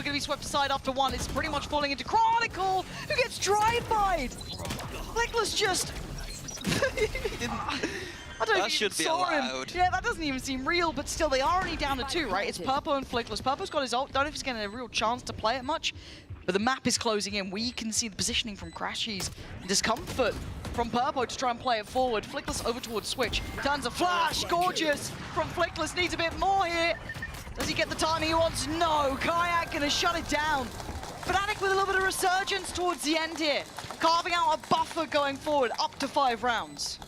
going to be swept aside after one. It's pretty much falling into Chronicle, who gets drive-by'd. Flickless just... I don't that should be allowed. Yeah, that doesn't even seem real, but still, they are only down to 2, right? It's Purple and Flickless. Purple's got his ult. Don't know if he's getting a real chance to play it much, but the map is closing in. We can see the positioning from Crashies. Discomfort from Purple to try and play it forward. Flickless over towards Switch. Turns a flash. Gorgeous from Flickless. Needs a bit more here. Does he get the timing he wants? No. Kayak gonna shut it down. Fnatic with a little bit of resurgence towards the end here. Carving out a buffer going forward, up to 5 rounds.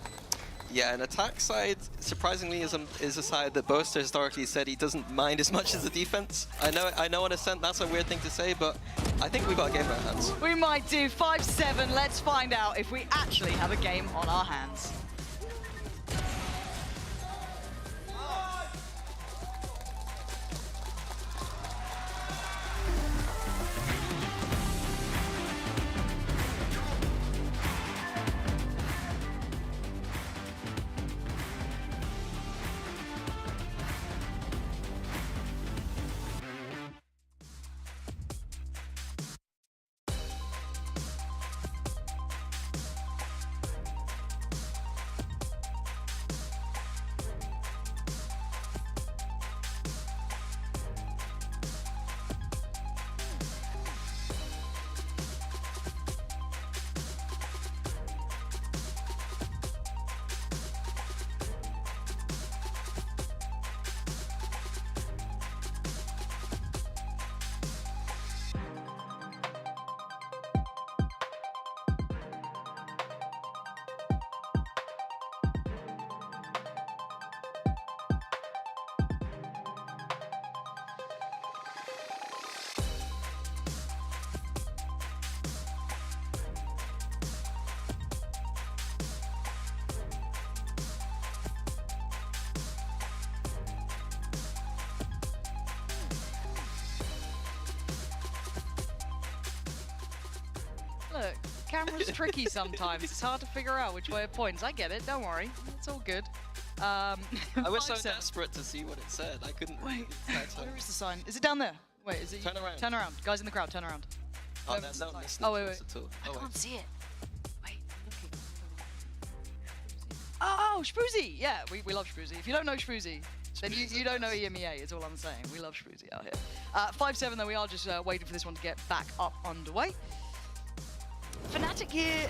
Yeah, an attack side, surprisingly, is a side that Boaster historically said he doesn't mind as much as the defense. I know in a sense that's a weird thing to say, but I think we've got a game on our hands. We might do 5-7. Let's find out if we actually have a game on our hands. Look, camera's tricky sometimes. It's hard to figure out which way it points. I get it, don't worry. It's all good. I was so desperate to see what it said. I couldn't... Wait, where is the sign? Is it down there? Wait, is it... Turn around. Turn around. Guys in the crowd, turn around. Oh, that's not listening. Oh, wait. I can't see it. Wait, I'm looking. Oh, Shpoozy! Yeah, we love Shpoozy. If you don't know Shpoozy, then you don't know EMEA, is all I'm saying. We love Shpoozy out here. 5-7 though, we are just waiting for this one to get back up underway. Fnatic here,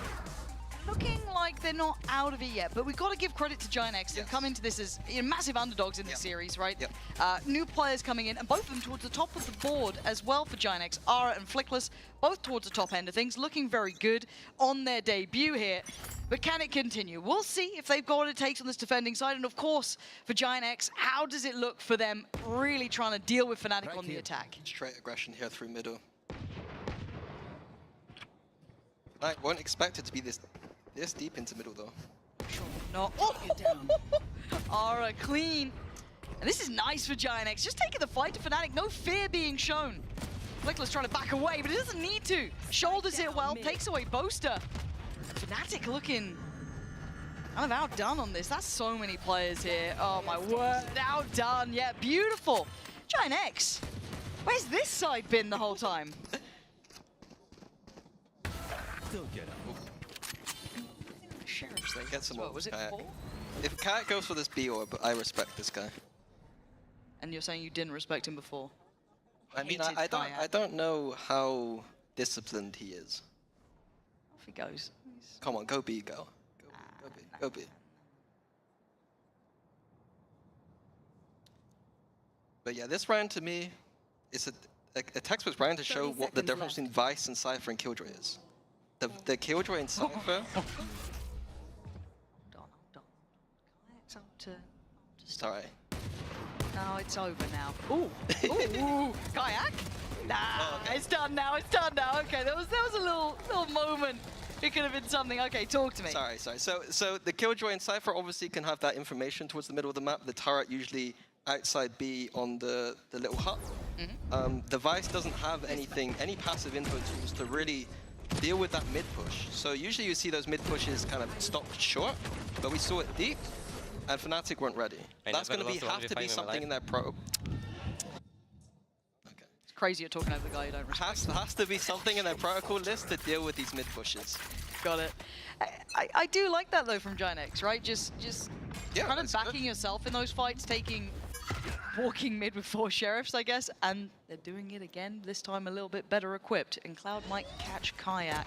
looking like they're not out of it yet, but we've got to give credit to GiantX. They've come into this as massive underdogs in this series, right? Yep. New players coming in, and both of them towards the top of the board as well for GiantX. Ara and Flickless, both towards the top end of things, looking very good on their debut here. But can it continue? We'll see if they've got what it takes on this defending side, and of course, for GiantX, how does it look for them really trying to deal with Fnatic on the attack? Straight aggression here through middle. I won't expect it to be this deep into middle though. Sure not. Oh! Ara clean. And this is nice for GiantX. Just taking the fight to Fnatic. No fear being shown. Flickless trying to back away, but he doesn't need to. Shoulders it well, takes away Boaster. Fnatic looking kind of outdone on this. That's so many players here. Oh my word, outdone. Yeah, beautiful. GiantX, where's this side been the whole time? Still get up. Sheriff's thing. Get some What was it? Kayak. 4? If Kayak goes for this B orb, I respect this guy. And you're saying you didn't respect him before? I mean, Hated I Kayak. don't know how disciplined he is. Off he goes. Come on, go B, go. Go B, go B. But yeah, this round to me is a textbook round to show what the difference between Vice and Cypher and Killjoy is. The Killjoy and Cypher. Hold on. Kayak's up to... Sorry. No, it's over now. Ooh, ooh, Kayak? Nah, it's done now, it's done now. Okay, there was a little moment. It could have been something. Okay, talk to me. Sorry. So the Killjoy and Cypher obviously can have that information towards the middle of the map. The turret usually outside B on the little hut. The Vice doesn't have any passive info tools to really deal with that mid push. So usually you see those mid pushes kind of stopped short, but we saw it deep, and Fnatic weren't ready. That's going to have to be something in their probe. Okay. crazy you're talking over the guy you don't respect. Has to be something in their protocol list to deal with these mid pushes. Got it. I do like that though from GiantX, right? Just Yeah, kind of that's backing good. yourself in those fights, walking mid with 4 sheriffs, I guess, and they're doing it again, this time a little bit better equipped. And Cloud might catch Kayak.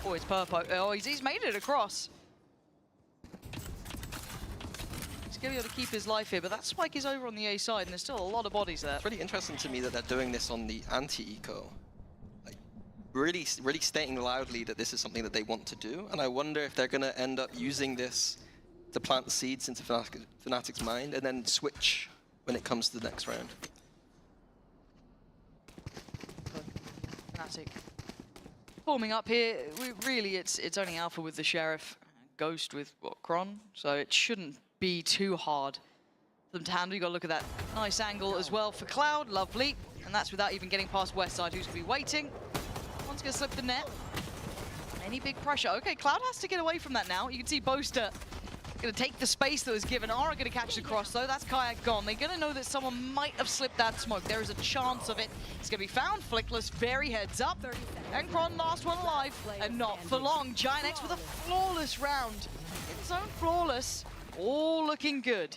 Oh, it's Purpo. Oh, he's made it across. He's going to be able to keep his life here, but that spike is over on the A side, and there's still a lot of bodies there. It's really interesting to me that they're doing this on the anti-eco. Like, really stating loudly that this is something that they want to do, and I wonder if they're going to end up using this to plant the seeds into Fnatic's mind, and then switch when it comes to the next round. Fnatic forming up here. Really, it's only Alpha with the Sheriff, Ghost with, what, Kron? So it shouldn't be too hard for them to handle. You got to look at that nice angle as well for Cloud. Lovely. And that's without even getting past Westside, who's going to be waiting. One's going to slip the net. Any big pressure? Okay, Cloud has to get away from that now. You can see Boaster going to take the space that was given. Aura going to catch the cross, though. That's Kayak gone. They're going to know that someone might have slipped that smoke. There is a chance of it. It's going to be found. Flickless, very heads up. And Kron, last one alive. And not for long. GiantX with a flawless round. Its own flawless. All looking good.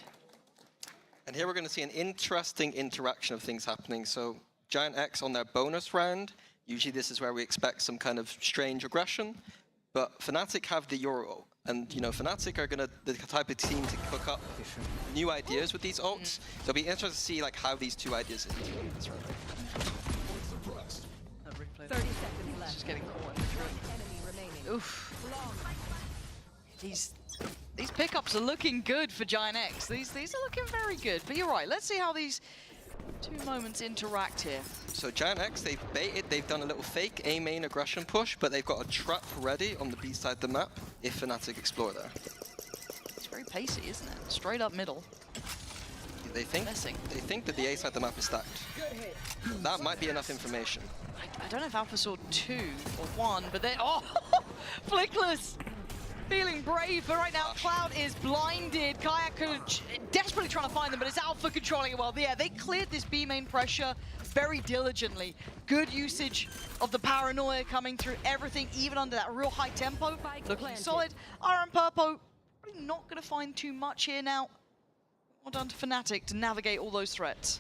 And here we're going to see an interesting interaction of things happening. So GiantX on their bonus round, usually this is where we expect some kind of strange aggression. But Fnatic have the Euro. And, you know, Fnatic are going to the type of team to cook up new ideas with these ults. So it'll be interesting to see like how these two ideas integrate this round. 30 seconds left. Just getting caught in the drill. Enemy remaining. Oof. These pickups are looking good for GiantX. These are looking very good. But you're right. Let's see how these two moments interact here. So GiantX, they've baited, they've done a little fake A main aggression push, but they've got a trap ready on the B side of the map if Fnatic explore there. It's very pacey, isn't it? Straight up middle. They think that the A side of the map is stacked. That might be enough information. I don't know if Alpha saw 2 or 1, but then oh, Flickless! Feeling brave, but right now Cloud is blinded. Kayak desperately trying to find them, but it's Alpha controlling it well. Yeah, they cleared this B main pressure very diligently. Good usage of the paranoia coming through everything, even under that real high tempo. Looking solid. Iron Purpo probably not going to find too much here now. Well done to Fnatic to navigate all those threats.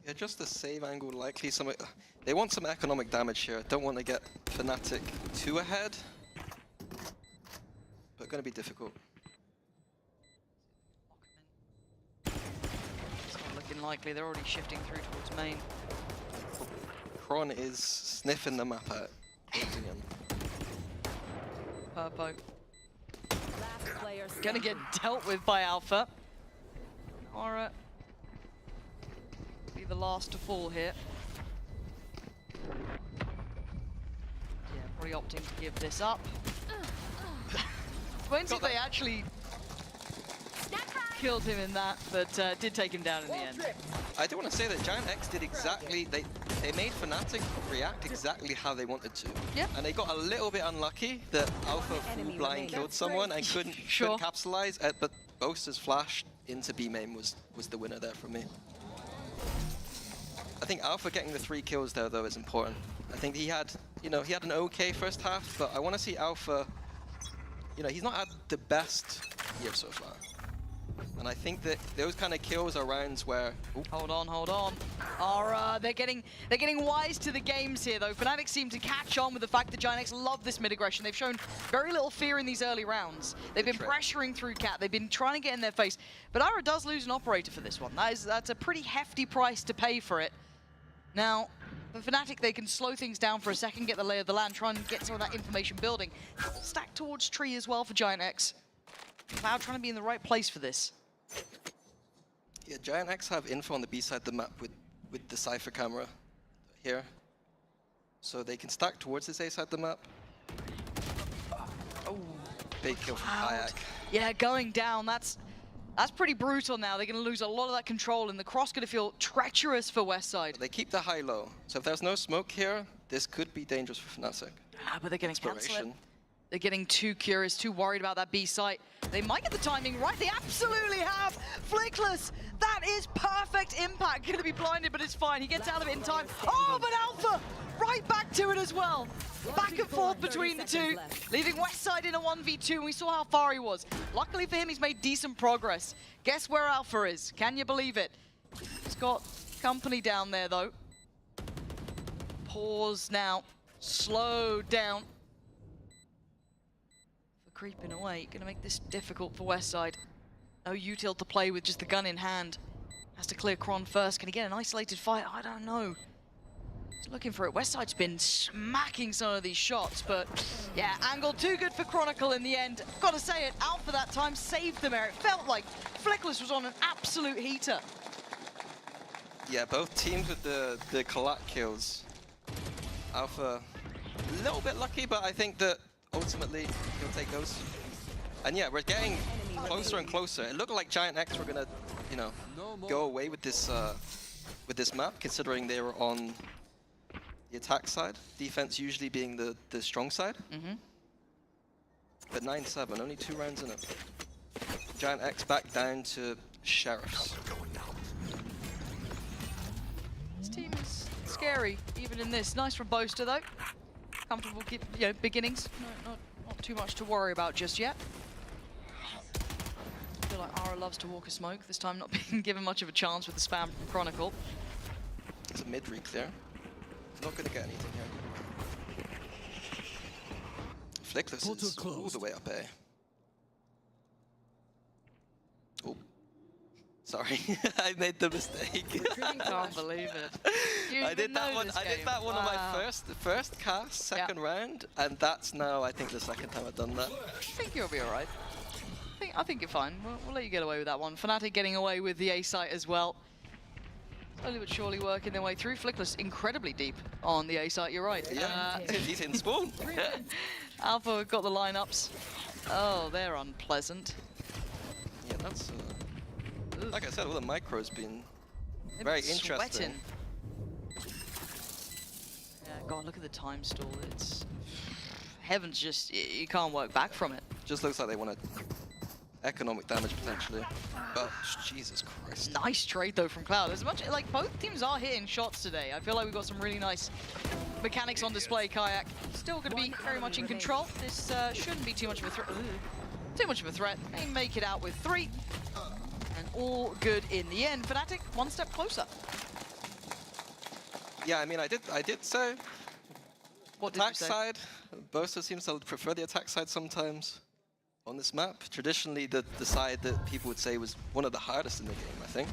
Yeah, just the save angle likely. They want some economic damage here. Don't want to get Fnatic too ahead, but going to be difficult. It's not looking likely. They're already shifting through towards main. Kron is sniffing the map out. Purpo Last player gonna get dealt with by Alpha. Aura be the last to fall here. Yeah, probably opting to give this up. When's if they actually killed him in that, but did take him down in the end. I do want to say that GiantX did exactly, they made Fnatic react exactly how they wanted to. Yeah. And they got a little bit unlucky that Alpha full blind killed someone and couldn't capitalize, but Boaster's flash into B main was the winner there for me. I think Alpha getting the 3 kills there though is important. I think he had an okay first half, but I want to see Alpha, he's not had the best year so far. And I think that those kind of kills are rounds where... Ooh. Hold on. Aura, they're getting wise to the games here, though. Fnatic seem to catch on with the fact that GiantX love this mid-aggression. They've shown very little fear in these early rounds. They've been pressuring through Cat. They've been trying to get in their face. But Aura does lose an operator for this one. That's a pretty hefty price to pay for it. Now, for Fnatic, they can slow things down for a second, get the lay of the land, try and get some of that information building. Stack towards tree as well for GiantX. Cloud trying to be in the right place for this. Yeah, GiantX have info on the B side of the map with the Cypher camera here. So they can stack towards this A side of the map. Oh, big kill from Kayak. Yeah, going down, that's pretty brutal now. They're going to lose a lot of that control, and the cross going to feel treacherous for Westside. They keep the high-low. So if there's no smoke here, this could be dangerous for Fnatic. But they're getting cancelled. They're getting too curious, too worried about that B site. They might get the timing right. They absolutely have. Flickless, that is perfect impact. Gonna be blinded, but it's fine. He gets out of it in time. Oh, but Alpha right back to it as well. Back and forth between the two, leaving Westside in a 1v2, and we saw how far he was. Luckily for him, he's made decent progress. Guess where Alpha is? Can you believe it? He's got company down there, though. Pause now. Slow down. For creeping away, gonna make this difficult for Westside. No util to play with, just the gun in hand. Has to clear Kron first. Can he get an isolated fight? I don't know. He's looking for it. Westside's been smacking some of these shots, but yeah, angle too good for Chronicle in the end. Gotta say it, Alpha that time saved them there. It felt like Flickless was on an absolute heater. Yeah, both teams with the collat kills. Alpha a little bit lucky, but I think that ultimately he'll take those. And yeah, we're getting closer and closer. It looked like GiantX were gonna, you know, go away with this map, considering they were on the attack side. Defense usually being the strong side. But 9-7, only 2 rounds in it. GiantX back down to Sheriffs. This team is scary, even in this. Nice from Boaster, though. Comfortable, beginnings. Not too much to worry about just yet. I feel like Ara loves to walk a smoke. This time not being given much of a chance with the spam from Chronicle. It's a mid-reclear. Not going to get anything here. Flickless is all the way up A. Oh. Sorry, I made the mistake. Can't believe it. I did that one on my first cast, second round, and that's now, I think, the second time I've done that. I think you'll be all right. I think you're fine. We'll let you get away with that one. Fnatic getting away with the A site as well. Slowly but surely working their way through. Flickless incredibly deep on the A site, you're right. Yeah, he's in spawn. Alpha got the lineups. Oh, they're unpleasant. Yeah, that's... like I said, all the micros been very interesting. Sweating. Yeah, God, look at the time stall. It's... Heaven's just... You can't work back from it. Just looks like they want to economic damage potentially. But Jesus Christ. Nice trade though from Cloud. As much like both teams are hitting shots today. I feel like we've got some really nice mechanics on display. Kayak still going to be very much in control. This shouldn't be too much of a threat. Too much of a threat. They make it out with 3. And all good in the end. Fnatic one step closer. Yeah, I mean, I did say What did you attack say? side. Boaster seems to prefer the attack side sometimes on this map. Traditionally, the side that people would say was one of the hardest in the game, I think.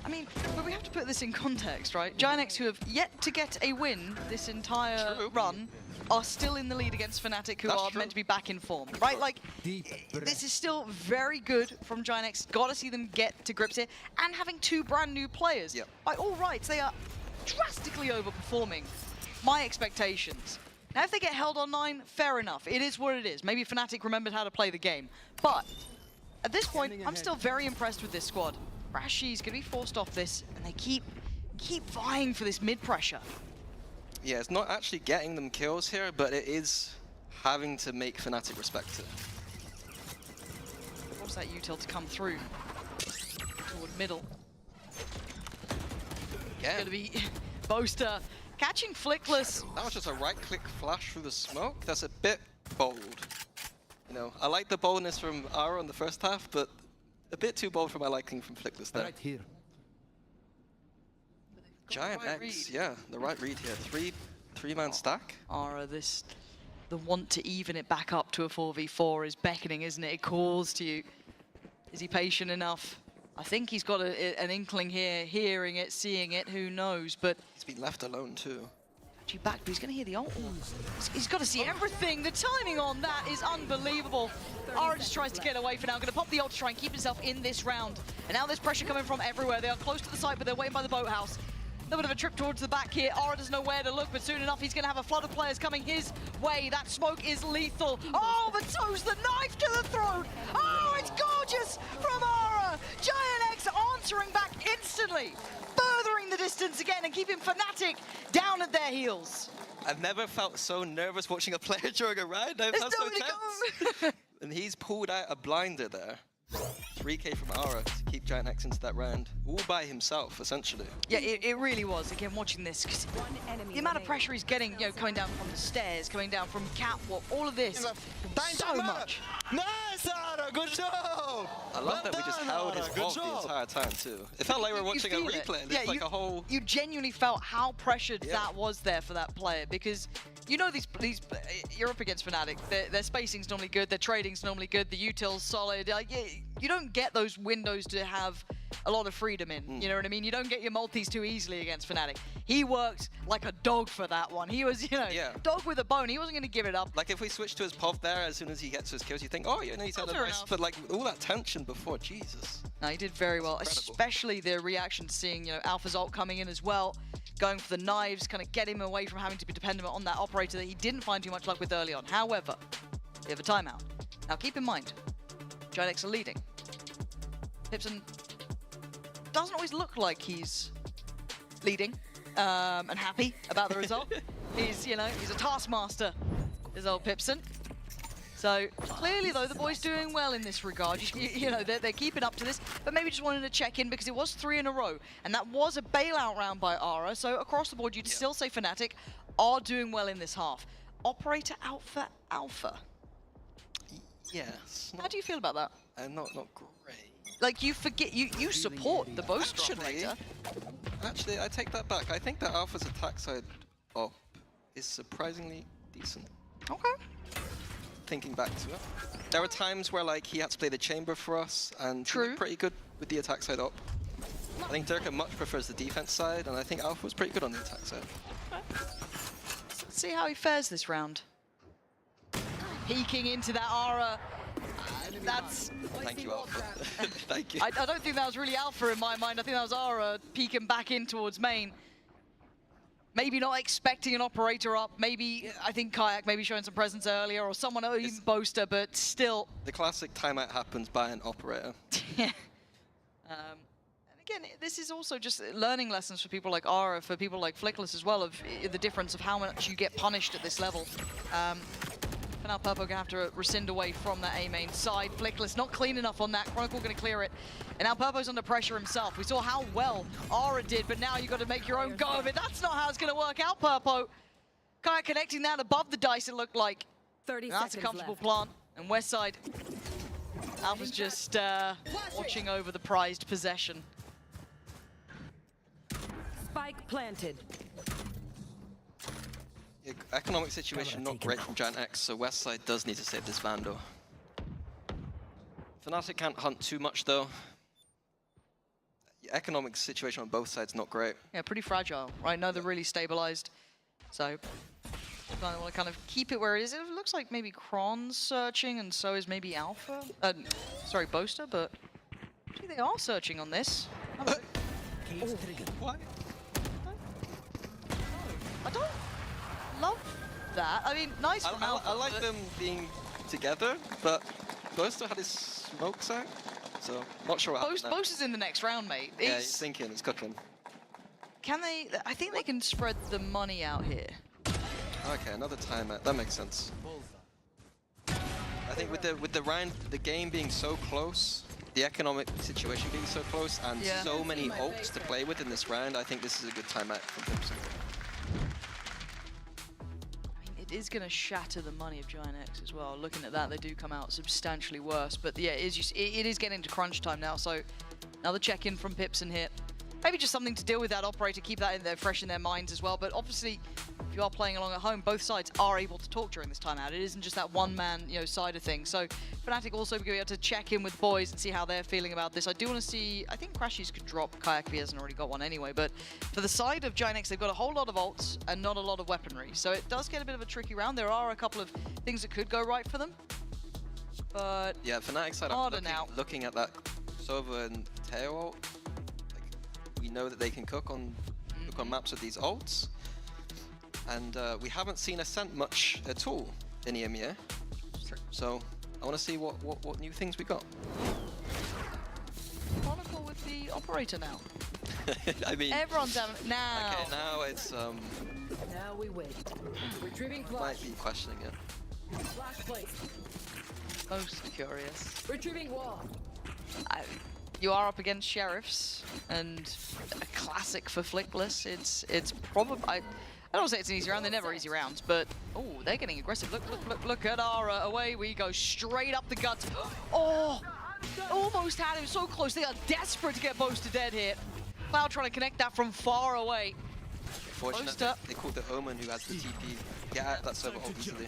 I mean, but we have to put this in context, right? GiantX, who have yet to get a win this entire run, are still in the lead against Fnatic, who are meant to be back in form, right? Like, this is still very good from GiantX. Got to see them get to grips here, and having 2 brand new players. Yep. By all rights, they are drastically overperforming my expectations. Now, if they get held on 9, fair enough. It is what it is. Maybe Fnatic remembered how to play the game. But at this point, I'm still very impressed with this squad. Rashi's going to be forced off this, and they keep vying for this mid-pressure. Yeah, it's not actually getting them kills here, but it is having to make Fnatic respect it. Force that util to come through toward middle. Yeah. Going to be Boaster catching Flickless. That was just a right-click flash through the smoke. That's a bit bold. You know, I like the boldness from Ara in the first half, but a bit too bold for my liking from Flickless there. Right here. GiantX, yeah, the right read here. Three-man stack. Ara, the want to even it back up to a 4v4 is beckoning, isn't it? It calls to you. Is he patient enough? I think he's got an inkling here, hearing it, seeing it, who knows, but... He's been left alone too. Actually back, but he's going to hear the ult. He's got to see everything. The timing on that is unbelievable. Ara just tries to get away for now. Going to pop the ult to try and keep himself in this round. And now there's pressure coming from everywhere. They are close to the site, but they're waiting by the boathouse. A little bit of a trip towards the back here. Ara doesn't know where to look, but soon enough he's going to have a flood of players coming his way. That smoke is lethal. Oh, but so's the knife to the throat. Oh, it's gorgeous from Ara. GiantX answering back instantly, furthering the distance again and keeping Fnatic down at their heels. I've never felt so nervous watching a player during a round. I've felt so tense. And he's pulled out a blinder there. 3K from Aura to keep GiantX into that round, all by himself, essentially. Yeah, it really was. Again, watching this, because the amount of pressure he's getting, you know, coming down from the stairs, coming down from catwalk, all of this, so much. Nice, Aura, good job! I love that we just held his off the entire time, too. It felt like we were watching a replay. It's like a whole... You genuinely felt how pressured that was there for that player, because you know these you're up against Fnatic. Their spacing's normally good, their trading's normally good, the util's solid. You don't get those windows to have a lot of freedom in, you know what I mean? You don't get your multis too easily against Fnatic. He worked like a dog for that one. He was, you know, dog with a bone. He wasn't going to give it up. Like if we switch to his POV there, as soon as he gets his kills, you think, oh, you know, he's had a nice, but like all that tension before, Jesus. No, he did very well, especially the reaction to seeing, you know, Alpha's ult coming in as well, going for the knives, kind of get him away from having to be dependent on that operator that he didn't find too much luck with early on. However, we have a timeout. Now keep in mind, GiantX are leading. Pipson doesn't always look like he's leading and happy about the result. He's, you know, he's a taskmaster, is old Pipson. So clearly, though, the boys doing well in this regard. You know, they're keeping up to this, but maybe just wanted to check in because it was 3 in a row, and that was a bailout round by Aura. So across the board, you'd still say Fnatic are doing well in this half. Operator out for Alpha. Yes. How do you feel about that? Not great. Like, you forget, you support the Boaster operator. Actually, I take that back. I think that Alpha's attack side op is surprisingly decent. Okay. Thinking back to it. There were times where like he had to play the chamber for us, and he was pretty good with the attack side op. I think Durka much prefers the defense side, and I think Alpha was pretty good on the attack side. Let's see how he fares this round. Peeking into that Aura. That's... Thank you, Alpha. Thank you. I don't think that was really Alpha in my mind. I think that was Aura peeking back in towards main. Maybe not expecting an operator up. Maybe, I think Kayak maybe showing some presence earlier, or someone, even Boaster, but still. The classic timeout happens by an operator. Yeah. And again, this is also just learning lessons for people like Aura, for people like Flickless as well, of the difference of how much you get punished at this level. For now, Purpo gonna have to rescind away from that A main side. Flickless not clean enough on that. Chronicle gonna clear it. And now Purpo's under pressure himself. We saw how well Aura did, but now you got to make your own go of it. That's not how it's gonna work out, Purpo. Kind of connecting that above the dice, it looked like. 30 That's a comfortable left. plant. And west side, Alpha's just watching over the prized possession. Spike planted. Economic situation not great from GiantX, so west side does need to save this Vando. Fnatic can't hunt too much though. The economic situation on both sides not great. Yeah, pretty fragile. Right now they're really stabilized. So I want to kind of keep it where it is. It looks like maybe Kron's searching, and so is maybe Alpha. Sorry, Boaster, but actually they are searching on this. What? I don't love that. I mean, nice from Alpha. I like them being together, but Boaster had his smokes out, so not sure what happened there. Boaster's in the next round, mate. Yeah, he's thinking, it's cooking. Can they? I think they can spread the money out here. Okay, another timeout. That makes sense. I think with the round, the game being so close, the economic situation being so close, and so many ults to play with in this round, I think this is a good timeout for Pipson. It is going to shatter the money of GiantX as well. Looking at that, they do come out substantially worse. But yeah, it is getting to crunch time now. So another check-in from Pipson here. Maybe just something to deal with that operator, keep that in there fresh in their minds as well. But obviously, if you are playing along at home, both sides are able to talk during this timeout. It isn't just that one-man, side of things. So Fnatic also going to be able to check in with boys and see how they're feeling about this. I do want to see. I think Crashies could drop Kayak if he hasn't already got one anyway. But for the side of GiantX, they've got a whole lot of ults and not a lot of weaponry. So it does get a bit of a tricky round. There are a couple of things that could go right for them. But yeah, Fnatic side, I'm looking at that Sova and Teo ult. We know that they can cook on maps with these ults, and we haven't seen Ascent much at all in EMEA. So I want to see what new things we got. Chronicle with the operator now. I mean, everyone's down now. Okay, now it's Now Now we wait. Retrieving Might flash. be questioning it. Flash placed. Most curious. Retrieving wall. You are up against Sheriffs, and a classic for Flickless. It's probably I don't say it's an easy round. They're never easy rounds, but oh, they're getting aggressive. Look at Ara. Away we go, straight up the guts. Oh, almost had him so close. They are desperate to get Boaster dead here. Cloud trying to connect that from far away. Fortunately, they called the Omen who has the TP. Get out of that server ult easily.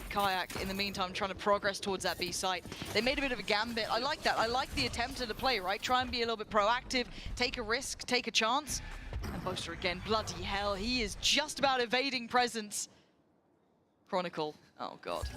Kayak, in the meantime, trying to progress towards that B site. They made a bit of a gambit. I like that. I like the attempt at the play, right? Try and be a little bit proactive, take a risk, take a chance. And Boaster again, bloody hell, he is just about evading presence. Chronicle, oh god.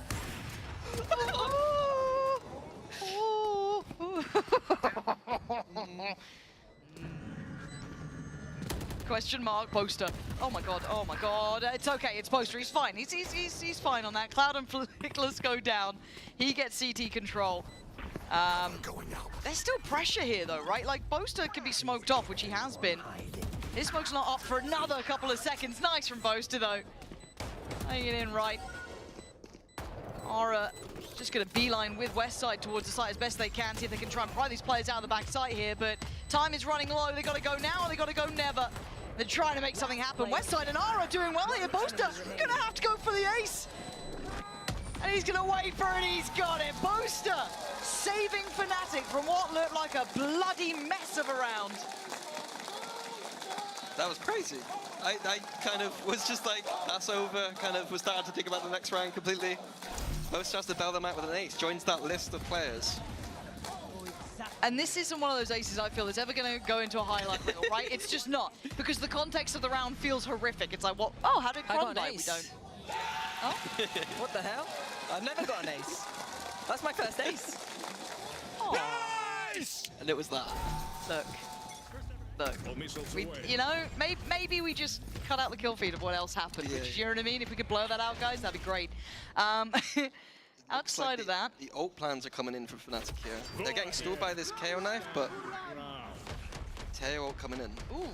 Question mark, Boaster. Oh my god, oh my god. It's okay, it's Boaster, he's fine. He's fine on that. Cloud and Flickless go down. He gets CT control. There's still pressure here though, right? Like, Boaster can be smoked off, which he has been. His smoke's not up for another couple of seconds. Nice from Boaster though. Playing it in right. Aura just gonna beeline with Westside towards the site as best they can, see if they can try and pry these players out of the back site here, but time is running low. They gotta go now or they gotta go never. They're trying to make something happen. Westside and Aura doing well here. Boaster gonna have to go for the ace. And he's gonna wait for it, he's got it. Boaster saving Fnatic from what looked like a bloody mess of a round. That was crazy. I kind of was just like, that's over, kind of was starting to think about the next round completely. Boaster has to bail them out with an ace, joins that list of players. And this isn't one of those aces I feel that's ever going to go into a highlight reel, right? It's just not, because the context of the round feels horrific. It's like, what? Oh, how did Cron die? We don't. Oh? What the hell? I've never got an ace. That's my first ace. Oh. Nice! And it was that. Look. You know, maybe we just cut out the kill feed of what else happened. Yeah. Which, you know what I mean? If we could blow that out, guys, that'd be great. Outside like of that, the ult plans are coming in for Fnatic here. They're getting stalled by this KO knife, but Teo ult coming in. ooh,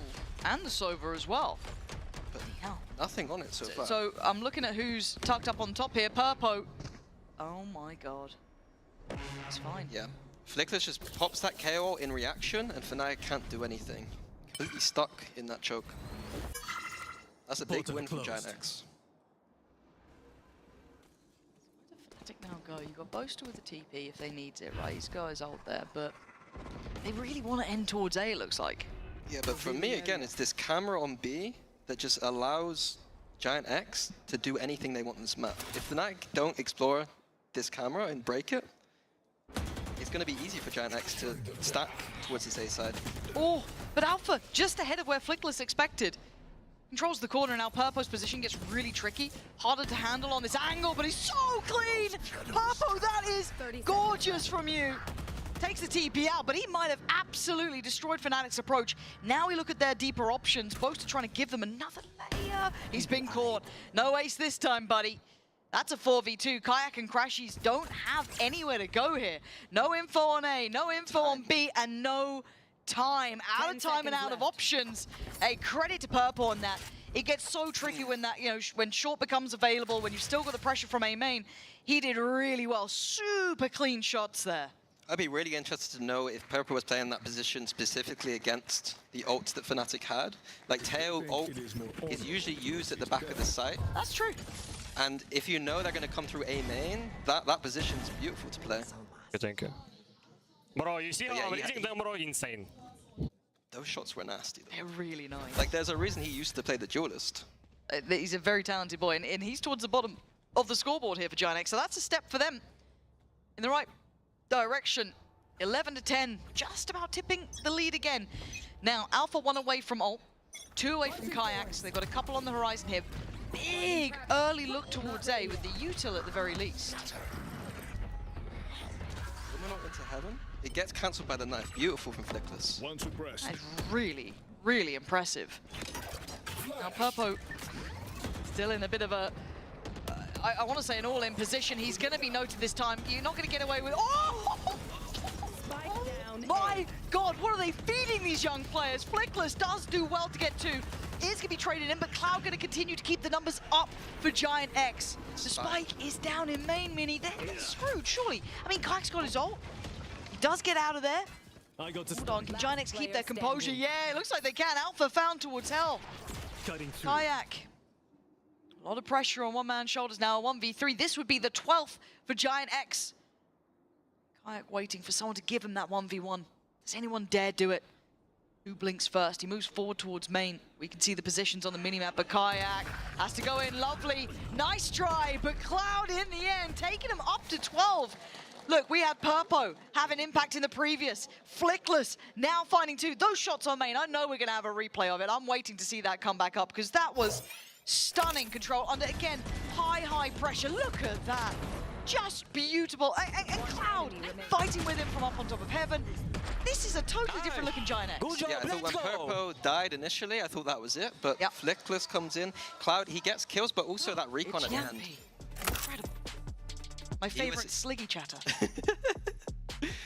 and the Sova as well. But Hell. nothing on it so far. So I'm looking at who's tucked up on top here. Purpo. Oh my god. It's fine. Yeah. Flickless just pops that KO in reaction, and Fnatic can't do anything. Completely stuck in that choke. That's a big win for GiantX. Where does Fnatic now go? You've got Boaster with the TP if they need it, right? He's got his ult there, but they really want to end towards A, it looks like. Yeah, but for me, again, it's this camera on B that just allows GiantX to do anything they want on this map. If Fnatic don't explore this camera and break it, it's going to be easy for GiantX to stack towards this A side. Oh, but Alpha just ahead of where Flickless expected. Controls the corner, and now Purpo's position gets really tricky. Harder to handle on this angle, but he's so clean! Purpo, that is gorgeous from you! Takes the TP out, but he might have absolutely destroyed Fnatic's approach. Now we look at their deeper options. Boaster trying to give them another layer. He's been caught. No ace this time, buddy. That's a 4v2. Kayak and Crashies don't have anywhere to go here. No info on A, no info on B, and no time. Out of time and out of options. A credit to Purple on that. It gets so tricky when that, you know, when short becomes available, when you've still got the pressure from A main. He did really well. Super clean shots there. I'd be really interested to know if Purple was playing that position specifically against the ults that Fnatic had. Like, Tail ult is usually used at the back of the site. That's true. And if you know they're going to come through A main, that position's beautiful to play. Thank you. Bro, you see how yeah, amazing them, bro? Insane. Those shots were nasty, though. They're really nice. Like, there's a reason he used to play the duelist. He's a very talented boy, and he's towards the bottom of the scoreboard here for GiantX, so that's a step for them in the right direction. 11-10, just about tipping the lead again. Now, Alpha 1 away from ult, 2 away from Kayaks. They've got a couple on the horizon here. Big early look towards A with the util at the very least. Women not into heaven? It gets cancelled by the knife. Beautiful from Flickless. That's really, really impressive. Now, Purpo still in a bit of a, I want to say an all-in position. He's going to be noted this time. You're not going to get away with, oh! My God, what are they feeding these young players? Flickless does do well to get 2. is going to be traded in, but Cloud going to continue to keep the numbers up for GiantX. The spike is down in main, Mini. They're screwed, surely. I mean, Kayak's got his ult. He does get out of there. Hold on, can GiantX keep their composure? Yeah, it looks like they can. Alpha found towards hell. Kayak. A lot of pressure on one man's shoulders now, 1v3. This would be the 12th for GiantX. Kayak waiting for someone to give him that 1v1. Does anyone dare do it? Who blinks first? He moves forward towards main. We can see the positions on the minimap, but Kayak has to go in. Lovely. Nice try, but Cloud in the end, taking him up to 12. Look, we had Purpo have an impact in the previous. Flickless now finding 2. Those shots on main, I know we're going to have a replay of it. I'm waiting to see that come back up because that was stunning control under, again, high pressure. Look at that. Just beautiful. And Cloud fighting with him from up on top of heaven. This is a totally different looking GiantX. Yeah, I thought when Purpo died initially, I thought that was it, but Flickless comes in. Cloud, he gets kills, but also that recon at the end. Incredible. My favorite Sliggy chatter.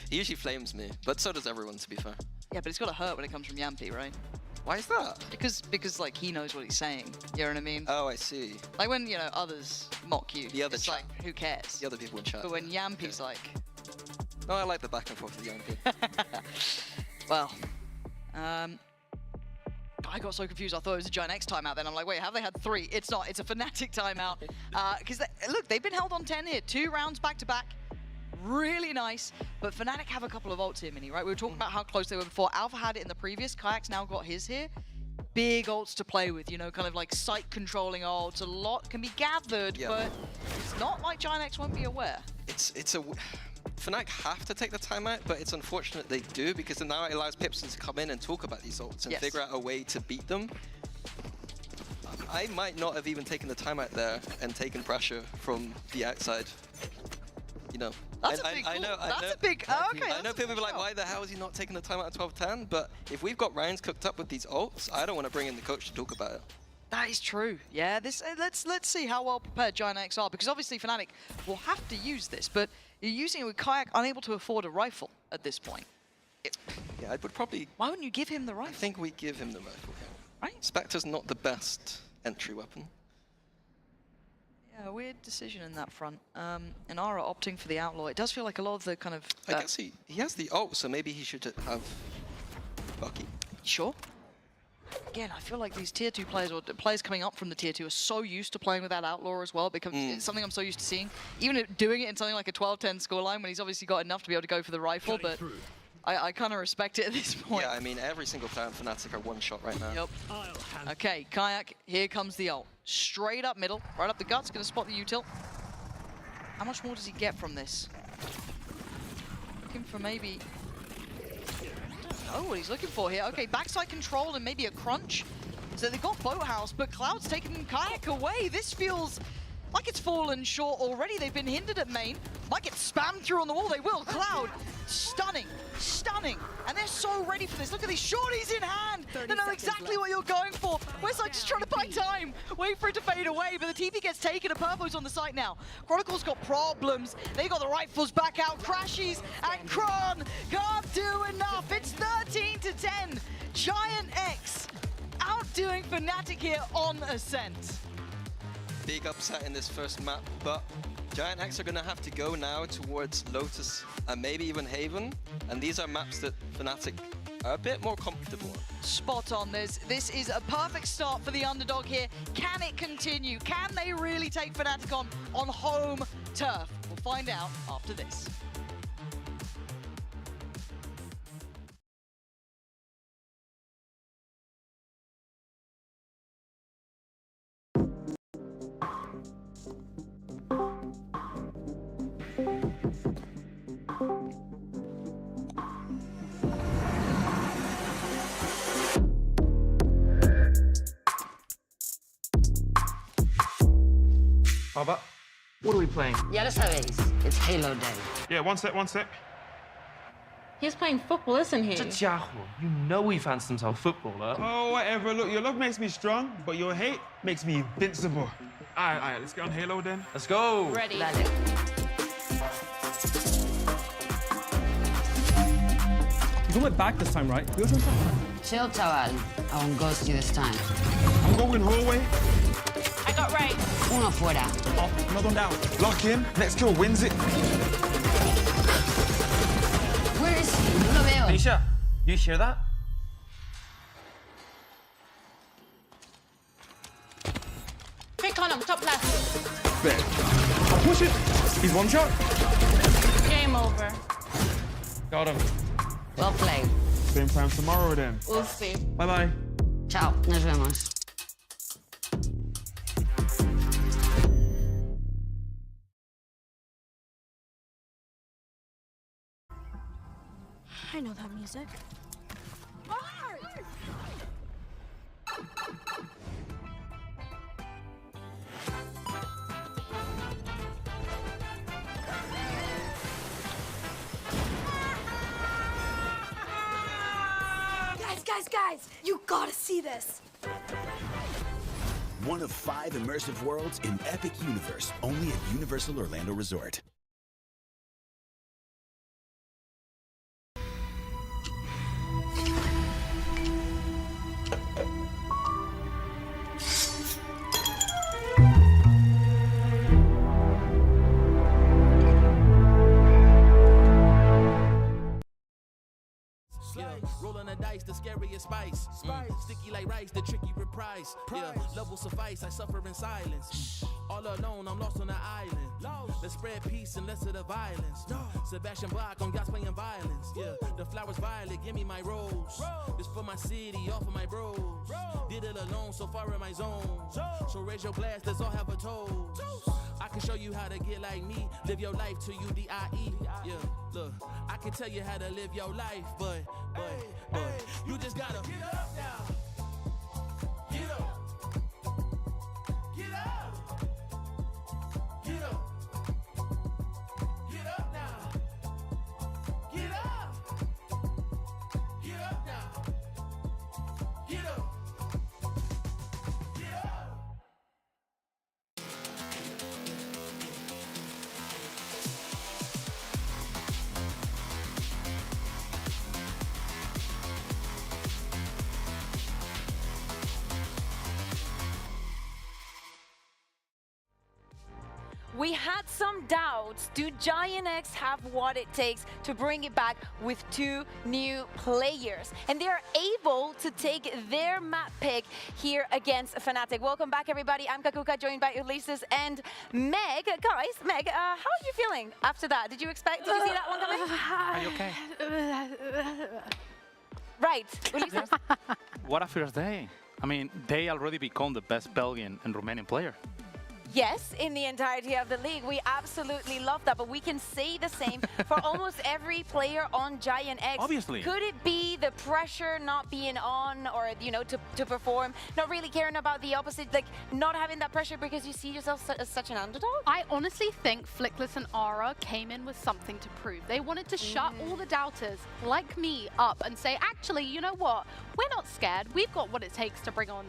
He usually flames me, but so does everyone, to be fair. Yeah, but it's got to hurt when it comes from Yampy, right? Why is that? Because like he knows what he's saying. You know what I mean? Oh, I see. Like when others mock you, the other it's like who cares? The other people in chat. But when Yampy's like, no, I like the back and forth with Yampy. well, I got so confused. I thought it was a GiantX timeout. Then I'm like, wait, have they had 3? It's not. It's a Fnatic timeout. Because look, they've been held on 10 here, 2 rounds back to back. Really nice, but Fnatic have a couple of ults here, Mini, right? We were talking about how close they were before. Alpha had it in the previous. Kayak's now got his here. Big ults to play with, kind of like site controlling ults. A lot can be gathered, but it's not like GiantX won't be aware. Fnatic have to take the timeout, but it's unfortunate they do because now it allows Pipson to come in and talk about these ults and figure out a way to beat them. I might not have even taken the timeout there and taken pressure from the outside. That's a big. That's a big. Okay. I know people be like, why the hell is he not taking the time out of 12-10? But if we've got rounds cooked up with these ults, I don't want to bring in the coach to talk about it. That is true. Yeah. Let's see how well prepared GiantX are, because obviously Fnatic will have to use this, but you're using it with Kayak unable to afford a rifle at this point. Yeah, I would probably. Why wouldn't you give him the rifle? I think we give him the rifle. Right. Spectre's not the best entry weapon. Yeah, weird decision in that front. And Ara opting for the Outlaw. It does feel like a lot of the kind of... I guess he has the ult, so maybe he should have Bucky. Sure. Again, I feel like these tier 2 players, or players coming up from the tier 2, are so used to playing with that Outlaw as well. It becomes it's something I'm so used to seeing. Even doing it in something like a 12-10 scoreline when he's obviously got enough to be able to go for the rifle, but I kind of respect it at this point. Yeah, I mean, every single player in Fnatic are one shot right now. Yep. Okay, Kayak, here comes the ult. Straight up middle, right up the guts, gonna spot the util. How much more does he get from this? Looking for maybe... I don't know what he's looking for here. Okay, backside control and maybe a crunch. So they've got Boathouse, but Cloud's taking Kayak away. This feels like it's fallen short already. They've been hindered at main. Might get spammed through on the wall. They will. Cloud, stunning, stunning. And they're so ready for this. Look at these shorties in hand. They know exactly what you're going for. Westside just trying to buy time. Wait for it to fade away, but the TP gets taken and Purpo's on the site now. Chronicle's got problems. They got the rifles back out. Crashies and Kron can't do enough. It's 13-10. GiantX outdoing Fnatic here on Ascent. Big upset in this first map, but GiantX are going to have to go now towards Lotus and maybe even Haven, and these are maps that Fnatic are a bit more comfortable on. Spot on. This is a perfect start for the underdog here. Can it continue? Can they really take Fnatic on home turf? We'll find out after this. But what are we playing? Ya lo sabéis, it's Halo Day. Yeah, one sec. He's playing football, isn't he? Jajo, you know he fancies himself footballer. Oh, whatever. Look, your love makes me strong, but your hate makes me invincible. All right, let's get on Halo then. Let's go. Ready. You went back this time, right? Chill, chaval. I won't ghost you this time. I'm going hallway. I got right. Uno fuera. Oh, another one down. Lock in. Next kill wins it. Where is he? No lo veo. Nisha, you hear that? Quick on him, top left. I'll push it. He's one shot. Game over. Got him. Well played. Same time tomorrow then. We'll see. Bye-bye. Ciao. Nos vemos. I know that music. Guys, you gotta see this. One of 5 immersive worlds in Epic Universe, only at Universal Orlando Resort. Rolling the dice, the scariest spice. Sticky like rice, the tricky reprise. Yeah, levels suffice, I suffer in silence. All alone, I'm lost on the island. Let's spread peace and less of the violence. Sebastian Bach on gas playing violence. Yeah, the flowers violet, give me my rose. This for my city, all for my bros. Did it alone, so far in my zone. So raise your glass, let's all have a toast. I can show you how to get like me. Live your life to you, D-I-E. Yeah, look, I can tell you how to live your life, but you just gotta get up now. Get up. Get up. Get up. Get up now. Get up. Get up now. Get up. Get up. We had some doubts. Do GiantX have what it takes to bring it back with 2 new players? And they're able to take their map pick here against Fnatic. Welcome back, everybody. I'm Kakuka, joined by Ulysses and Meg. Guys, Meg, how are you feeling after that? Did you see that one coming? Are you okay? Right, Ulysses. What a first day. I mean, they already become the best Belgian and Romanian player. Yes, in the entirety of the league. We absolutely love that, but we can say the same for almost every player on GiantX. Obviously. Could it be the pressure not being on, or, you know, to perform, not really caring about the opposite, like not having that pressure because you see yourself as such an underdog? I honestly think Flickless and Ara came in with something to prove. They wanted to shut all the doubters, like me, up and say, actually, you know what? We're not scared. We've got what it takes to bring on,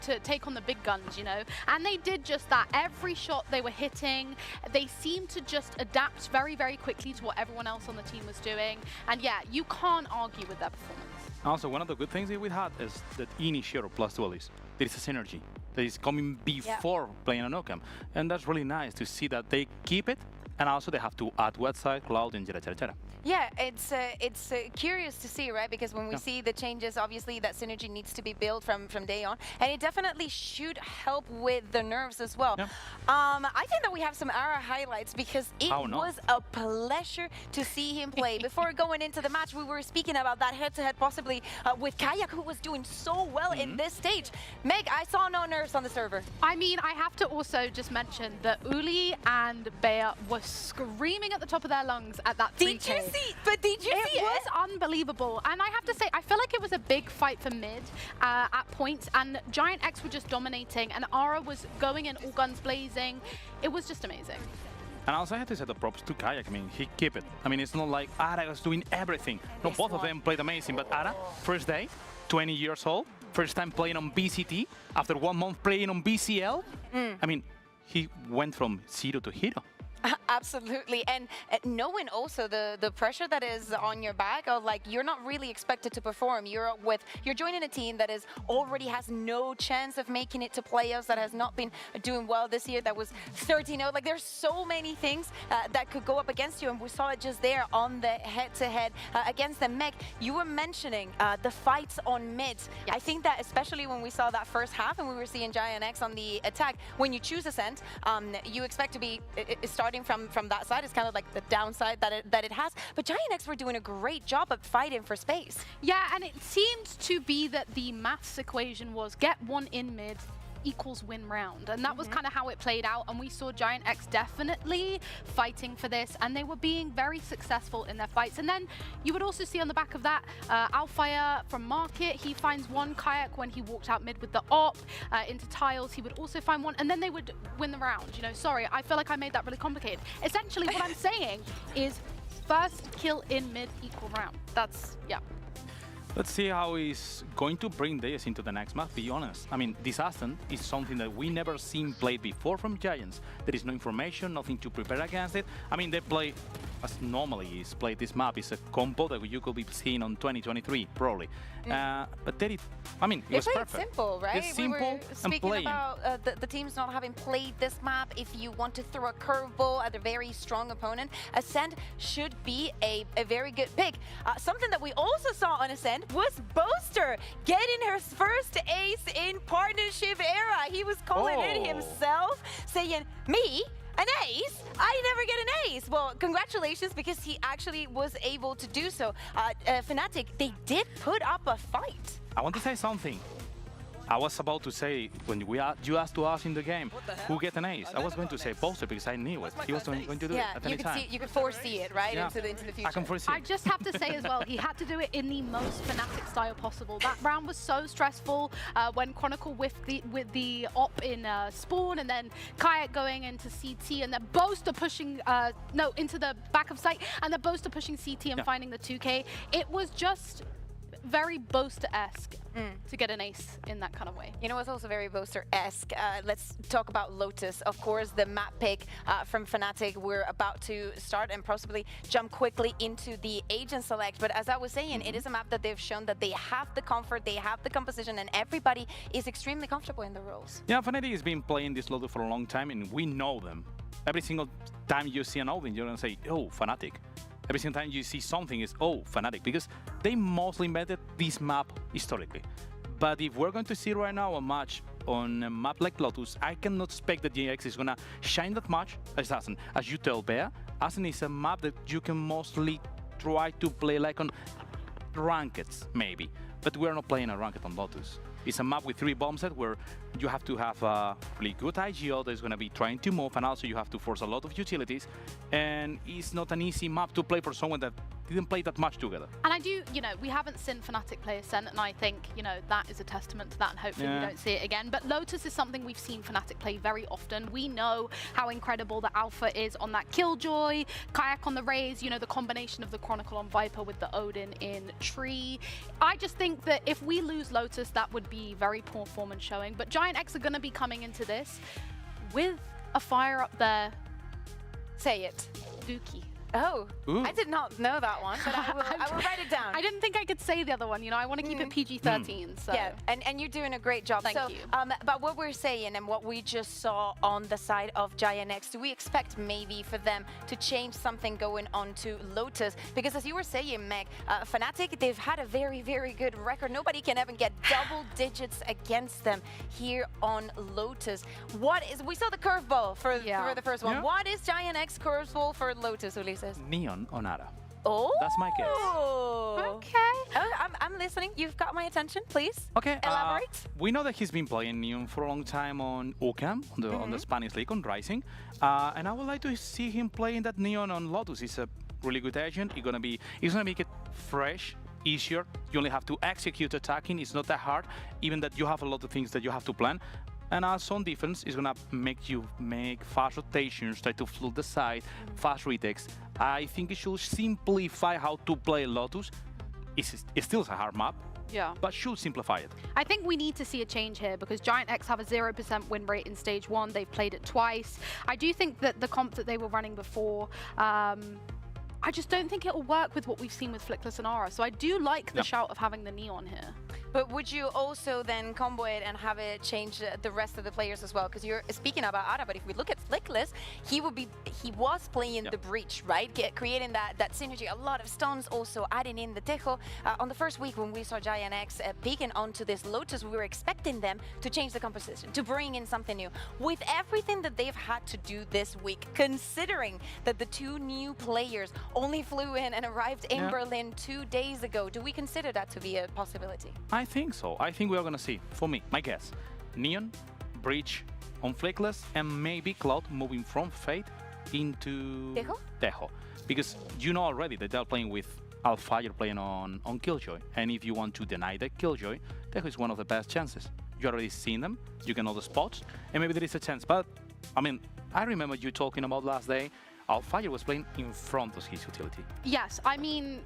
to take on the big guns, you know? And they did just that. Every shot they were hitting, they seemed to just adapt very, very quickly to what everyone else on the team was doing. And yeah, you can't argue with their performance. Also, one of the good things that we had is that initiator plus duelist. There is a synergy that is coming before playing a no-cam. And that's really nice to see that they keep it. And also they have to add website, cloud, and jara. Yeah, it's curious to see, right? Because when we see the changes, obviously that synergy needs to be built from day on, and it definitely should help with the nerves as well. I think that we have some Ara highlights because it was a pleasure to see him play. Before going into the match, we were speaking about that head-to-head possibly with Kayak, who was doing so well in this stage. Meg, I saw no nerves on the server. I mean, I have to also just mention that Uli and Bea were screaming at the top of their lungs at that 3K. Did you see? But did you see it? It was unbelievable. And I have to say, I feel like it was a big fight for mid at points, and GiantX were just dominating, and Ara was going in all guns blazing. It was just amazing. And also I have to say the props to Kayak. I mean, he kept it. I mean, it's not like Ara was doing everything. No, both of them played amazing, but Ara, first day, 20 years old, first time playing on VCT, after 1 month playing on BCL. I mean, he went from 0 to hero. Absolutely, and knowing also the pressure that is on your back of like you're not really expected to perform. You're joining a team that is already has no chance of making it to playoffs, that has not been doing well this year, that was 13-0. Like there's so many things that could go up against you, and we saw it just there on the head-to-head against them. Meg, you were mentioning the fights on mid. Yes. I think that especially when we saw that first half and we were seeing GiantX on the attack, when you choose Ascent, you expect to be starting from that side. Is kind of like the downside that it has. But GiantX were doing a great job of fighting for space. Yeah, and it seemed to be that the maths equation was get one in mid equals win round, and that was kind of how it played out, and we saw GiantX definitely fighting for this, and they were being very successful in their fights. And then you would also see on the back of that Alfire from Market, he finds one kayak when he walked out mid with the op into tiles. He would also find one, and then they would win the round. You know, sorry, I feel like I made that really complicated. Essentially what I'm saying is first kill in mid equal round. That's, yeah. Let's see how he's going to bring this into the next map, be honest. I mean, this Ascent is something that we never seen played before from Giants. There is no information, nothing to prepare against it. I mean, they play as normally is played this map. It's a combo that you could be seeing on 2023, probably. But there I mean, it was perfect. It's simple, right? It's simple we were speaking about the teams not having played this map. If you want to throw a curveball at a very strong opponent, Ascent should be a very good pick. Something that we also saw on Ascent was Boaster getting her first ace in partnership era. He was calling it himself, saying, me? An ace? I never get an ace. Well, congratulations, because he actually was able to do so. Fnatic, they did put up a fight. I want to say something. I was about to say, when you asked to us in the game, who get an ace? I was going to say Boaster because I knew it. He was going to do it at any time. You could foresee it, right, into the future. I can foresee I just have to say as well, he had to do it in the most Fnatic style possible. That round was so stressful when Chronicle with the op in spawn, and then Kayak going into CT, and then Boaster pushing, into the back of site, and then Boaster pushing CT and finding the 2K. It was just very Boaster-esque to get an ace in that kind of way. You know what's also very Boaster-esque? Let's talk about Lotus. Of course, the map pick from Fnatic. We're about to start and possibly jump quickly into the agent select. But as I was saying, it is a map that they've shown that they have the comfort, they have the composition, and everybody is extremely comfortable in the roles. Yeah, Fnatic has been playing this Lotus for a long time, and we know them. Every single time you see an Odin, you're going to say, oh, Fnatic. Every single time you see something is, oh, Fnatic, because they mostly made this map historically. But if we're going to see right now a match on a map like Lotus, I cannot expect that GiantX is going to shine that much as Ascent. As you tell Bea, Ascent is a map that you can mostly try to play like on rankeds, maybe. But we're not playing a ranked on Lotus. It's a map with 3 bomb set where you have to have a really good IGL that is going to be trying to move, and also you have to force a lot of utilities. And it's not an easy map to play for someone that didn't play that much together. And I do, we haven't seen Fnatic play Ascent, and I think, that is a testament to that, and hopefully we don't see it again. But Lotus is something we've seen Fnatic play very often. We know how incredible the Alpha is on that Killjoy, Kayak on the Raze, the combination of the Chronicle on Viper with the Odin in Tree. I just think that if we lose Lotus, that would be very poor performance showing. But GiantX are going to be coming into this with a fire up there. Say it. Dookie. Oh, Ooh. I did not know that one, but I will write it down. I didn't think I could say the other one, I want to keep it PG-13. So. Yeah, and you're doing a great job. Thank you. But what we're saying and what we just saw on the side of GiantX, do we expect maybe for them to change something going on to Lotus? Because as you were saying, Meg, Fnatic, they've had a very, very good record. Nobody can ever get double digits against them here on Lotus. We saw the curveball for the first one. Yeah. What is GiantX curveball for Lotus, Ulises? Neon on Ara. Oh, that's my guess. Okay. Oh, I'm listening. You've got my attention. Please. Okay. Elaborate. We know that he's been playing Neon for a long time on OCAM, on the Spanish League, on Rising, and I would like to see him playing that Neon on Lotus. He's a really good agent. He's gonna make it fresh, easier. You only have to execute attacking. It's not that hard. Even that you have a lot of things that you have to plan. And also on defense, it's gonna make you make fast rotations, try to flood the side, fast retakes. I think it should simplify how to play Lotus. It still is a hard map, Yeah. but should simplify it. I think we need to see a change here because GiantX have a 0% win rate in stage 1. They've played it twice. I do think that the comp that they were running before, I just don't think it will work with what we've seen with Flickless and Aura. So I do like the shout of having the Neon here. But would you also then combo it and have it change the rest of the players as well? Because you're speaking about Ara, but if we look at Flickless, he was playing the breach, right? Creating that synergy, a lot of stuns, also adding in the Tejo. On the first week when we saw GiantX peeking onto this Lotus, we were expecting them to change the composition, to bring in something new. With everything that they've had to do this week, considering that the 2 new players only flew in and arrived in Berlin 2 days ago, do we consider that to be a possibility? I think so. I think we are going to see, for me, my guess, Neon, Breach on Flickless, and maybe Cloud moving from Fate into Tejo. Because you know already that they're playing with Alfire playing on Killjoy. And if you want to deny the Killjoy, Tejo is one of the best chances. You already seen them, you can know the spots, and maybe there is a chance. But, I mean, I remember you talking about last day, Alfire was playing in front of his utility. Yes, I mean,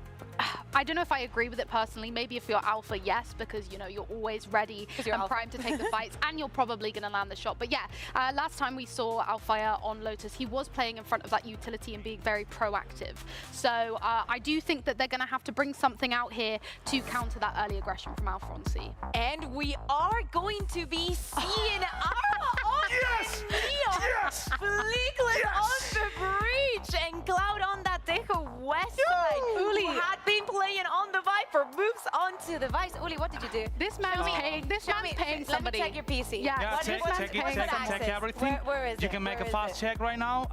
I don't know if I agree with it personally. Maybe if you're Alpha, yes, because, you know, you're always ready and primed to take the fights, and you're probably going to land the shot. But yeah, last time we saw Alfire on Lotus, he was playing in front of that utility and being very proactive. So I do think that they're going to have to bring something out here to counter that early aggression from Alpha on C. And we are going to be seeing Ara on the Neon, Flickless on the breach, and Cloud on that Tejo west side. Uli had been playing on the Viper, moves onto the Vice. Uli, what did you do? This man's paying. This man's paying somebody. Let me check your PC. Yeah, check everything. Where is you can make a fast check right now.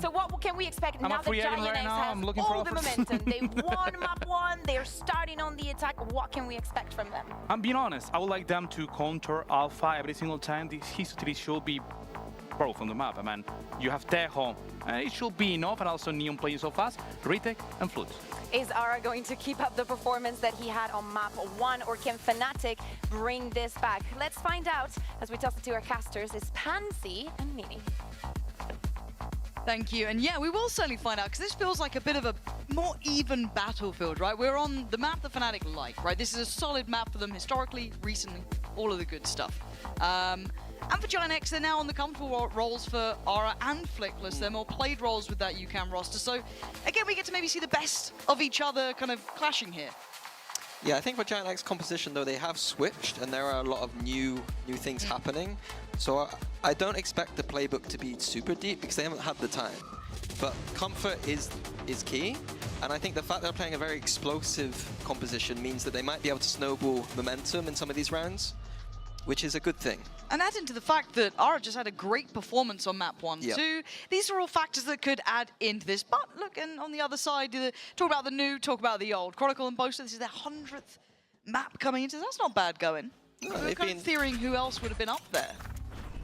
So what can we expect I'm now that GiantX has all the momentum? They won map 1. They're starting on the attack. What can we expect from them? I'm being honest. I would like them to counter Alpha every single time. His utility should be both on the map. I mean, you have Tejo. It should be enough, and also Neon playing so fast. Retake and Flute. Is Ara going to keep up the performance that he had on map 1, or can Fnatic bring this back? Let's find out as we talk to our casters. It's Pansy and Nini. Thank you. And yeah, we will certainly find out, because this feels like a bit of a more even battlefield, right? We're on the map that Fnatic like, right? This is a solid map for them historically, recently, all of the good stuff. And for GiantX, they're now on the comfortable roles for Aura and Flickless. They're more played roles with that UCAM roster. So again, we get to maybe see the best of each other kind of clashing here. Yeah, I think for GiantX composition, though, they have switched, and there are a lot of new things happening. So I don't expect the playbook to be super deep, because they haven't had the time. But comfort is key, and I think the fact they're playing a very explosive composition means that they might be able to snowball momentum in some of these rounds, which is a good thing. And add into the fact that Ara just had a great performance on map 1 too. These are all factors that could add into this. But look, and on the other side, talk about the new, talk about the old. Chronicle and Boaster, this is their 100th map coming into this. That's not bad going. No, We're kind of theorying who else would have been up there.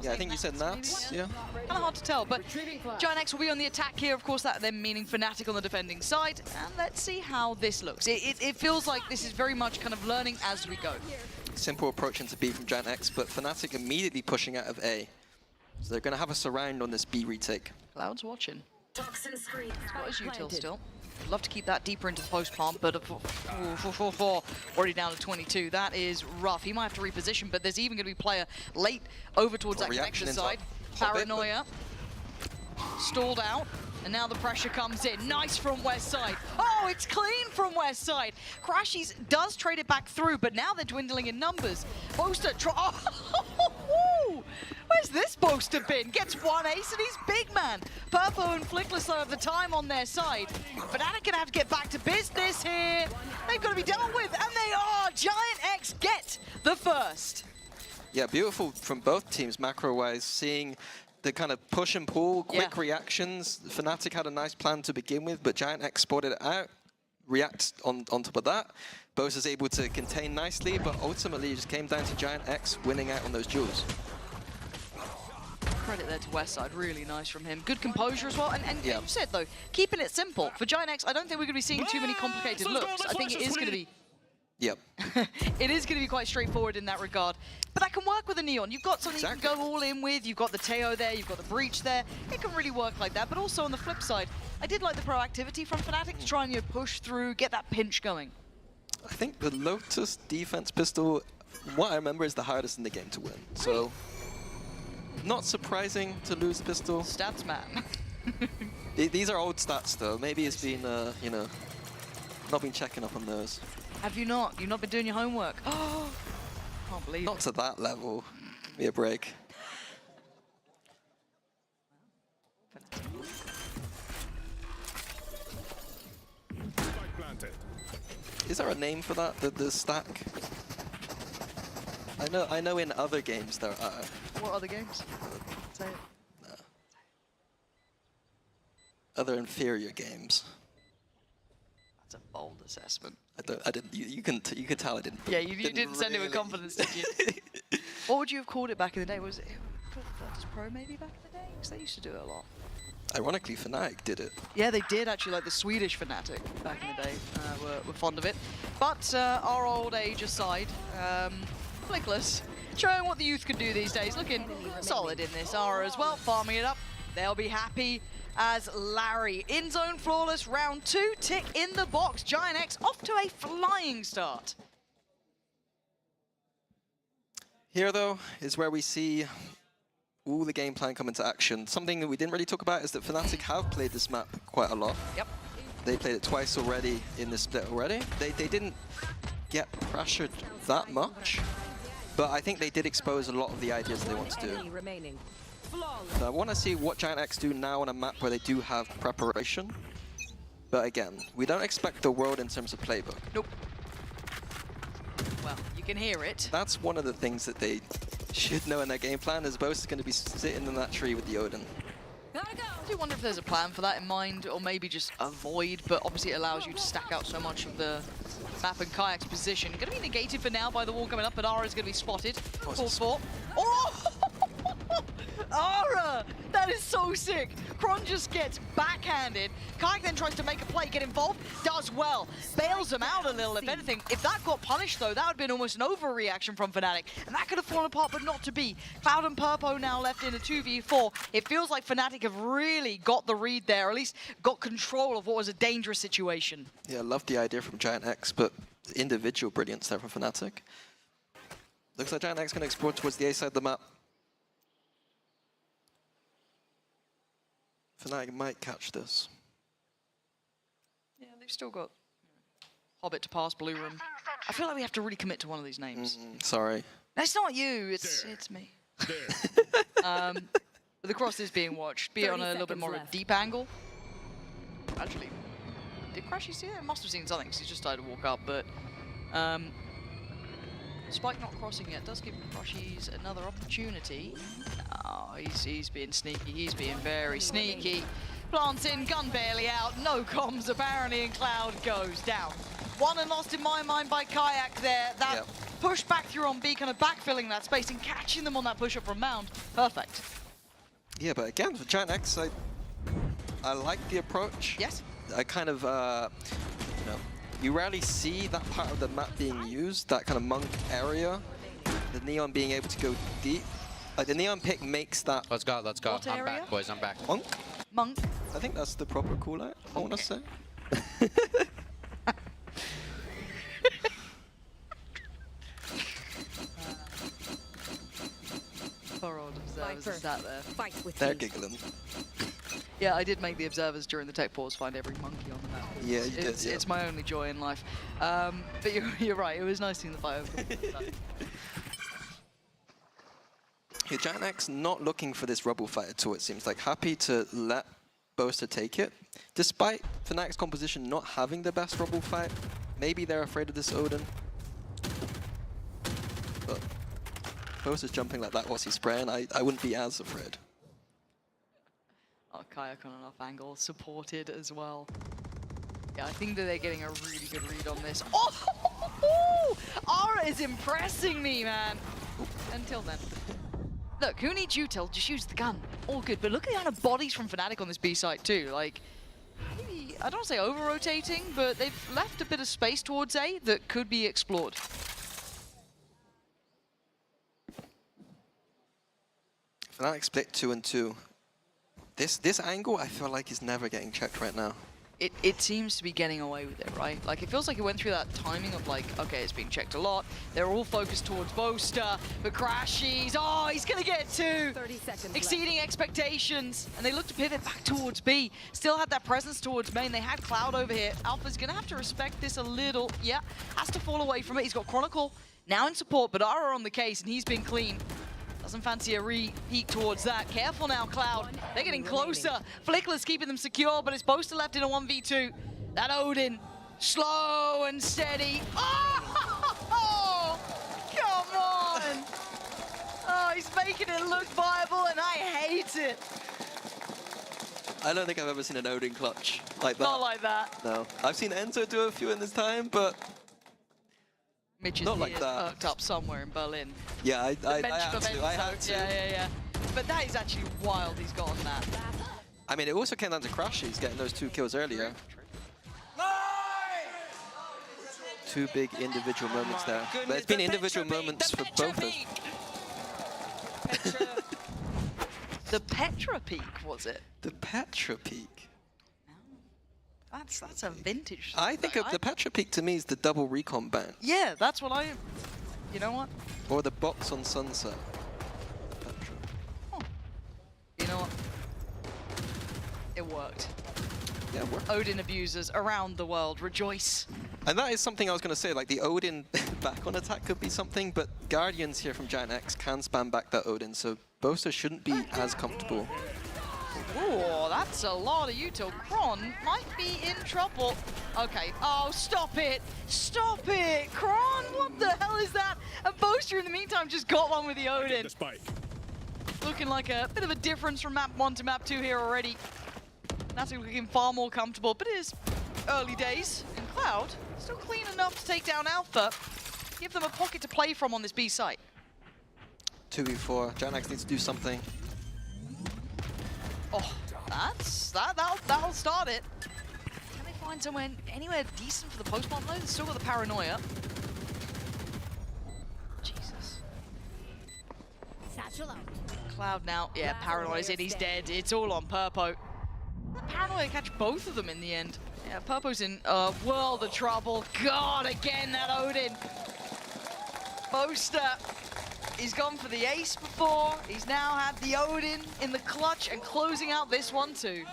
Yeah, I think you said Nats, yeah. Kind of hard to tell, but GiantX will be on the attack here. Of course, that then meaning Fnatic on the defending side. And let's see how this looks. It feels like this is very much kind of learning as we go. Simple approach into B from GiantX, but Fnatic immediately pushing out of A. So they're going to have a surround on this B retake. Cloud's watching. Got his util still. Love to keep that deeper into the post plant, but already down to 22. That is rough. He might have to reposition, but there's even going to be player late over towards that connection side. Paranoia. Stalled out. And now the pressure comes in. Nice from West Side. Oh, it's clean from West Side. Crashies does trade it back through, but now they're dwindling in numbers. Boaster, where's this Boaster been? Gets one ace and he's big man. Purpo and Flickless though have the time on their side. Fnatic gonna have to get back to business here. They've got to be dealt with, and they are. GiantX get the first. Yeah, beautiful from both teams macro-wise, seeing the kind of push and pull, quick reactions. Fnatic had a nice plan to begin with, but GiantX spotted it out, react on top of that. Bose is able to contain nicely, but ultimately it just came down to GiantX winning out on those duels. Credit there to Westside, really nice from him. Good composure as well, and you said though, keeping it simple. For GiantX, I don't think we're going to be seeing too many complicated looks. I think it is going to be... Yep. It is going to be quite straightforward in that regard. But that can work with a Neon. You've got something you can go all in with. You've got the Teo there. You've got the Breach there. It can really work like that. But also on the flip side, I did like the proactivity from Fnatic to try and push through, get that pinch going. I think the Lotus defense pistol, what I remember, is the hardest in the game to win. So, not surprising to lose pistol. Stats man. These are old stats though. Maybe it's been, you know, not been checking up on those. Have you not? You've not been doing your homework? Oh, can't believe Not it. to that level. Give me a break. Is there a name for that? The stack? I know in other games there are. What other games? Say it. No. Other inferior games. That's a bold assessment. I didn't. You can tell I didn't. Yeah, you didn't send it with really. confidence, did you? What would you have called it back in the day? Was it Virtus Pro maybe back in the day? Because they used to do it a lot. Ironically, Fnatic did it. Yeah, they did actually, like the Swedish Fnatic back in the day were fond of it. But our old age aside, Flickless, showing what the youth can do these days. Looking solid in this Aura as well, farming it up. They'll be happy as Larry. In zone flawless, round 2, tick in the box. GiantX off to a flying start. Here, though, is where we see all the game plan come into action. Something that we didn't really talk about is that Fnatic have played this map quite a lot. Yep. They played it twice already in this split already. They didn't get pressured that much, but I think they did expose a lot of the ideas they want to do. So I want to see what GiantX do now on a map where they do have preparation. But again, we don't expect the world in terms of playbook. Nope. Well, you can hear it. That's one of the things that they should know in their game plan, is Boast is going to be sitting in that tree with the Odin. I do wonder if there's a plan for that in mind, or maybe just avoid, but obviously it allows you to stack out so much of the map and Kayak's position. Going to be negated for now by the wall coming up, but Ara is going to be spotted. Called for. Oh! Ara! That is so sick. Kron just gets backhanded. Kayak then tries to make a play, get involved, does well. Bails him out a little, if anything. If that got punished, though, that would have been almost an overreaction from Fnatic. And that could have fallen apart, but not to be. Cloud and Purpo now left in a 2v4. It feels like Fnatic have really got the read there, or at least got control of what was a dangerous situation. Yeah, I love the idea from GiantX, but individual brilliance there from Fnatic. Looks like GiantX going to explore towards the A side of the map. Fnatic might catch this. Yeah, they've still got Hobbit to pass, Blue Room. I feel like we have to really commit to one of these names. Sorry. It's not you, it's me. But the cross is being watched, be it on a little bit more of a deep angle. Actually, did Crashy see it? Must have seen something because he just started to walk up, but Spike not crossing yet does give Crashies another opportunity. Oh, he's being sneaky, he's being very sneaky. Plants in, gun barely out, no comms apparently, and Cloud goes down. Won and lost in my mind by Kayak there. That push back through on B, kind of backfilling that space and catching them on that push up from Mound. Perfect. Yeah, but again, for GiantX, I like the approach. Yes. I kind of, you know, you rarely see that part of the map being used, that kind of monk area. The Neon being able to go deep. The Neon pick makes that. Let's go, let's go. What I'm area? back, boys, I'm back. Monk? Monk. I think that's the proper call out, I want to say. Poor old observers sat there. Fight with They're me. giggling. Yeah, I did make the observers during the tech pause find every monkey on the map. Yeah, you did, yeah. It's my only joy in life. But you're right, it was nice seeing the fight over. Yeah, GiantX not looking for this rubble fight at all, it seems like. Happy to let Boaster take it. Despite Fnatic's composition not having the best rubble fight, maybe they're afraid of this Odin. But Boaster's jumping like that whilst he's spraying, I wouldn't be as afraid. Oh, Kayak on an off angle, supported as well. Yeah, I think that they're getting a really good read on this. Oh! Ara is impressing me, man! Until then. Look, who needs util? Just use the gun. All good. But look at the amount of bodies from Fnatic on this B site too. Like, maybe, I don't want to say over-rotating, but they've left a bit of space towards A that could be explored. Fnatic split 2 and 2. This angle, I feel like, is never getting checked right now. it seems to be getting away with it, right? Like, it feels like it went through that timing of like, okay, it's being checked a lot. They're all focused towards Boaster, but Crashies, oh, he's gonna get 2. 30 seconds exceeding expectations. And they look to pivot back towards B. Still had that presence towards main. They had Cloud over here. Alpha's gonna have to respect this a little. Yeah, has to fall away from it. He's got Chronicle now in support, but Ara on the case, and he's been clean. Doesn't fancy a re-peek towards that. Careful now, Cloud. They're getting closer. Flickless keeping them secure, but it's Boaster left in a 1v2. That Odin, slow and steady. Oh, come on. Oh, he's making it look viable, and I hate it. I don't think I've ever seen an Odin clutch like that. Not like that. No. I've seen Enzo do a few in this time, but Mitch is not like that. hooked up somewhere in Berlin. Yeah, I had to. Yeah. But that is actually wild he's got on that. I mean, it also came down to Crashies getting those 2 kills earlier. 2 big individual moments there. But it's been individual moments for both of them. The Petra Peak, was it? The Petra Peak. That's a vintage. I think of the Petra Peak to me is the double recon ban. Yeah, that's what I. You know what? Or the box on Sunset. Petra. Oh. You know what? It worked. Yeah, it worked. Odin abusers around the world rejoice. And that is something I was going to say, like the Odin back on attack could be something, but Guardians here from GiantX can spam back that Odin, so Boaster shouldn't be as comfortable. Oh, that's a lot of util. Kron might be in trouble. Okay. Oh, stop it. Stop it. Kron, what the hell is that? And Boaster in the meantime just got one with the Odin. Looking like a bit of a difference from map 1 to map 2 here already. That's looking far more comfortable, but it is early days. And Cloud, still clean enough to take down Alpha. Give them a pocket to play from on this B site. 2v4. GiantX needs to do something. Oh, that'll start it. Can they find somewhere anywhere decent for the post-bomb though? They've still got the paranoia. Jesus. Satchel out. Cloud now, yeah, paranoia's in, he's dead. It's all on Purpo. Paranoia catch both of them in the end. Yeah, Purpo's in a world of trouble. God, again that Odin. Boaster. He's gone for the ace before. He's now had the Odin in the clutch and closing out this one too.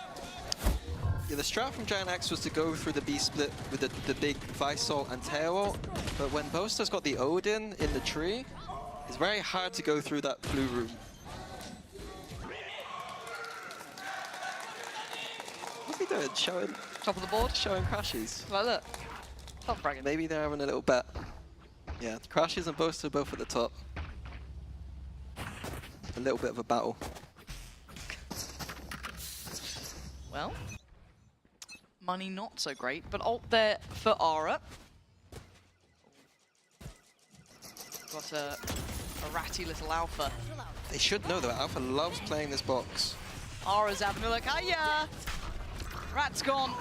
Yeah, the strat from GiantX was to go through the B split with the big Vice ult and Tail ult, but when Boaster's got the Odin in the tree, it's very hard to go through that blue room. What's he doing? Showing top of the board, showing Crashies. Like look, top fragging. Maybe they're having a little bet. Yeah, Crashies and Boaster both at the top. A little bit of a battle. Well, money not so great, but ult there for Ara. Got a ratty little Alpha. They should know that Alpha loves playing this box. Ara's having a look. Hiya! Rat's gone.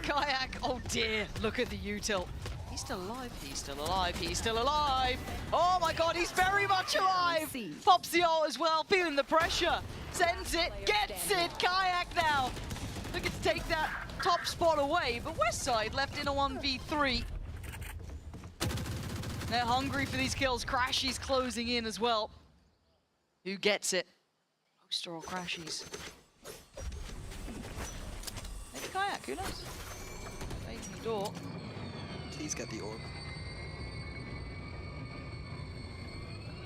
Kayak. Oh dear, look at the util. He's still alive, he's still alive, he's still alive! Oh my god, he's very much alive! Pops the ult as well, feeling the pressure. Sends it, gets it, Kayak now! Looking to take that top spot away, but Westside left in a 1v3. They're hungry for these kills. Crashies closing in as well. Who gets it? Boaster or Crashies? Maybe Kayak, who knows? Facing the door. Please get the orb.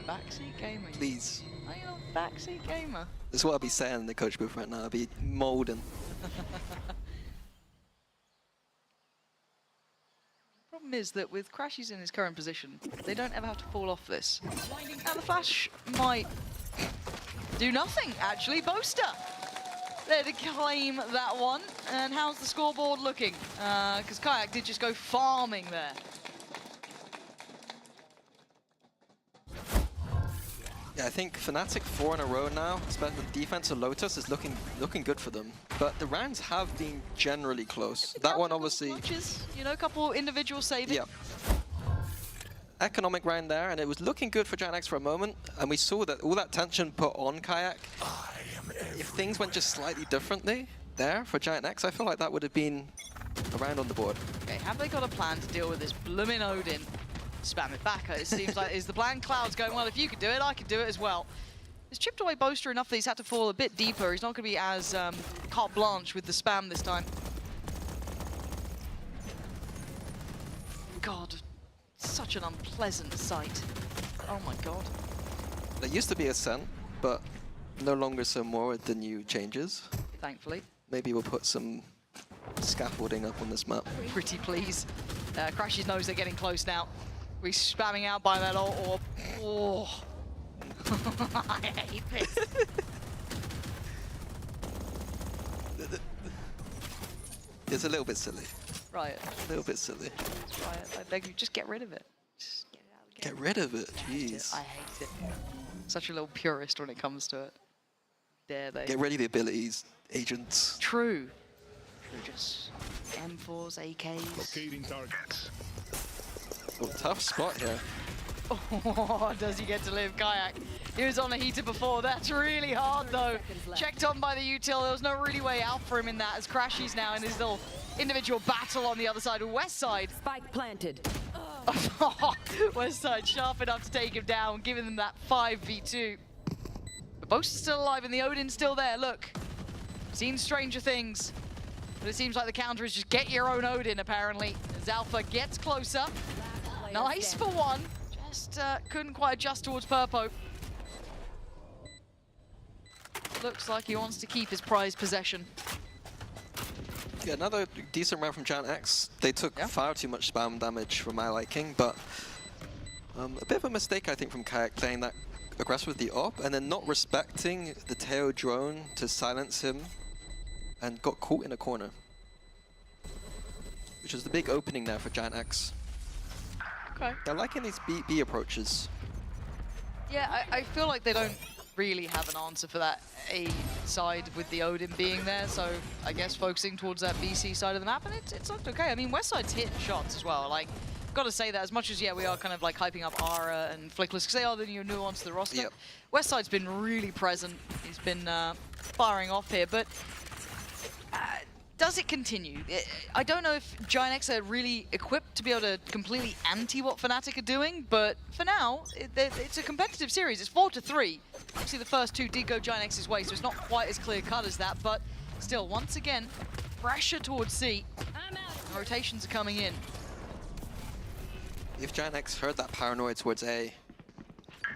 Backseat gamer. Please. Are you a backseat gamer? That's what I'll be saying in the coach booth right now. I'll be molding. Problem is that with Crashies in his current position, they don't ever have to fall off this. Now the Flash might do nothing, actually. Boaster there to claim that one. And how's the scoreboard looking? Because Kayak did just go farming there. Yeah, I think Fnatic 4 in a row now, especially with defense of Lotus, is looking good for them. But the rounds have been generally close. That one obviously... Clutches, you know, a couple individual saving. Yeah. Economic round there, and it was looking good for GiantX for a moment, and we saw that all that tension put on Kayak. If things went just slightly differently, there for GiantX. I feel like that would have been around on the board. Okay, have they got a plan to deal with this blooming Odin? Spam it back. It seems like is the plan. Cloud's going, well, if you could do it, I could do it as well. He's chipped away Boaster enough that he's had to fall a bit deeper. He's not going to be as carte blanche with the spam this time. God, such an unpleasant sight. Oh my god. There used to be a scent, but no longer so more with the new changes. Thankfully. Maybe we'll put some scaffolding up on this map. Pretty please. Crashes knows they're getting close now. We're spamming out by that ult orb. Oh. I hate this. It's a little bit silly. Riot. A little bit silly. Riot. I beg you, just get rid of it. Just get it out. Get rid of it, jeez. I hate it. Such a little purist when it comes to it. Dare they? Get rid of the abilities, agents. True. Just M4s, AKs. Locating targets. Oh, tough spot here. Oh, does he get to live? Kayak. He was on a heater before. That's really hard, though. Checked on by the util. There was no really way out for him in that, as Crashy's now in his little individual battle on the other side of West Side. Spike planted. West Side sharp enough to take him down, giving them that 5v2. The Boast is still alive and the Odin's still there. Look, seen stranger things. But it seems like the counter is just get your own Odin, apparently. As Alpha gets closer. Nice for one. Just couldn't quite adjust towards Purpo. Looks like he wants to keep his prized possession. Yeah, another decent round from GiantX. They took far too much spam damage for my liking, but a bit of a mistake, I think, from Kayak playing that aggressive with the op and then not respecting the tail drone to silence him and got caught in a corner. Which is the big opening there for GiantX. Okay. They're liking these B approaches. Yeah, I feel like they don't really have an answer for that A side with the Odin being there, so I guess focusing towards that BC side of the map, and it's looked okay. I mean, Westside's hitting shots as well. Like, got to say that as much as, yeah, we are kind of like hyping up Ara and Flickless, because they are the new nuance to the roster. Yep. Westside's been really present. He's been firing off here, but does it continue? I don't know if GiantX are really equipped to be able to completely anti what Fnatic are doing, but for now, it's a competitive series. It's 4-3. Obviously, the first two did go GiantX's way, so it's not quite as clear-cut as that, but still, once again, pressure towards C. Rotations are coming in. If GiantX heard that paranoia towards A,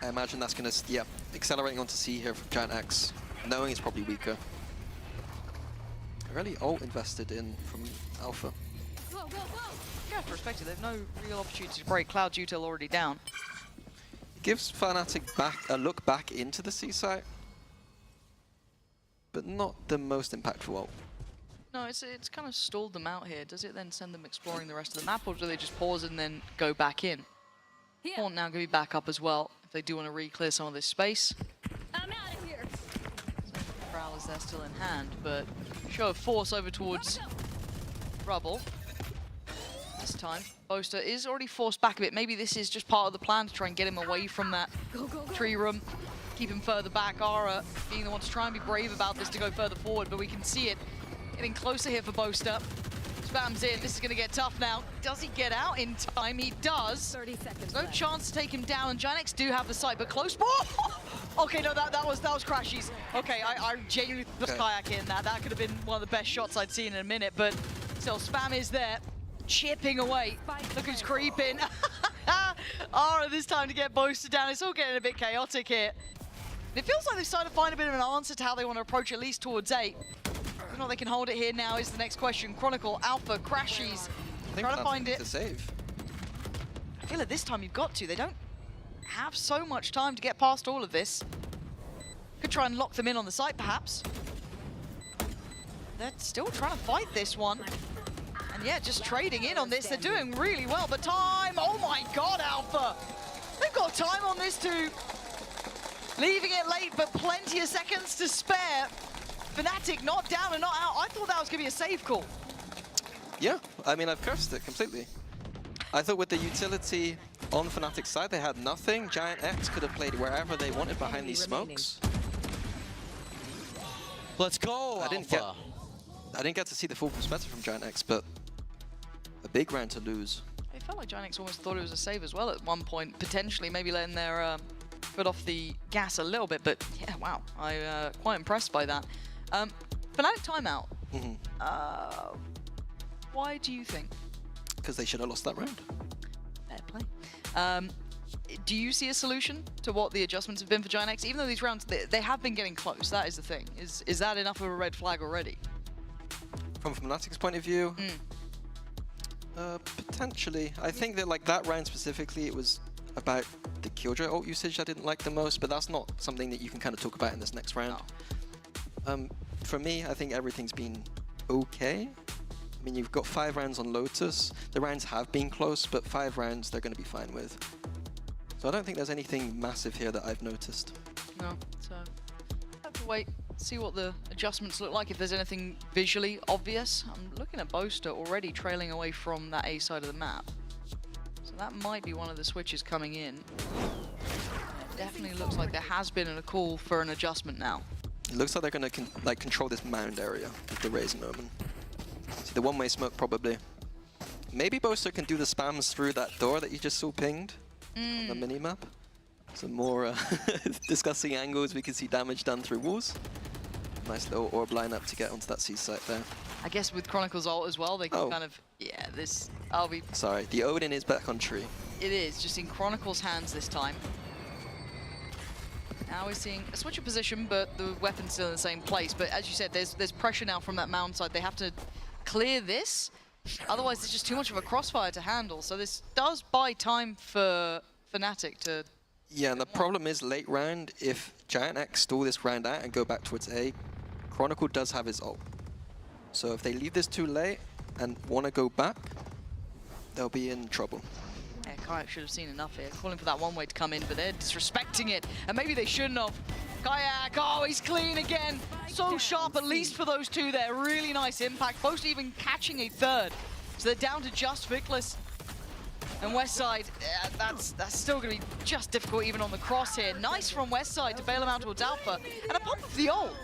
I imagine that's going to, accelerating onto C here from GiantX, knowing it's probably weaker. Really ult invested in from Alpha. Yeah, for perspective, they've no real opportunity to break. Cloud's util already down. It gives Fnatic a look back into the C site, but not the most impactful ult. No, it's kind of stalled them out here. Does it then send them exploring the rest of the map, or do they just pause and then go back in? Haunt now going to be back up as well, if they do want to re-clear some of this space. I'm out of here. Prowler's there still in hand, but show of force over towards Rubble. This time, Boaster is already forced back a bit. Maybe this is just part of the plan to try and get him away from that tree room, keep him further back. Ara being the one to try and be brave about this to go further forward, but we can see it getting closer here for Boaster. Spams in. This is going to get tough now. Does he get out in time? He does. 30 seconds. No chance to take him down, and GiantX do have the site, but close. Okay, no, that was Crashies. Okay, I genuinely was kayaking that. That could have been one of the best shots I'd seen in a minute, but still, spam is there, chipping away. Look who's creeping. Ara this time to get Boaster down. It's all getting a bit chaotic here. It feels like they've started to find a bit of an answer to how they want to approach at least towards 8. Whether or not they can hold it here now is the next question. Chronicle, Alpha, Crashies, trying to find it. To save. I feel like this time you've got to. They don't have so much time to get past all of this. Could try and lock them in on the site, perhaps. They're still trying to fight this one. And yeah, just trading in on this. They're doing really well, but time. Oh my God, Alpha. They've got time on this too. Leaving it late, but plenty of seconds to spare. Fnatic not down and not out. I thought that was going to be a save call. Yeah, I mean, I've cursed it completely. I thought with the utility on Fnatic's side, they had nothing. GiantX could have played wherever they wanted behind these smokes. Let's go, I didn't Alpha. I didn't get to see the full perspective from GiantX, but a big round to lose. It felt like GiantX almost thought it was a save as well at one point, potentially maybe letting their foot off the gas a little bit, but yeah, wow, I'm quite impressed by that. Fnatic timeout. Why do you think? Because they should have lost that round. Fair play. Do you see a solution to what the adjustments have been for GiantX? Even though these rounds, they have been getting close, that is the thing. Is that enough of a red flag already? From Fnatic's point of view, potentially. I think that like that round specifically, it was about the Killjoy ult usage I didn't like the most, but that's not something that you can kind of talk about in this next round. For me, I think everything's been okay. I mean, you've got 5 rounds on Lotus. The rounds have been close, but 5 rounds they're going to be fine with. So I don't think there's anything massive here that I've noticed. No, so have to wait, see what the adjustments look like, if there's anything visually obvious. I'm looking at Boaster already trailing away from that A side of the map. So that might be one of the switches coming in. It definitely looks like there has been a call for an adjustment now. It looks like they're going to control this mound area with the Raze and Omen. See the one-way smoke probably. Maybe Boaster can do the spams through that door that you just saw pinged on the mini-map. Some more disgusting angles. We can see damage done through walls. Nice little orb lineup to get onto that C site there. I guess with Chronicle's ult as well, they can kind of, yeah, this, I'll be... Sorry, the Odin is back on tree. It is, just in Chronicle's hands this time. Now we're seeing a switch of position, but the weapon's still in the same place. But as you said, there's pressure now from that mound side. They have to clear this, otherwise it's just too much of a crossfire to handle. So this does buy time for Fnatic to... Yeah, and the problem is late round, if GiantX stall this round out and go back towards A, Chronicle does have his ult. So if they leave this too late and want to go back, they'll be in trouble. Yeah, Kayak should have seen enough here, calling for that one way to come in, but they're disrespecting it, and maybe they shouldn't have. Kayak, oh, he's clean again. So sharp, at least for those two there. Really nice impact, both even catching a third. So they're down to just Vickless. And Westside, that's still going to be just difficult even on the cross here. Nice from Westside to bail him out towards Alpha. And a pump of the ult.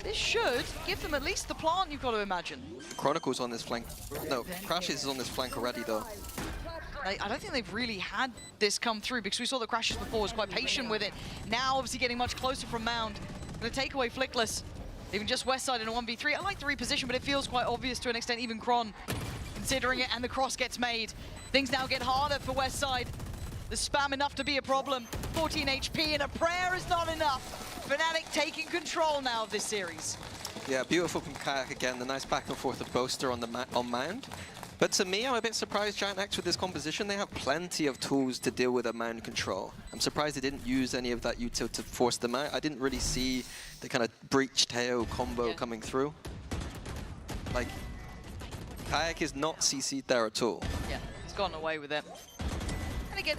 This should give them at least the plant, you've got to imagine. Chronicle's on this flank. No, Crashes is on this flank already, though. I don't think they've really had this come through, because we saw the Crashes before was quite patient with it. Now, obviously, getting much closer from Mound. Going to take away Flickless. Even just Westside in a 1v3. I like the reposition, but it feels quite obvious to an extent, even Kron considering it, and the cross gets made. Things now get harder for Westside. The spam enough to be a problem. 14 HP and a prayer is not enough. Fnatic taking control now of this series. Yeah, beautiful from Kayak again. The nice back and forth of Boaster on Mound. But to me, I'm a bit surprised GiantX with this composition. They have plenty of tools to deal with a Mound control. I'm surprised they didn't use any of that util to force them out. I didn't really see the kind of breach Teo combo coming through. Like, Kayak is not CC'd there at all. Yeah, he's gotten away with it. And again,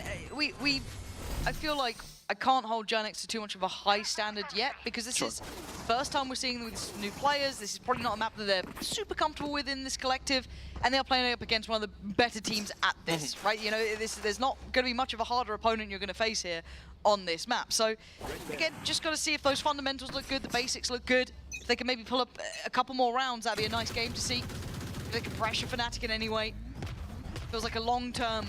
I feel like I can't hold GiantX to too much of a high standard yet, because this is the first time we're seeing them with new players. This is probably not a map that they're super comfortable with in this collective, and they're playing up against one of the better teams at this, right? You know, there's not going to be much of a harder opponent you're going to face here on this map. So, again, just got to see if those fundamentals look good, the basics look good. If they can maybe pull up a couple more rounds, that'd be a nice game to see. If they can pressure Fnatic in any way. Feels like a long-term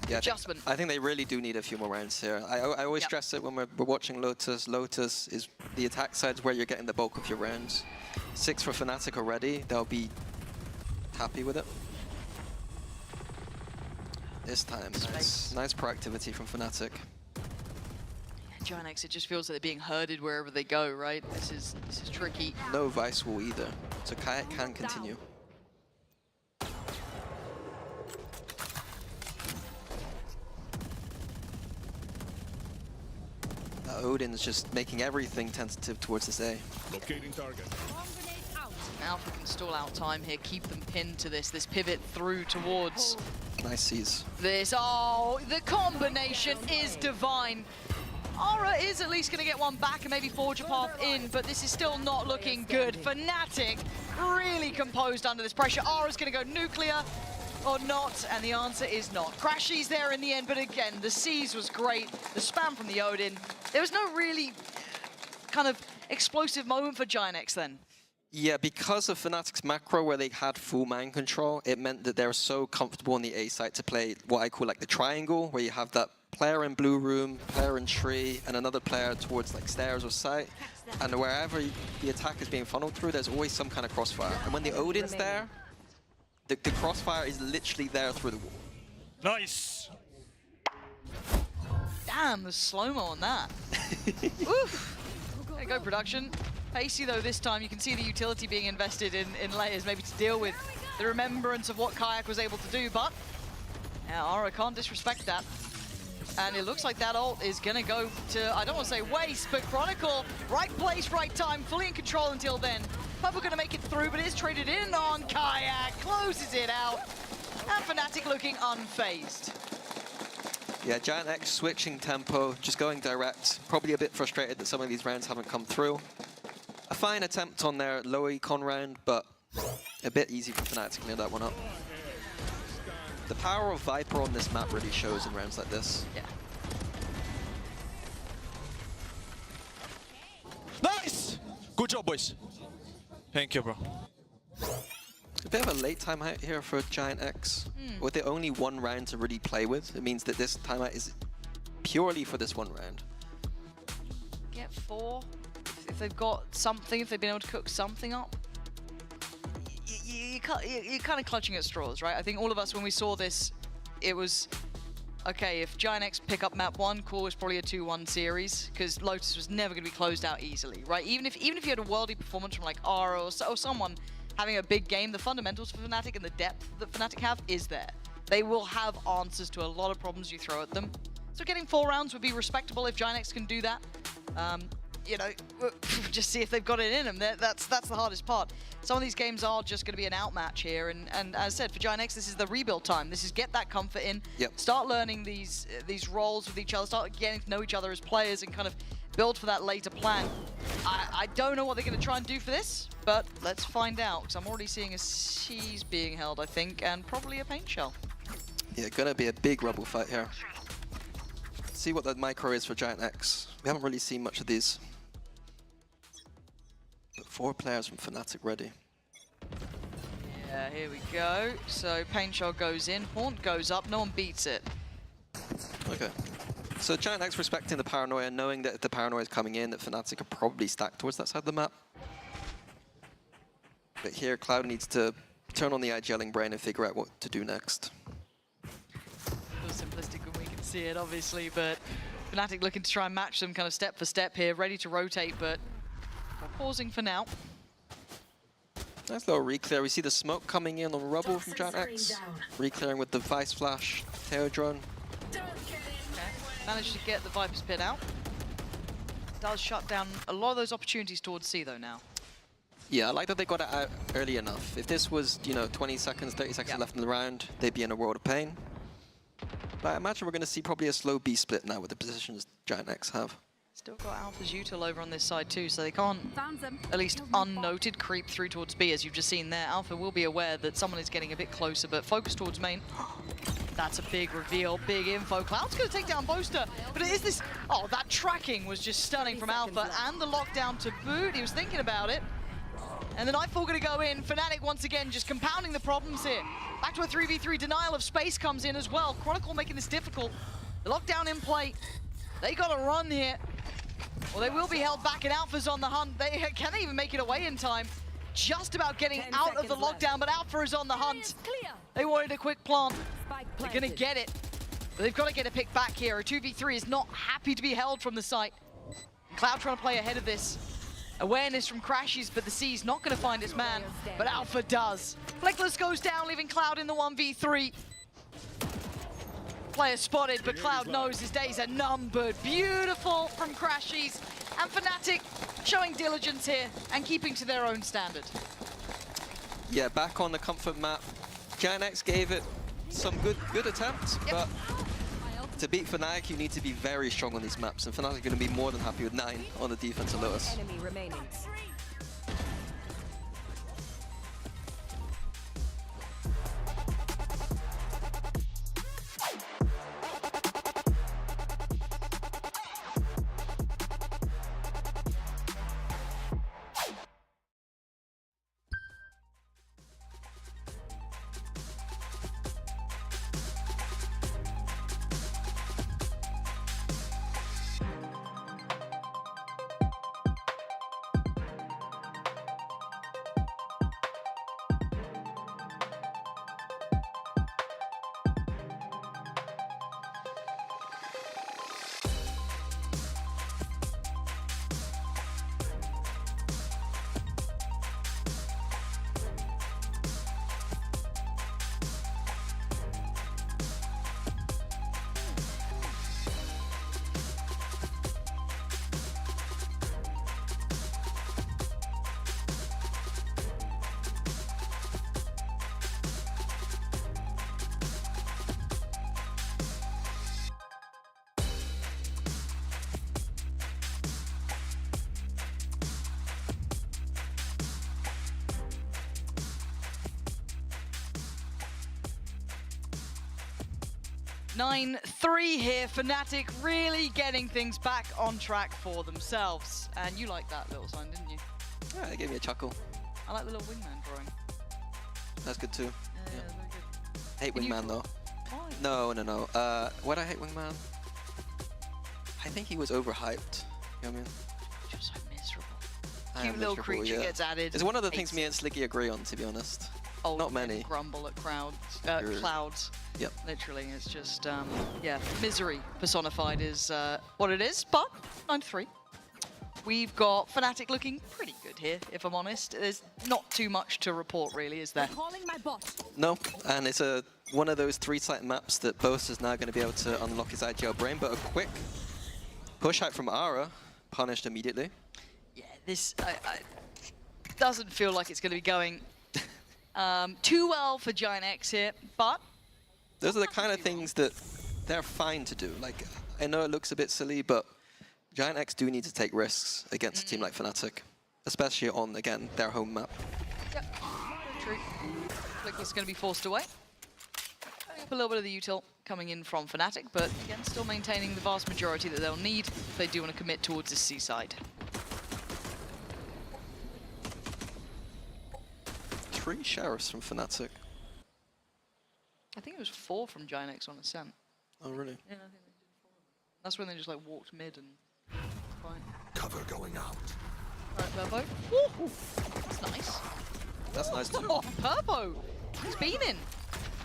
adjustment. I think they really do need a few more rounds here. I always stress it when we're watching Lotus. Lotus is the attack side's where you're getting the bulk of your rounds. 6 for Fnatic already. They'll be happy with it. This time, nice proactivity from Fnatic. GiantX, it just feels like they're being herded wherever they go, right? This is tricky. No Vice Wall either, so Kayak can continue. Odin's just making everything tentative towards this A. Locating target. Alpha can stall out time here, keep them pinned to this pivot through towards... Nice seas. This, oh, the combination is divine. Aura is at least going to get one back and maybe forge a path in, but this is still not looking good. Fnatic really composed under this pressure. Aura's going to go nuclear or not, and the answer is not. Crashy's there in the end, but again, the Seas was great. The spam from the Odin. There was no really kind of explosive moment for GiantX then. Yeah, because of Fnatic's macro where they had full mind control, it meant that they were so comfortable on the A side to play what I call like the triangle, where you have that player in blue room, player in tree, and another player towards like stairs or site. And wherever the attack is being funneled through, there's always some kind of crossfire. And when the Odin's there, the crossfire is literally there through the wall. Nice! Damn, the slow-mo on that. Oof! There you go, production. Pacey, though, this time, you can see the utility being invested in layers, maybe to deal with the remembrance of what Kayak was able to do, but Aura can't disrespect that. And it looks like that ult is going to go to, I don't want to say waste, but Chronicle, right place, right time, fully in control until then. Purple going to make it through, but is traded in on Kayak, closes it out, and Fnatic looking unfazed. Yeah, GiantX switching tempo, just going direct. Probably a bit frustrated that some of these rounds haven't come through. A fine attempt on their low econ round, but a bit easy for Fnatic to clear that one up. The power of Viper on this map really shows in rounds like this. Yeah. Nice! Good job, boys. Thank you, bro. A bit of a late timeout here for GiantX. With the only one round to really play with, it means that this timeout is purely for this one round. Get 4. If they've got something, if they've been able to cook something up, you're kind of clutching at straws, right? I think all of us, when we saw this, it was, okay, if GiantX pick up map 1, cool, it's probably a 2-1 series, because Lotus was never going to be closed out easily, right? Even if you had a worldy performance from like Aura or someone having a big game, the fundamentals for Fnatic and the depth that Fnatic have is there. They will have answers to a lot of problems you throw at them. So getting 4 rounds would be respectable if GiantX can do that. You know, just see if they've got it in them. That's the hardest part. Some of these games are just going to be an outmatch here, and as I said, for GiantX, this is the rebuild time. This is get that comfort in, start learning these roles with each other, start getting to know each other as players, and kind of build for that later plan. I don't know what they're going to try and do for this, but let's find out, because I'm already seeing a C's being held, I think, and probably a paint shell. Yeah, gonna be a big rubble fight here. Let's see what the micro is for GiantX. We haven't really seen much of these. But 4 players from Fnatic ready. Yeah, here we go. So paint shell goes in, Haunt goes up, no one beats it. Okay. So GiantX respecting the paranoia, knowing that if the paranoia is coming in, that Fnatic are probably stacked towards that side of the map. But here, Cloud needs to turn on the IGLing brain and figure out what to do next. A little simplistic when we can see it, obviously, but Fnatic looking to try and match them kind of step for step here, ready to rotate, but pausing for now. Nice little re-clear. We see the smoke coming in on rubble from GiantX. Re-clearing with the Vice Flash, Tail Drone. Okay. Managed to get the Viper's pit out. Does shut down a lot of those opportunities towards C though now. Yeah, I like that they got it out early enough. If this was, you know, 20 seconds, 30 seconds left in the round, they'd be in a world of pain. But I imagine we're going to see probably a slow B split now with the positions GiantX have. Still got Alpha's util over on this side too, so they can't, at least unnoted, creep through towards B, as you've just seen there. Alpha will be aware that someone is getting a bit closer, but focus towards main. That's a big reveal, big info. Cloud's going to take down Boaster, but it is this... Oh, that tracking was just stunning from Alpha, and the lockdown to boot. He was thinking about it. And the Nightfall going to go in. Fnatic once again just compounding the problems here. Back to a 3v3. Denial of space comes in as well. Chronicle making this difficult. The lockdown in play. They got to run here. Well, they will be held back, and Alpha's on the hunt. Can they even make it away in time? Just about getting out of the lockdown, but Alpha is on the hunt. They wanted a quick plant. They're going to get it. But they've got to get a pick back here. A 2v3 is not happy to be held from the site. Cloud trying to play ahead of this. Awareness from Crashes, but the C's not going to find its man, but Alpha does. Fleckless goes down, leaving Cloud in the 1v3. Player spotted, but Cloud knows his days are numbered. Beautiful from Crashes, and Fnatic showing diligence here and keeping to their own standard. Yeah, back on the comfort map. GiantX gave it some good attempts, but to beat Fnatic, you need to be very strong on these maps, and Fnatic are going to be more than happy with 9 on the defense of Lotus. Enemy remaining. 9-3 here. Fnatic really getting things back on track for themselves. And you liked that little sign, didn't you? Yeah, it gave me a chuckle. I like the little wingman drawing. That's good too. Yeah, very good. Hate Can you- wingman though. Why? No. Why'd I hate wingman? I think he was overhyped. You know what I mean? Just so miserable. I am Cute little miserable, creature yeah. gets added. It's one of the things Hates me and Sliggy agree on, to be honest. old Not men many. grumble at clouds. Yep. Literally, it's just, yeah, misery personified is what it is, but 9-3. We've got Fnatic looking pretty good here, if I'm honest. There's not too much to report, really, is there? Calling my bot. No, and it's one of those 3-site maps that Boast is now going to be able to unlock his IGL brain, but a quick push out from Ara, punished immediately. Yeah, this doesn't feel like it's going to be going too well for GiantX here, but... Those are the kind of things that they're fine to do. Like, I know it looks a bit silly, but GiantX do need to take risks against a team like Fnatic, especially on, again, their home map. Yep, true. Flickless going to be forced away. A little bit of the util coming in from Fnatic, but again, still maintaining the vast majority that they'll need if they do want to commit towards this seaside. 3 sheriffs from Fnatic. I think it was 4 from GiantX on Ascent. Oh, really? Yeah, I think they did 4 of them. That's when they just like walked mid and fine. Cover going out. Alright, Purpo. Ooh, that's nice. That's nice too. Oh, Purpo! He's been in.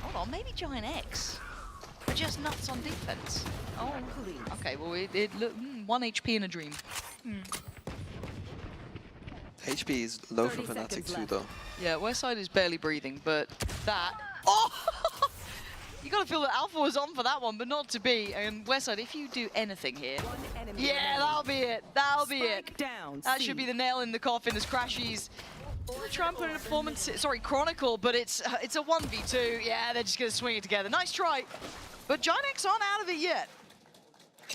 Hold on, maybe GiantX. They're just nuts on defense. Oh, okay, well, it look 1 HP in a dream. HP is low for Fnatic too, though. Yeah, Westside is barely breathing, but that... Oh! You gotta feel that Alpha was on for that one, but not to be. And Westside, if you do anything here... Yeah, that'll be it. That'll be it. That should be the nail in the coffin as Crashies try and put in a performance... Sorry, Chronicle, but it's a 1v2. Yeah, they're just gonna swing it together. Nice try. But GiantX aren't out of it yet.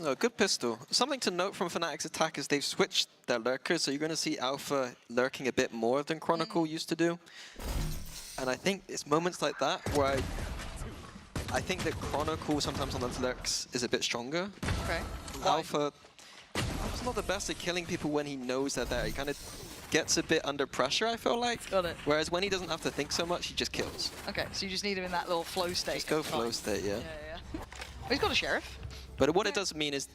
Oh, good pistol. Something to note from Fnatic's attack is they've switched their lurkers, so you're going to see Alpha lurking a bit more than Chronicle used to do. And I think it's moments like that where I think that Chronicle sometimes on those lurks is a bit stronger. Okay. Alpha's not the best at killing people when he knows they're there. He kind of gets a bit under pressure, I feel like. Got it. Whereas when he doesn't have to think so much, he just kills. Okay, so you just need him in that little flow state. Just go flow state, yeah. Yeah. Well, he's got a Sheriff. But what it does mean is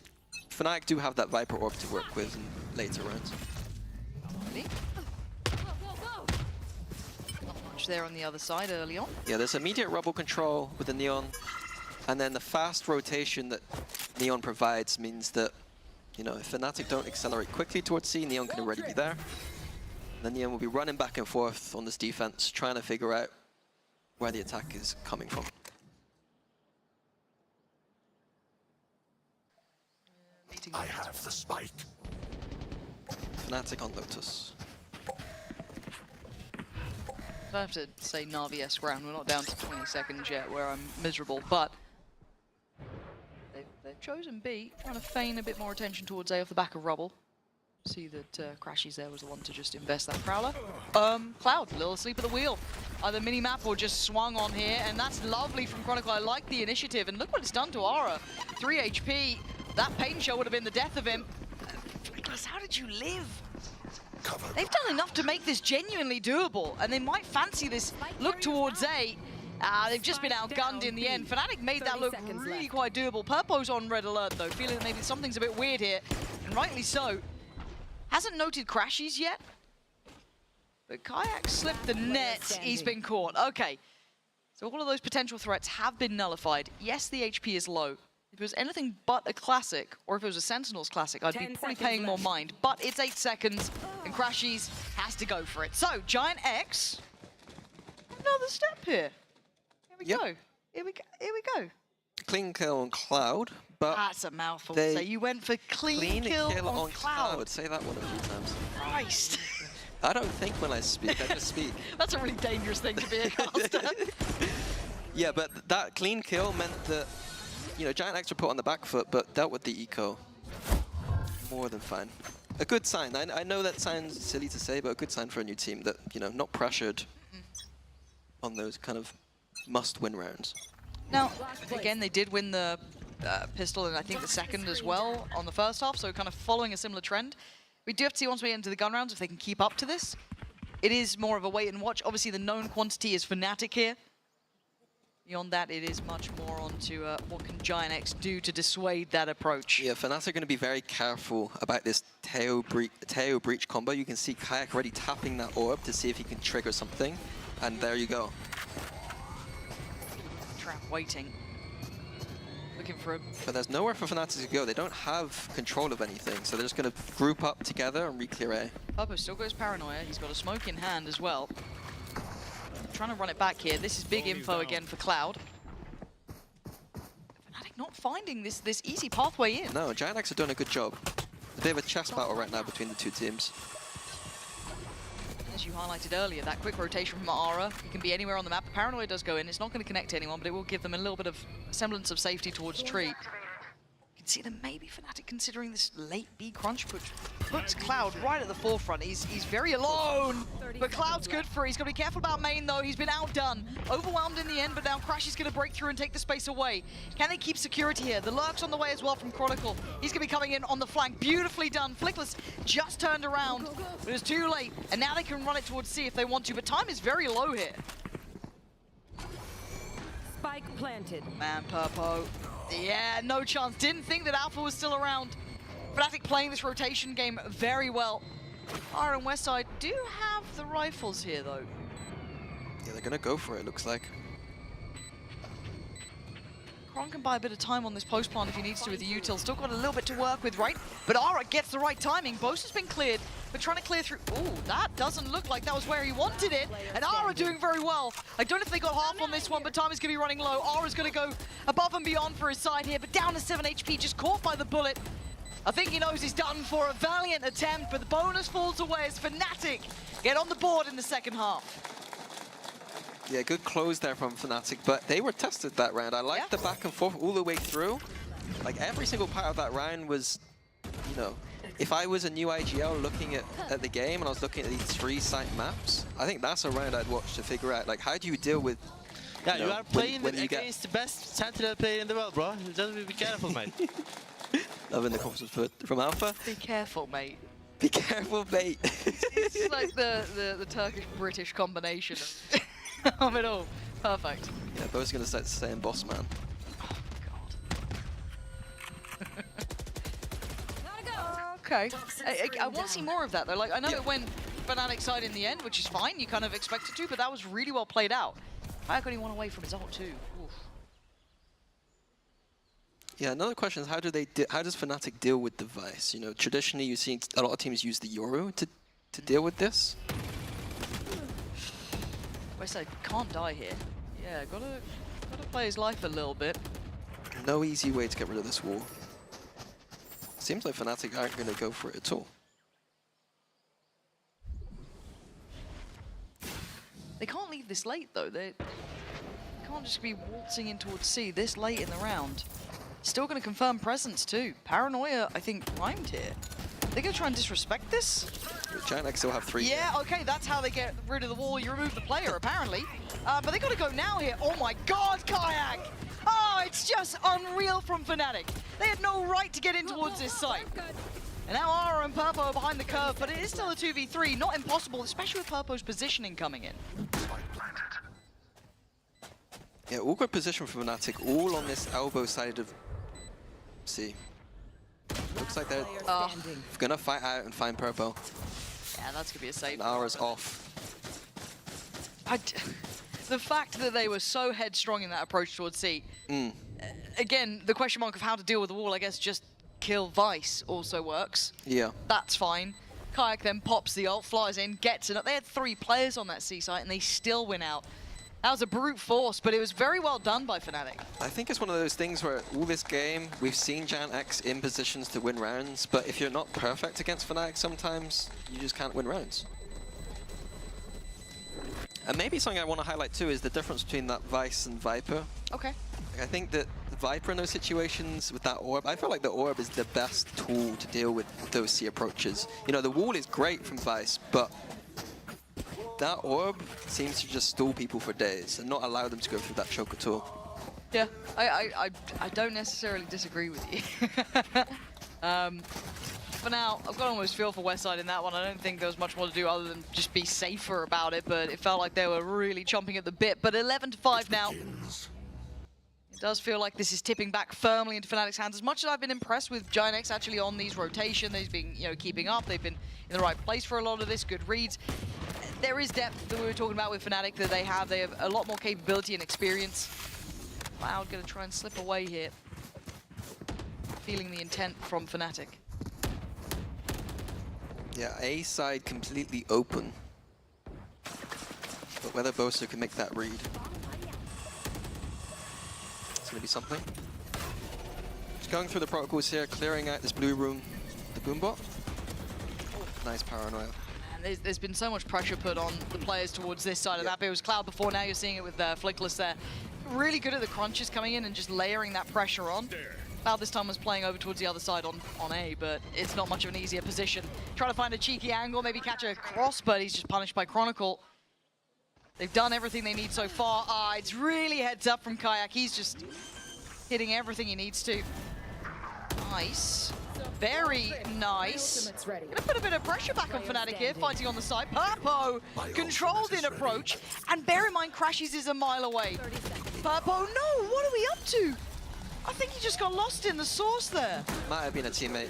Fnatic do have that Viper Orb to work with in later rounds. Really? Not much there on the other side early on. Yeah, there's immediate rubble control with the Neon, and then the fast rotation that Neon provides means that, you know, if Fnatic don't accelerate quickly towards C, Neon can already be there. Then Neon will be running back and forth on this defense, trying to figure out where the attack is coming from. I have the spike. Fnatic on Lotus. I have to say Na'Vi-esque round. We're not down to 20 seconds yet where I'm miserable, but they've chosen B, trying to feign a bit more attention towards A off the back of rubble. See that Crashies there was the one to just invest that Prowler. Cloud, a little asleep at the wheel. Either mini-map or just swung on here, and that's lovely from Chronicle. I like the initiative, and look what it's done to Aura. 3 HP. That pain show would have been the death of him. Flickless, how did you live? They've done enough to make this genuinely doable, and they might fancy this look towards A. They've just been outgunned in the end. Fnatic made that look really quite doable. Purpo's on red alert, though, feeling that maybe something's a bit weird here, and rightly so. Hasn't noted Crashies yet, but Kayak slipped the net. He's been caught. Okay, so all of those potential threats have been nullified. Yes, the HP is low. If it was anything but a classic, or if it was a Sentinels classic, I'd be probably paying more mind. But it's 8 seconds, and Crashies has to go for it. So, GiantX, another step here. Here we go. Here we go. Clean kill on Cloud, but that's a mouthful. So you went for clean kill on Cloud. Say that one a few times. Christ. I don't think when I speak, I just speak. That's a really dangerous thing to be a caster. Yeah, but that clean kill meant that, you know, GiantX were put on the back foot, but dealt with the eco more than fine. A good sign. I know that sounds silly to say, but a good sign for a new team that, you know, not pressured on those kind of must-win rounds. Now, again, they did win the pistol and I think the second as well on the first half, so kind of following a similar trend. We do have to see once we get into the gun rounds if they can keep up to this. It is more of a wait and watch. Obviously, the known quantity is Fnatic here. Beyond that, it is much more onto what can GiantX do to dissuade that approach. Yeah, Fnatic are going to be very careful about this Teo Breach combo. You can see Kayak already tapping that orb to see if he can trigger something. And there you go. Trap waiting. Looking for a... But there's nowhere for Fnatic to go. They don't have control of anything, so they're just going to group up together and re-clear A. Purpo's still got his paranoia. He's got a smoke in hand as well. Trying to run it back here. This is big info again for Cloud. Fnatic not finding this easy pathway in. No, GiantX are doing a good job. A bit of a chess battle right now between the two teams. As you highlighted earlier, that quick rotation from Ara, it can be anywhere on the map. The paranoia does go in. It's not going to connect to anyone, but it will give them a little bit of semblance of safety towards tree. You can see them maybe Fnatic considering this late B crunch, which puts Cloud right at the forefront. He's very alone, but Cloud's good for it. He's got to be careful about main though. He's been outdone, overwhelmed in the end, but now Crash is going to break through and take the space away. Can they keep security here? The lurk's on the way as well from Chronicle. He's going to be coming in on the flank. Beautifully done. Flickless just turned around, but it was too late, and now they can run it towards C if they want to, but time is very low here. Spike planted. Man, Purpo. Yeah, no chance. Didn't think that Alpha was still around. Fnatic playing this rotation game very well. Ara and Westside do have the rifles here, though. Yeah, they're going to go for it, looks like. Kron can buy a bit of time on this post plant if he needs to with the util. Still got a little bit to work with, right? But Ara gets the right timing. Boast has been cleared, but trying to clear through. Ooh, that doesn't look like that was where he wanted it. And Ara doing very well. I don't know if they got half on this one, but time is going to be running low. Ara's going to go above and beyond for his side here, but down to 7 HP, just caught by the bullet. I think he knows he's done for a valiant attempt, but the bonus falls away as Fnatic get on the board in the second half. Yeah, good close there from Fnatic, but they were tested that round. I liked the back and forth all the way through. Like, every single part of that round was, you know, if I was a new IGL looking at the game and I was looking at these 3 site maps, I think that's a round I'd watch to figure out, like, how do you deal with... Yeah, you are playing against the best Sentinel player in the world, bro. Just be careful, mate. Loving the comments from Alpha. Be careful, mate. Be careful, mate. It's like the Turkish-British combination of it all. Perfect. Yeah, both going to start saying boss man. Oh, God. Okay. I want to see more of that, though. Like, I know it went Fnatic side in the end, which is fine. You kind of expected to, but that was really well played out. I got one away from his ult, too. Oof. Yeah, another question is how does Fnatic deal with the Vice? You know, traditionally you've seen a lot of teams use the Yoru to deal with this. Westside can't die here. Yeah, gotta play his life a little bit. No easy way to get rid of this wall. Seems like Fnatic aren't going to go for it at all. They can't leave this late, though. They can't just be waltzing in towards C this late in the round. Still going to confirm presence, too. Paranoia, I think, primed here. They're going to try and disrespect this? GiantX still have 3. Yeah, okay, that's how they get rid of the wall. You remove the player, apparently. But they got to go now here. Oh, my God, Kayak! Oh, it's just unreal from Fnatic. They had no right to get in towards this site. And now Ara and Purpo are behind the curve, but it is still a 2v3. Not impossible, especially with Purpo's positioning coming in. Yeah, all good position for Fnatic, all on this elbow side of C. Looks like they're gonna fight out and find Purpo. Yeah, that's gonna be a save. And Ara's off. The fact that they were so headstrong in that approach towards C. Again, the question mark of how to deal with the wall, I guess just kill Vice also works. Yeah. That's fine. Kayak then pops the ult, flies in, gets it up. They had 3 players on that C site and they still win out. That was a brute force, but it was very well done by Fnatic. I think it's one of those things where all this game, we've seen GiantX in positions to win rounds, but if you're not perfect against Fnatic sometimes, you just can't win rounds. And maybe something I want to highlight too is the difference between that Vice and Viper. Okay. I think that the Viper in those situations with that orb, I feel like the orb is the best tool to deal with those C approaches. You know, the wall is great from Vice, but that orb seems to just stall people for days and not allow them to go through that choke at all. Yeah, I don't necessarily disagree with you. For now, I've got almost feel for Westside in that one. I don't think there was much more to do other than just be safer about it, but it felt like they were really chomping at the bit. But 11-5 now. It does feel like this is tipping back firmly into Fnatic's hands. As much as I've been impressed with GiantX actually on these rotations, they've been, keeping up. They've been in the right place for a lot of this, good reads. There is depth that we were talking about with Fnatic that they have. They have a lot more capability and experience. Cloud gonna try and slip away here. Feeling the intent from Fnatic. Yeah, A side completely open. But whether Bosa can make that read. It's gonna be something. Just going through the protocols here, clearing out this blue room, the boombot. Nice paranoia. And there's been so much pressure put on the players towards this side of that. But it was Cloud before, now you're seeing it with Flickless there. Really good at the crunches coming in and just layering that pressure on. Cloud this time was playing over towards the other side on A, but it's not much of an easier position. Trying to find a cheeky angle, maybe catch a cross, but he's just punished by Chronicle. They've done everything they need so far. It's really heads up from Kayak. He's just hitting everything he needs to. Nice. Very nice. Gonna put a bit of pressure back on Fnatic here, fighting on the side. Purpo controlled in approach, and bear in mind, Crashies is a mile away. Purpo, no, what are we up to? I think he just got lost in the sauce there. Might have been a teammate.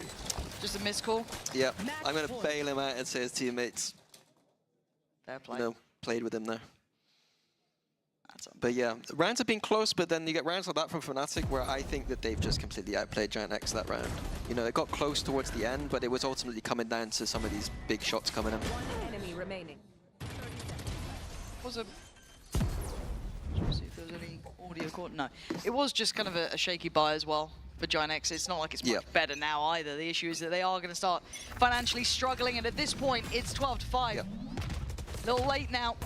Just a missed call? Yep. I'm going to bail him out and say his teammates. Fair play. Played with him there. But yeah, rounds have been close, but then you get rounds like that from Fnatic where I think that they've just completely outplayed GiantX that round. It got close towards the end, but it was ultimately coming down to some of these big shots coming in. One enemy remaining. Was a... Let's see if there's any audio caught. No. It was just kind of a shaky buy as well for GiantX. It's not like it's much better now either. The issue is that they are going to start financially struggling, and at this point, it's 12-5. Yep. A little late now.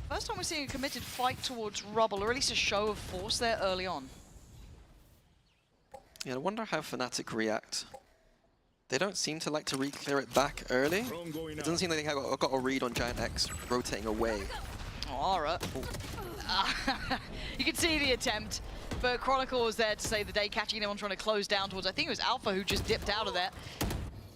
First time we're seeing a committed fight towards Rubble, or at least a show of force there early on. Yeah, I wonder how Fnatic react. They don't seem to like to re-clear it back early. It doesn't seem like they got a read on GiantX rotating away. Oh, Ara. You can see the attempt, but Chronicle was there to save the day, catching anyone trying to close down towards, I think it was Alpha who just dipped out of there.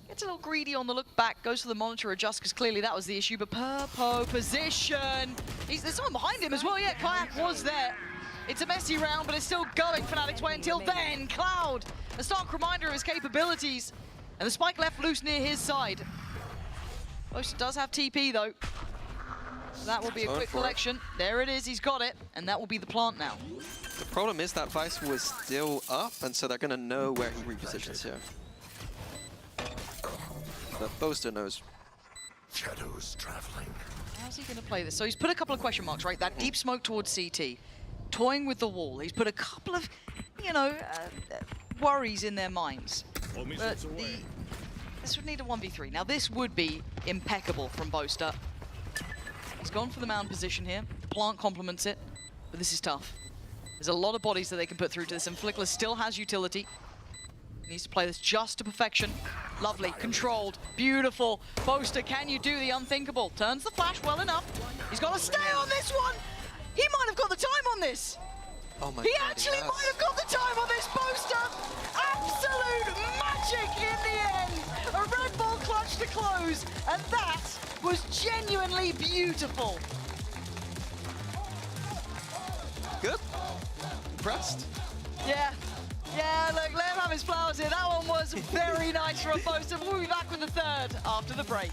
Gets a little greedy on the look back, goes for the monitor adjust, because clearly that was the issue, but Purpo position. There's someone behind him as well, yeah, Kayak was there. It's a messy round, but it's still going Fnatic's way until then. Cloud, a stark reminder of his capabilities, and the spike left loose near his side. Bosa does have TP though. So that will be a quick collection. There it is, he's got it, and that will be the plant now. The problem is that Vice was still up, and so they're going to know where he repositions here. But Bosa knows. Shadows traveling. How's he going to play this? So he's put a couple of question marks, right? That deep smoke towards CT, toying with the wall. He's put a couple of, worries in their minds. But this would need a 1v3. Now this would be impeccable from Bosa. He's gone for the mound position here. The plant complements it, but this is tough. There's a lot of bodies that they can put through to this, and Flickless still has utility. He needs to play this just to perfection. Lovely, controlled, beautiful. Bosa, can you do the unthinkable? Turns the flash well enough. He's got to stay on this one. He might have got the time on this. Oh my He God, actually might have got the time on this, Bosa. Absolute magic in the end. A Red Bull clutch to close, and that was genuinely beautiful. Good. Impressed. Yeah, look, let him have his flowers here. That one was very nice from Bosa. We'll be back with the third after the break.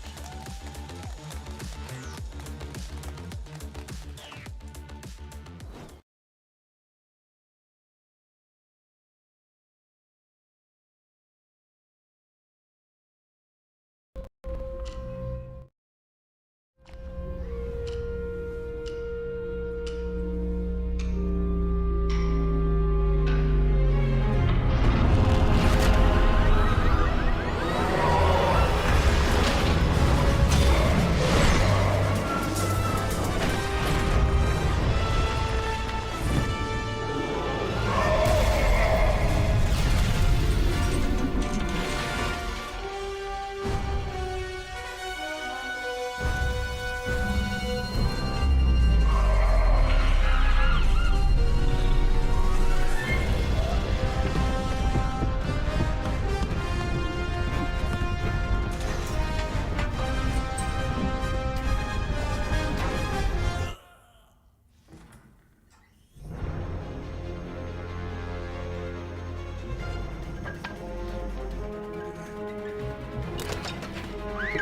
I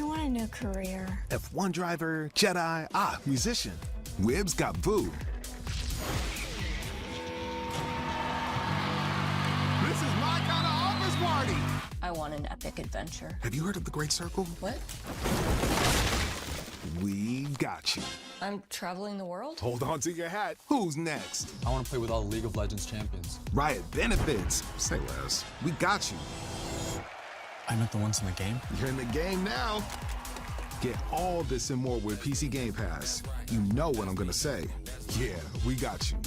want a new career. F1 driver, Jedi, musician. Wibbs got Boo. This is my kind of office party. I want an epic adventure. Have you heard of the Great Circle? What? We got you. I'm traveling the world? Hold on to your hat. Who's next? I want to play with all the League of Legends champions. Riot benefits. Say less. We got you. I met the ones in the game. You're in the game now. Get all this and more with PC Game Pass. You know what I'm gonna say. Yeah, we got you.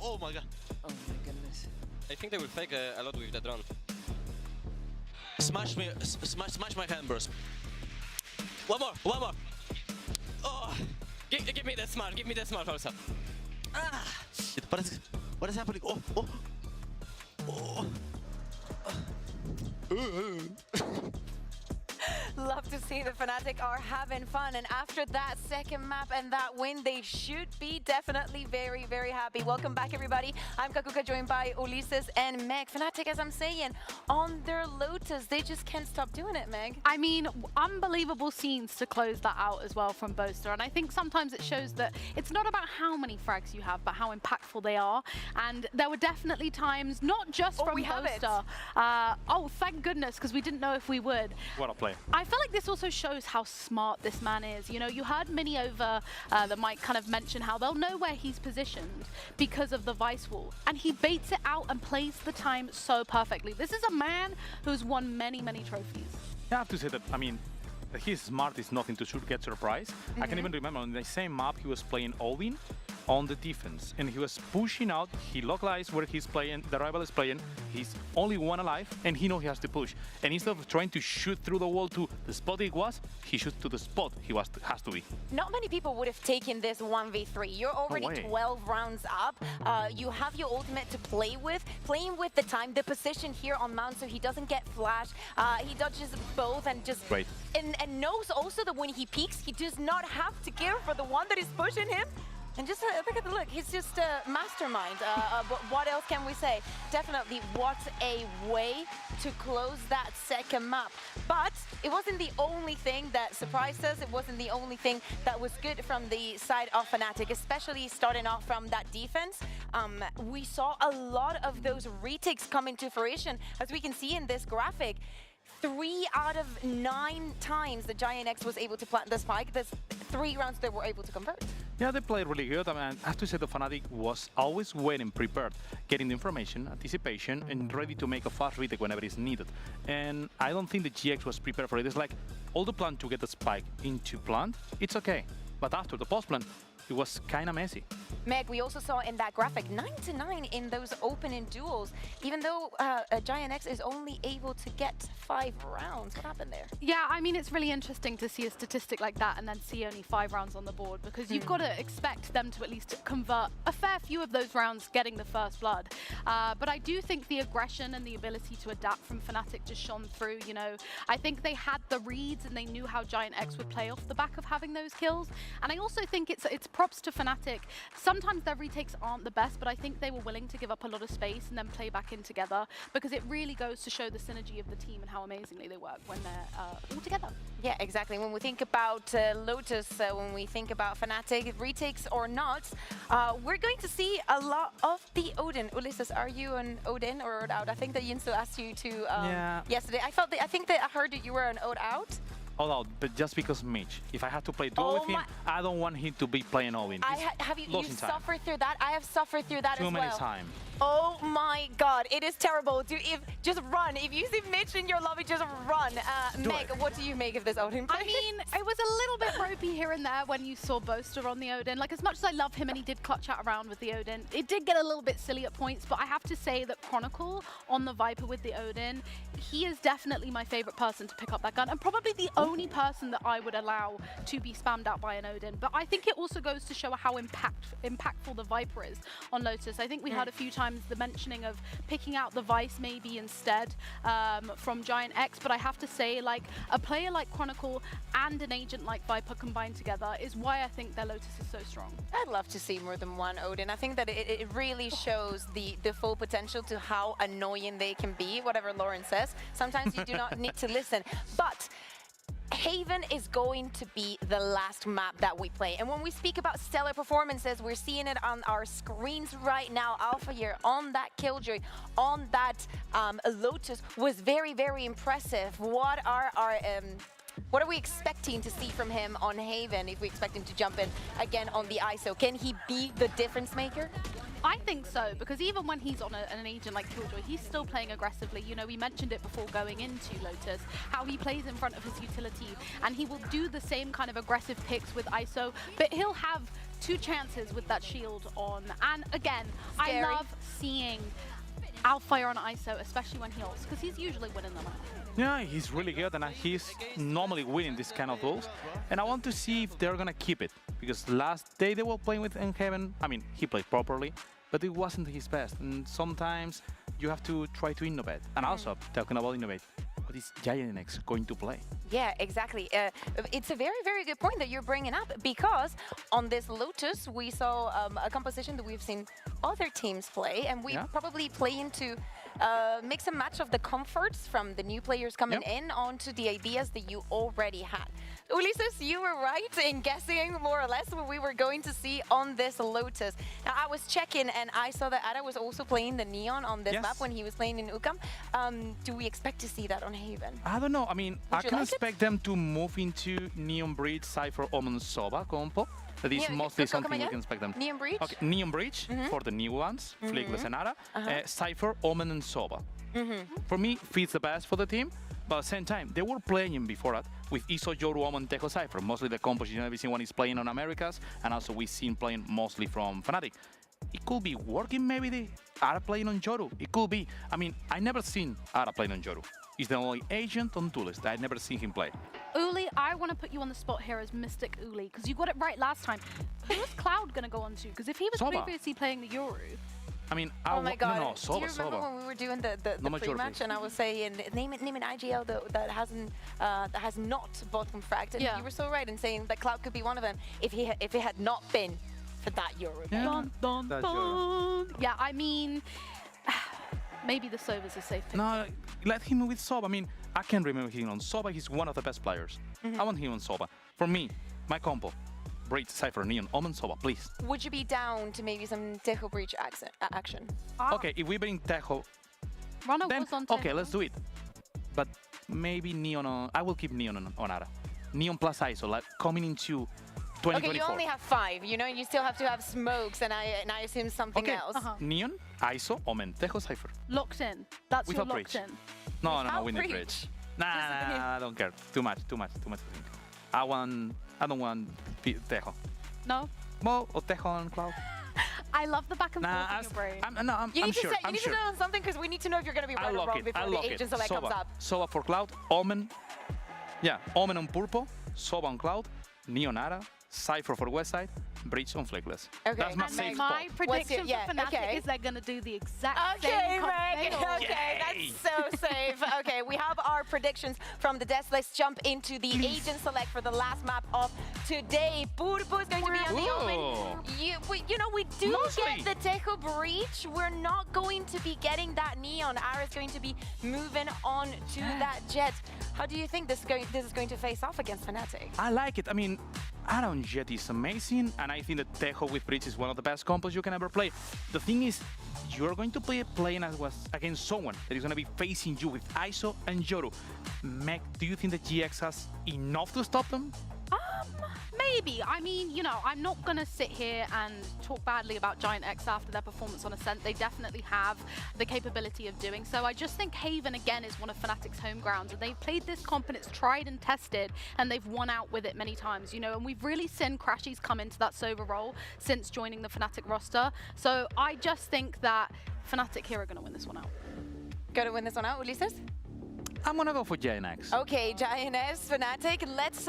Oh my god. Oh my goodness. I think they will fake a lot with the drone. Smash me, smash my hand, bros. One more. Oh, give me that smart. Give me that smart also. Ah, shit, what is happening? Oh. Love to see the Fnatic are having fun, and after that second map and that win, they should be definitely very, very happy. Welcome back, everybody. I'm Kakuka, joined by Ulises and Meg. Fnatic, as I'm saying, on their Lotus, they just can't stop doing it, Meg. I mean, unbelievable scenes to close that out as well from Boaster, and I think sometimes it shows that it's not about how many frags you have, but how impactful they are. And there were definitely times, not just from Boaster. Oh, thank goodness, because we didn't know if we would. What a play. I feel like this also shows how smart this man is. You know, you heard Mini over the mic kind of mention how they'll know where he's positioned because of the Vice Wall. And he baits it out and plays the time so perfectly. This is a man who's won many, many trophies. I have to say that, I mean, he's smart is nothing to get surprised. I can even remember on the same map he was playing all-in on the defense, and he was pushing out. He localized where he's playing, the rival is playing. He's only one alive, and he knows he has to push. And instead of trying to shoot through the wall to the spot he was, he shoots to the spot he has to be. Not many people would have taken this 1v3. You're already 12 rounds up. You have your ultimate to play with, playing with the time, the position here on Mount, so he doesn't get flashed. He dodges both and just and knows also that when he peeks, he does not have to care for the one that is pushing him. And just look at the look, he's just a mastermind. But what else can we say? Definitely, what a way to close that second map. But it wasn't the only thing that surprised us. It wasn't the only thing that was good from the side of Fnatic, especially starting off from that defense. We saw a lot of those retakes come into fruition, as we can see in this graphic. 3 out of 9 times the GiantX was able to plant the spike. There's 3 rounds they were able to convert. Yeah, they played really good. I mean, I have to say the Fnatic was always waiting, prepared, getting the information, anticipation, and ready to make a fast retake whenever it's needed. And I don't think the GX was prepared for it. It's like all the plan to get the spike into plant, it's okay. But after the post plant, it was kind of messy. Meg, we also saw in that graphic 9-9 in those opening duels, even though GiantX is only able to get 5 rounds. What happened there? Yeah, I mean, it's really interesting to see a statistic like that and then see only 5 rounds on the board, because you've got to expect them to at least convert a fair few of those rounds getting the first blood. But I do think the aggression and the ability to adapt from Fnatic just shone through. You know, I think they had the reads and they knew how GiantX would play off the back of having those kills. And I also think it's props to Fnatic. Sometimes their retakes aren't the best, but I think they were willing to give up a lot of space and then play back in together, because it really goes to show the synergy of the team and how amazingly they work when they're all together. Yeah, exactly. When we think about Lotus, when we think about Fnatic, retakes or not, we're going to see a lot of the Odin. Ulysses, are you an Odin or Ode out? I think that Yinsu asked you to yesterday. I think that I heard that you were an Ode out. All out, but just because Mitch. If I had to play duo with him, I don't want him to be playing all in. Have you suffered through that? I have suffered through that as well. Too many times. Oh my God, it is terrible. Just run. If you see Mitch in your lobby, just run. Meg, what do you make of this Odin play? I mean, it was a little bit ropey here and there when you saw Boaster on the Odin. Like, as much as I love him and he did clutch out around with the Odin, it did get a little bit silly at points, but I have to say that Chronicle on the Viper with the Odin, he is definitely my favorite person to pick up that gun, and probably the only person that I would allow to be spammed out by an Odin. But I think it also goes to show how impactful the Viper is on Lotus. I think we heard a few times the mentioning of picking out the Vice maybe instead from GiantX, but I have to say, like, a player like Chronicle and an agent like Viper combined together is why I think their Lotus is so strong. I'd love to see more than one Odin. I think that it really shows the full potential to how annoying they can be, whatever Lauren says. Sometimes you do not need to listen. But Haven is going to be the last map that we play. And when we speak about stellar performances, we're seeing it on our screens right now. Alpha here on that Killjoy, on that Lotus was very, very impressive. What are we expecting to see from him on Haven if we expect him to jump in again on the ISO? Can he be the difference maker? I think so, because even when he's on an agent like Killjoy, he's still playing aggressively. You know, we mentioned it before going into Lotus, how he plays in front of his utility, and he will do the same kind of aggressive picks with ISO, but he'll have 2 chances with that shield on. And again, Scary. I love seeing Alfire on ISO, especially when he ults, because he's usually winning them. Yeah, he's really good, and he's normally winning this kind of duels. And I want to see if they're gonna keep it, because last day they were playing with Heaven. I mean, he played properly, but it wasn't his best. And sometimes you have to try to innovate. And also, talking about innovate, what is GiantX going to play? Yeah, exactly. It's a very, very good point that you're bringing up, because on this Lotus, we saw a composition that we've seen other teams play, and we probably play into mix and match of the comforts from the new players coming in onto the ideas that you already had. Ulysses, you were right in guessing more or less what we were going to see on this Lotus. Now, I was checking and I saw that Ada was also playing the Neon on this map when he was playing in UCAM. Do we expect to see that on Haven? I don't know. I mean, I can expect them to move into Neon Breach, Cypher, Omen, Soba compo. That is mostly something we can expect them. Neon Breach? Okay, Neon Breach for the new ones, Flickless and Ara. Cypher, Omen, and Soba. For me, fits the best for the team. But at the same time, they were playing before that with Iso, Yoru, Omen, Tejo, Cypher. Mostly the composition everyone is playing on Americas, and also we've seen playing mostly from Fnatic. It could be working, maybe the Ara playing on Yoru. It could be. I mean, I never seen Ara playing on Yoru. He's the only agent on Duelist. I've never seen him play. Uli, I want to put you on the spot here as Mystic Uli, because you got it right last time. Who was Cloud going to go on to? Because if he was previously playing the Yoru... I mean, oh my God! No, Soba, do you remember when we were doing the pre-match and I was saying name an IGL that has not bottom fragged, and you were so right in saying that Cloud could be one of them if it had not been for that Euro. Yeah, I mean, maybe the Soba's a safe pick. No, let him with Soba. I mean, I can remember him on Soba. He's one of the best players. I want him on Soba. For me, my combo. Breach, Cypher, Neon, Omen, Soba, please. Would you be down to maybe some Tejo Breach action? Okay, if we bring Tejo, then was on Tejo. Okay, let's do it. But maybe Neon on... I will keep Neon on Ara. Neon plus ISO, like coming into 2024. Okay, you only have 5, you know, you still have to have smokes, and I assume something else. Neon, ISO, Omen, Tejo, Cypher. Locked in. That's without your locked Breach. in. No, we need Breach. Nah, I don't care. Too much to think. I don't want Tejo. No? Mo or Tejo on Cloud. I love the back and forth in your brain. You need sure. to know something because we need to know if you're going to be right or wrong before the agent select comes up. Sova for Cloud, Omen. Yeah, Omen on Purple, Sova on Cloud, Neon Ara, Cypher for Westside, Breach on Flickless. Okay. That's my safe spot. My prediction for Fnatic is they're going to do the exact same Meg. Okay, that's so safe. Okay, we have our predictions from the desk. Let's jump into the agent select for the last map of today. Purpo is going to be on the Omen. You know, we do get the Tejo Breach. We're not going to be getting that Neon. Ara is going to be moving on to that Jet. How do you think this is going to face off against Fnatic? I like it. I mean, Aaron Jet is amazing, and I think that Tejo with Breach is one of the best combos you can ever play. The thing is, you're going to be playing against someone that is going to be facing you with ISO and Yoru. Meg, do you think that GX has enough to stop them? Maybe. I mean, you know, I'm not going to sit here and talk badly about GiantX after their performance on Ascent. They definitely have the capability of doing so. I just think Haven, again, is one of Fnatic's home grounds. And they've played this comp and it's tried and tested, and they've won out with it many times, you know. And we've really seen Crashies come into that Sova role since joining the Fnatic roster. So I just think that Fnatic here are going to win this one out. Going to win this one out, Ulises? I'm gonna go for GiantX. Okay, GiantX, Fnatic. Let's,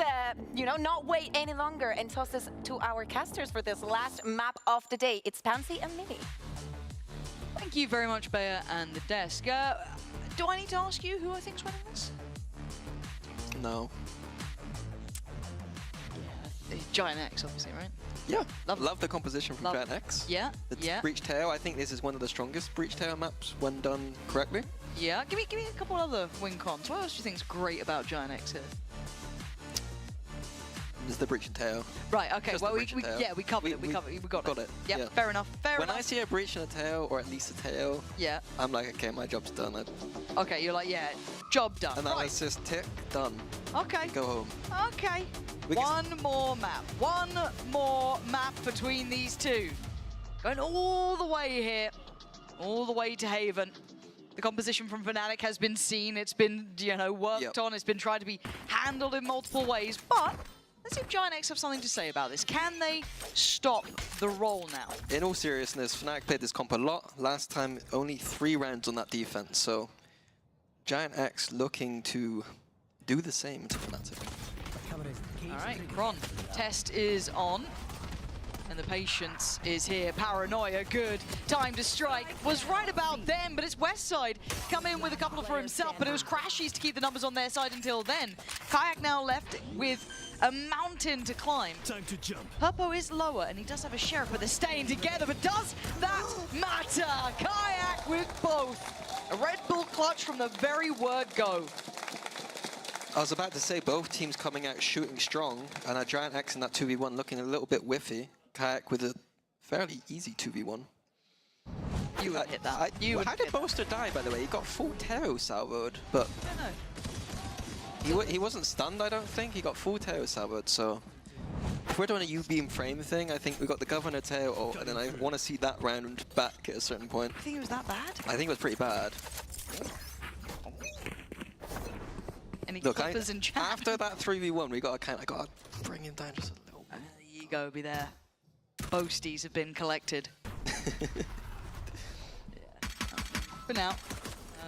you know, not wait any longer and toss this to our casters for this last map of the day. It's Pansy and Mini. Thank you very much, Bea and the desk. Do I need to ask you who I think's winning this? No. Yeah, GiantX, obviously, right? Yeah, love the composition from GiantX. Yeah, the Breach Tail, I think this is one of the strongest Breach Tail maps when done correctly. Yeah, give me a couple other win cons. What else do you think is great about GiantX here? It's the Breach and Tail. Right, okay, Just well, we covered it. We got it. Yep, yeah. fair enough. When I see a Breach and a Tail, or at least a Tail, I'm like, okay, my job's done. Okay, you're like, yeah, job done. And that was just tick, done. Okay. Go home. Okay. One more map between these two. Going all the way here, all the way to Haven. The composition from Fnatic has been seen. It's been, you know, worked on. It's been tried to be handled in multiple ways. But let's see if GiantX have something to say about this. Can they stop the roll now? In all seriousness, Fnatic played this comp a lot. Last time, only 3 rounds on that defense. So GiantX looking to do the same to Fnatic. All right, Kron. Test is on. And the patience is here. Paranoia, good. Time to strike. Was right about then, but it's Westside come in with a couple for himself, but it was Crashies to keep the numbers on their side until then. Kayak now left with a mountain to climb. Time to jump. Purpo is lower, and he does have a sheriff, but they're staying together. But does that matter? Kayak with both. A Red Bull clutch from the very word go. I was about to say both teams coming out shooting strong, and our GiantX in that 2v1 looking a little bit whiffy. Kayak with a fairly easy 2v1. You would hit that. How did Boaster die, by the way? He got full Teo salvoed, but he wasn't stunned, I don't think. He got full Teo salvoed, so if we're doing a U-beam frame thing, I think we got the Governor Teo, and then I want to see that round back at a certain point. I think it was that bad? I think it was pretty bad. Any Look, in chat? After that 3v1, I got to bring him down just a little bit. The ego be there. Boasties have been collected. For now,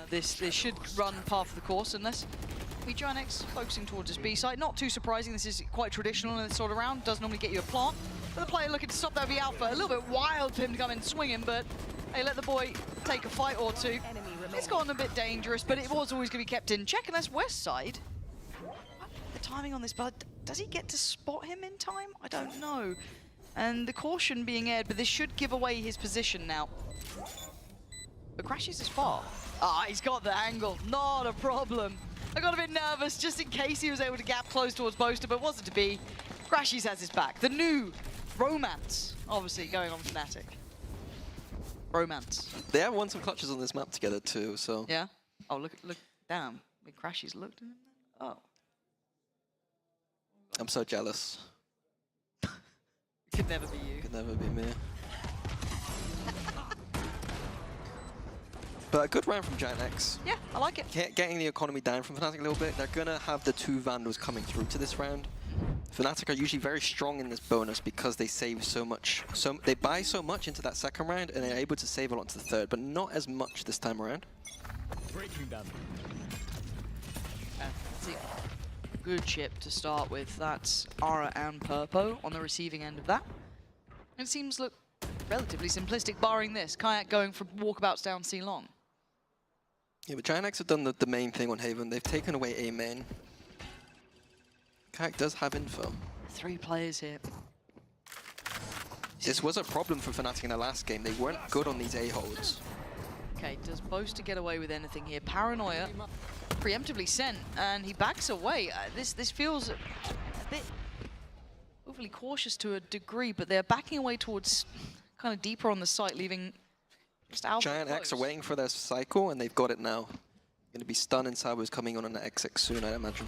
this should run part of the course unless GiantX focusing towards his B side. Not too surprising, this is quite traditional in this sort of round. Does normally get you a plant. But the player looking to stop that V Alpha. A little bit wild for him to come in swinging, but hey, let the boy take a fight or two. It's gotten a bit dangerous, but it was always going to be kept in check unless Westside. The timing on this, but does he get to spot him in time? I don't know. And the caution being aired, but this should give away his position now. But Crashies is far. Ah, he's got the angle. Not a problem. I got a bit nervous just in case he was able to gap close towards Boaster, but wasn't to be. Crashies has his back. The new romance, obviously, going on Fnatic. Romance. They have won some clutches on this map together too, so. Yeah? Oh, look, damn. Big Crashies looked at him then? Oh. I'm so jealous. Could never be you. Could never be me. But a good round from GiantX. Yeah, I like it. Getting the economy down from Fnatic a little bit. They're going to have the 2 Vandals coming through to this round. Fnatic are usually very strong in this bonus because they save so much. They buy so much into that second round and they're able to save a lot into the third, but not as much this time around. Breaking them. Good chip to start with. That's Ara and Purpo on the receiving end of that. It seems look relatively simplistic, barring this. Kayak going for walkabouts down C long. Yeah, but GiantX have done the main thing on Haven. They've taken away A main. Kayak does have info. 3 players here. This was a problem for Fnatic in the last game. They weren't good on these A holds. Okay, does Boaster get away with anything here? Paranoia preemptively sent, and he backs away. This feels a bit overly cautious to a degree, but they're backing away towards kind of deeper on the site, leaving just Alpha GiantX are waiting for their cycle, and they've got it now. Going to be stunned, and Salvo's coming on an XX soon, I imagine.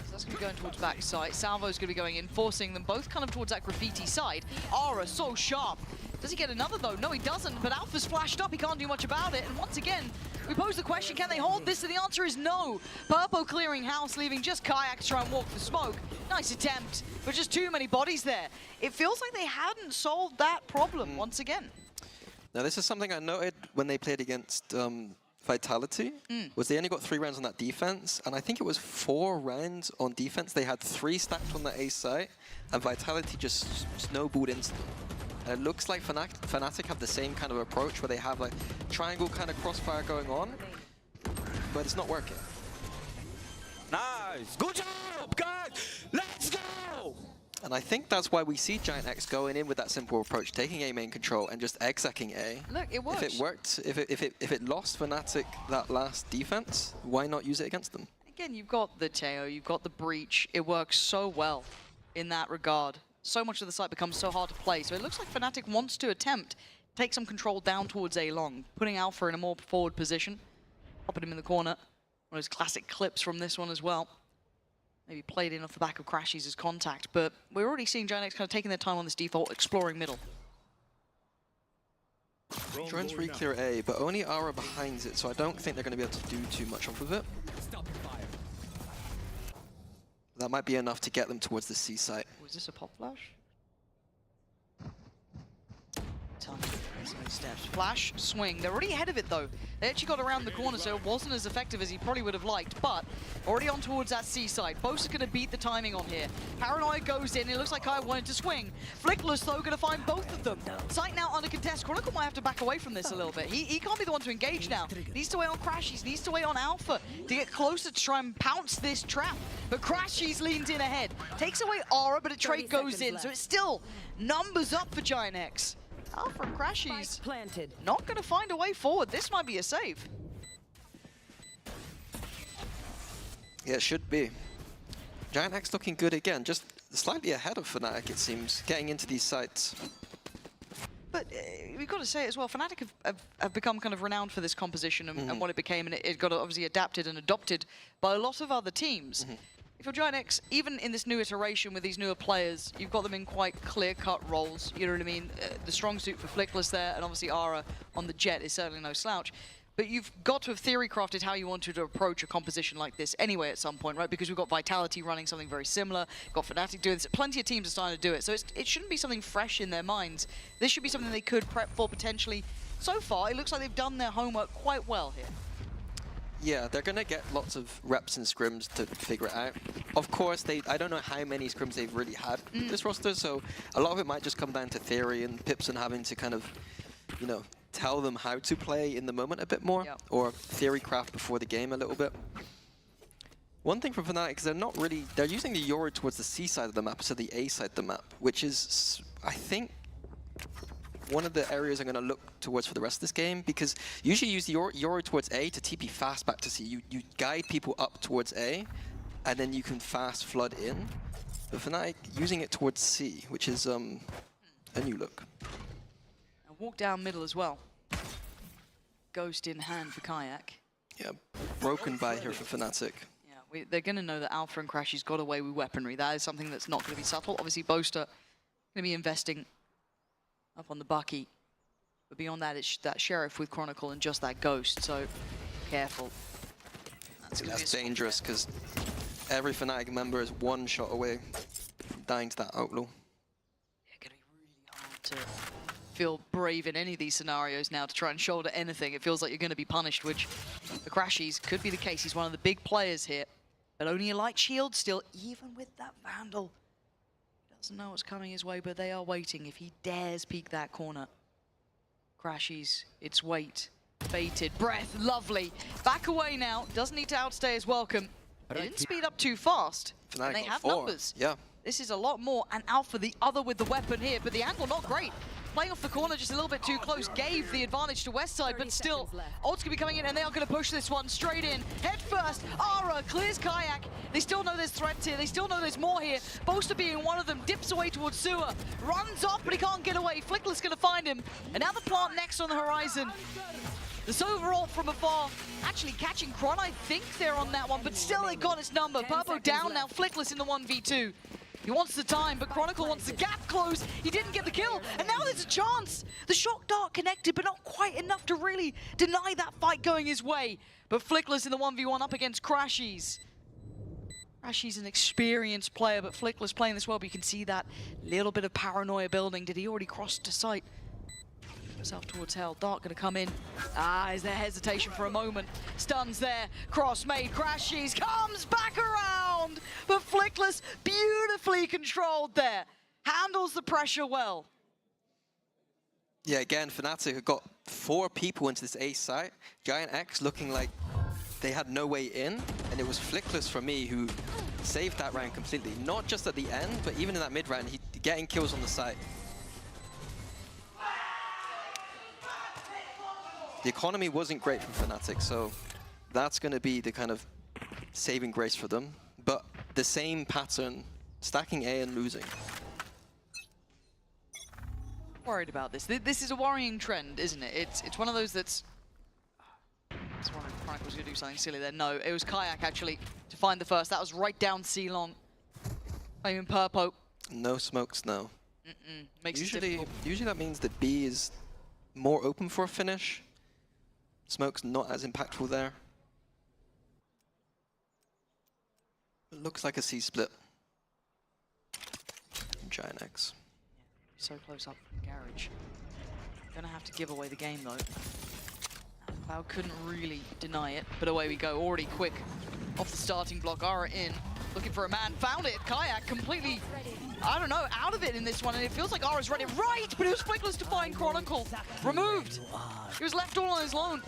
That's going to be going towards backside. Salvo's going to be going in, forcing them both kind of towards that graffiti side. Ara so sharp. Does he get another though? No, he doesn't, but Alpha's flashed up. He can't do much about it. And once again, we pose the question, can they hold this? And the answer is no. Purpo clearing house, leaving just Kayak to try and walk the smoke. Nice attempt, but just too many bodies there. It feels like they hadn't solved that problem once again. Now, this is something I noted when they played against Vitality, was they only got 3 rounds on that defense, and I think it was 4 rounds on defense. They had 3 stacked on the A site, and Vitality just snowballed into them. And it looks like Fnatic have the same kind of approach where they have like triangle kind of crossfire going on, but it's not working. Nice! Good job, guys! Let's go! And I think that's why we see GiantX going in with that simple approach, taking A main control and just execing A. Look, it works. If it worked, if it lost Fnatic that last defense, why not use it against them? Again, you've got the Teo, you've got the breach. It works so well in that regard. So much of the site becomes so hard to play. So it looks like Fnatic wants to attempt take some control down towards A long, putting Alpha in a more forward position, popping him in the corner. One of those classic clips from this one as well. Maybe played in off the back of Crashies as contact, but we're already seeing GiantX kind of taking their time on this default, exploring middle. Trying to re-clear A, but only Ara behind it, so I don't think they're going to be able to do too much off of it. That might be enough to get them towards the C site. Was this a pop flash? Steps. Flash, swing. They're already ahead of it though. They actually got around the corner, so it wasn't as effective as he probably would have liked, but already on towards that C side. Boaster's going to beat the timing on here. Paranoia goes in. It looks like I wanted to swing. Flickless though, going to find both of them. Sight now under contest. Chronicle might have to back away from this a little bit. He can't be the one to engage now. Needs to wait on Crashies, needs to wait on Alpha to get closer to try and pounce this trap. But Crashies leans in ahead. Takes away Aura, but a trade goes in, so it's still numbers up for GiantX. Alpha and Crashies not going to find a way forward. This might be a save. Yeah, it should be. GiantX looking good again, just slightly ahead of Fnatic, it seems, getting into these sites. But we've got to say as well, Fnatic have become kind of renowned for this composition and what it became, and it got obviously adapted and adopted by a lot of other teams. If you're GiantX, even in this new iteration with these newer players, you've got them in quite clear-cut roles, you know what I mean? The strong suit for Flickless there, and obviously Ara on the Jet is certainly no slouch. But you've got to have theory-crafted how you wanted to approach a composition like this anyway at some point, right? Because we've got Vitality running something very similar, got Fnatic doing this, plenty of teams are starting to do it, so it shouldn't be something fresh in their minds. This should be something they could prep for potentially. So far, it looks like they've done their homework quite well here. Yeah, they're going to get lots of reps and scrims to figure it out. Of course, I don't know how many scrims they've really had this roster, so a lot of it might just come down to theory and Pipson having to kind of, you know, tell them how to play in the moment a bit more, or theory craft before the game a little bit. One thing from Fnatic is they're using the Euro towards the C side of the map instead of the A side of the map, which is, I think, one of the areas I'm going to look towards for the rest of this game, because usually you use the Euro towards A to TP fast back to C. You guide people up towards A, and then you can fast flood in. But Fnatic using it towards C, which is a new look. And walk down middle as well. Ghost in hand for Kayak. Yeah, broken by here for Fnatic. Yeah, they're going to know that Alpha and Crashies got away with weaponry. That is something that's not going to be subtle. Obviously, Boaster going to be investing up on the Bucky. But beyond that, it's that Sheriff with Chronicle and just that Ghost, so careful. That's dangerous, because every Fnatic member is one shot away from dying to that outlaw. Yeah, gonna be really hard to feel brave in any of these scenarios now to try and shoulder anything. It feels like you're going to be punished, which the Crashies could be the case. He's one of the big players here, but only a light shield still, even with that Vandal. Doesn't know what's coming his way, but they are waiting. If he dares peek that corner. Crashies, it's wait. Baited, breath, lovely. Back away now, doesn't need to outstay his welcome. They didn't speed up too fast, and they have numbers. Yeah. This is a lot more, and Alpha the other with the weapon here, but the angle not great. Playing off the corner just a little bit too close, gave the advantage to Westside, but still, ult's gonna be coming in, and they are gonna push this one straight in. Head first, Ara clears Kayak. They still know there's threats here, they still know there's more here. Boaster being one of them, dips away towards Sewer, runs off, but he can't get away. Flickless gonna find him, and now the plant next on the horizon. The overall from afar, actually catching Kron, I think they're on that one, but still they got his number. Purpo down now, Flickless in the 1v2. He wants the time, but Chronicle wants the gap closed. He didn't get the kill, and now there's a chance. The shock dart connected, but not quite enough to really deny that fight going his way. But Flickless in the 1v1 up against Crashies. Crashies an experienced player, but Flickless playing this well, but you can see that little bit of paranoia building. Did he already cross to sight? Himself towards hell. Dart gonna come in. Is there hesitation for a moment? Stuns there. Cross made. Crashies comes back around, but Flickless beautifully controlled there. Handles the pressure well. Yeah, again, Fnatic have got 4 people into this A site. GiantX looking like they had no way in, and it was Flickless for me who saved that round completely. Not just at the end, but even in that mid round, he getting kills on the site. The economy wasn't great from Fnatic, so that's going to be the kind of saving grace for them. But the same pattern, stacking A and losing. Worried about this. This is a worrying trend, isn't it? It's one of those that's... It's one of Chronicle was going to do something silly there. No, it was Kayak actually to find the first. That was right down C-Long. Even Purpo. No smokes, no. Makes it difficult. Usually that means that B is more open for a finish. Smoke's not as impactful there. It looks like a C split. GiantX. So close up from Garage. Gonna have to give away the game though. Cloud couldn't really deny it, but away we go. Already quick off the starting block. Ara in, looking for a man. Found it. Kayak completely, I don't know, out of it in this one, and it feels like Ara's ready. Right, but it was Flickless to find Chronicle. Removed. He was left all on his own.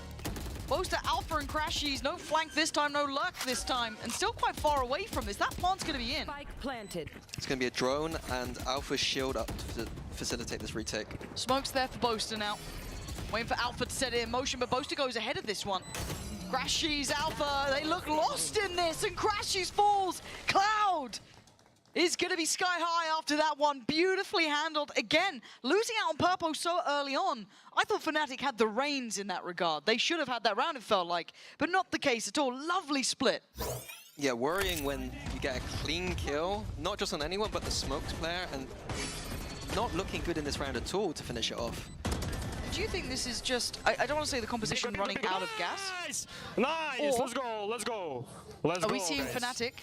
Boaster, Alpha, and Crashies. No flank this time, no luck this time, and still quite far away from this. That plant's going to be in. Spike planted. It's going to be a drone and Alpha's shield up to facilitate this retake. Smoke's there for Boaster now. Waiting for Alpha to set it in motion, but Boaster goes ahead of this one. Crashies, Alpha, they look lost in this, and Crashies falls. Cloud is going to be sky high after that one. Beautifully handled. Again, losing out on Purpo so early on. I thought Fnatic had the reins in that regard. They should have had that round, it felt like, but not the case at all. Lovely split. Yeah, worrying when you get a clean kill, not just on anyone, but the Smokes player, and not looking good in this round at all to finish it off. Do you think this is just, I don't want to say the composition running out of gas? Nice! Let's go, let's go. Are we seeing Fnatic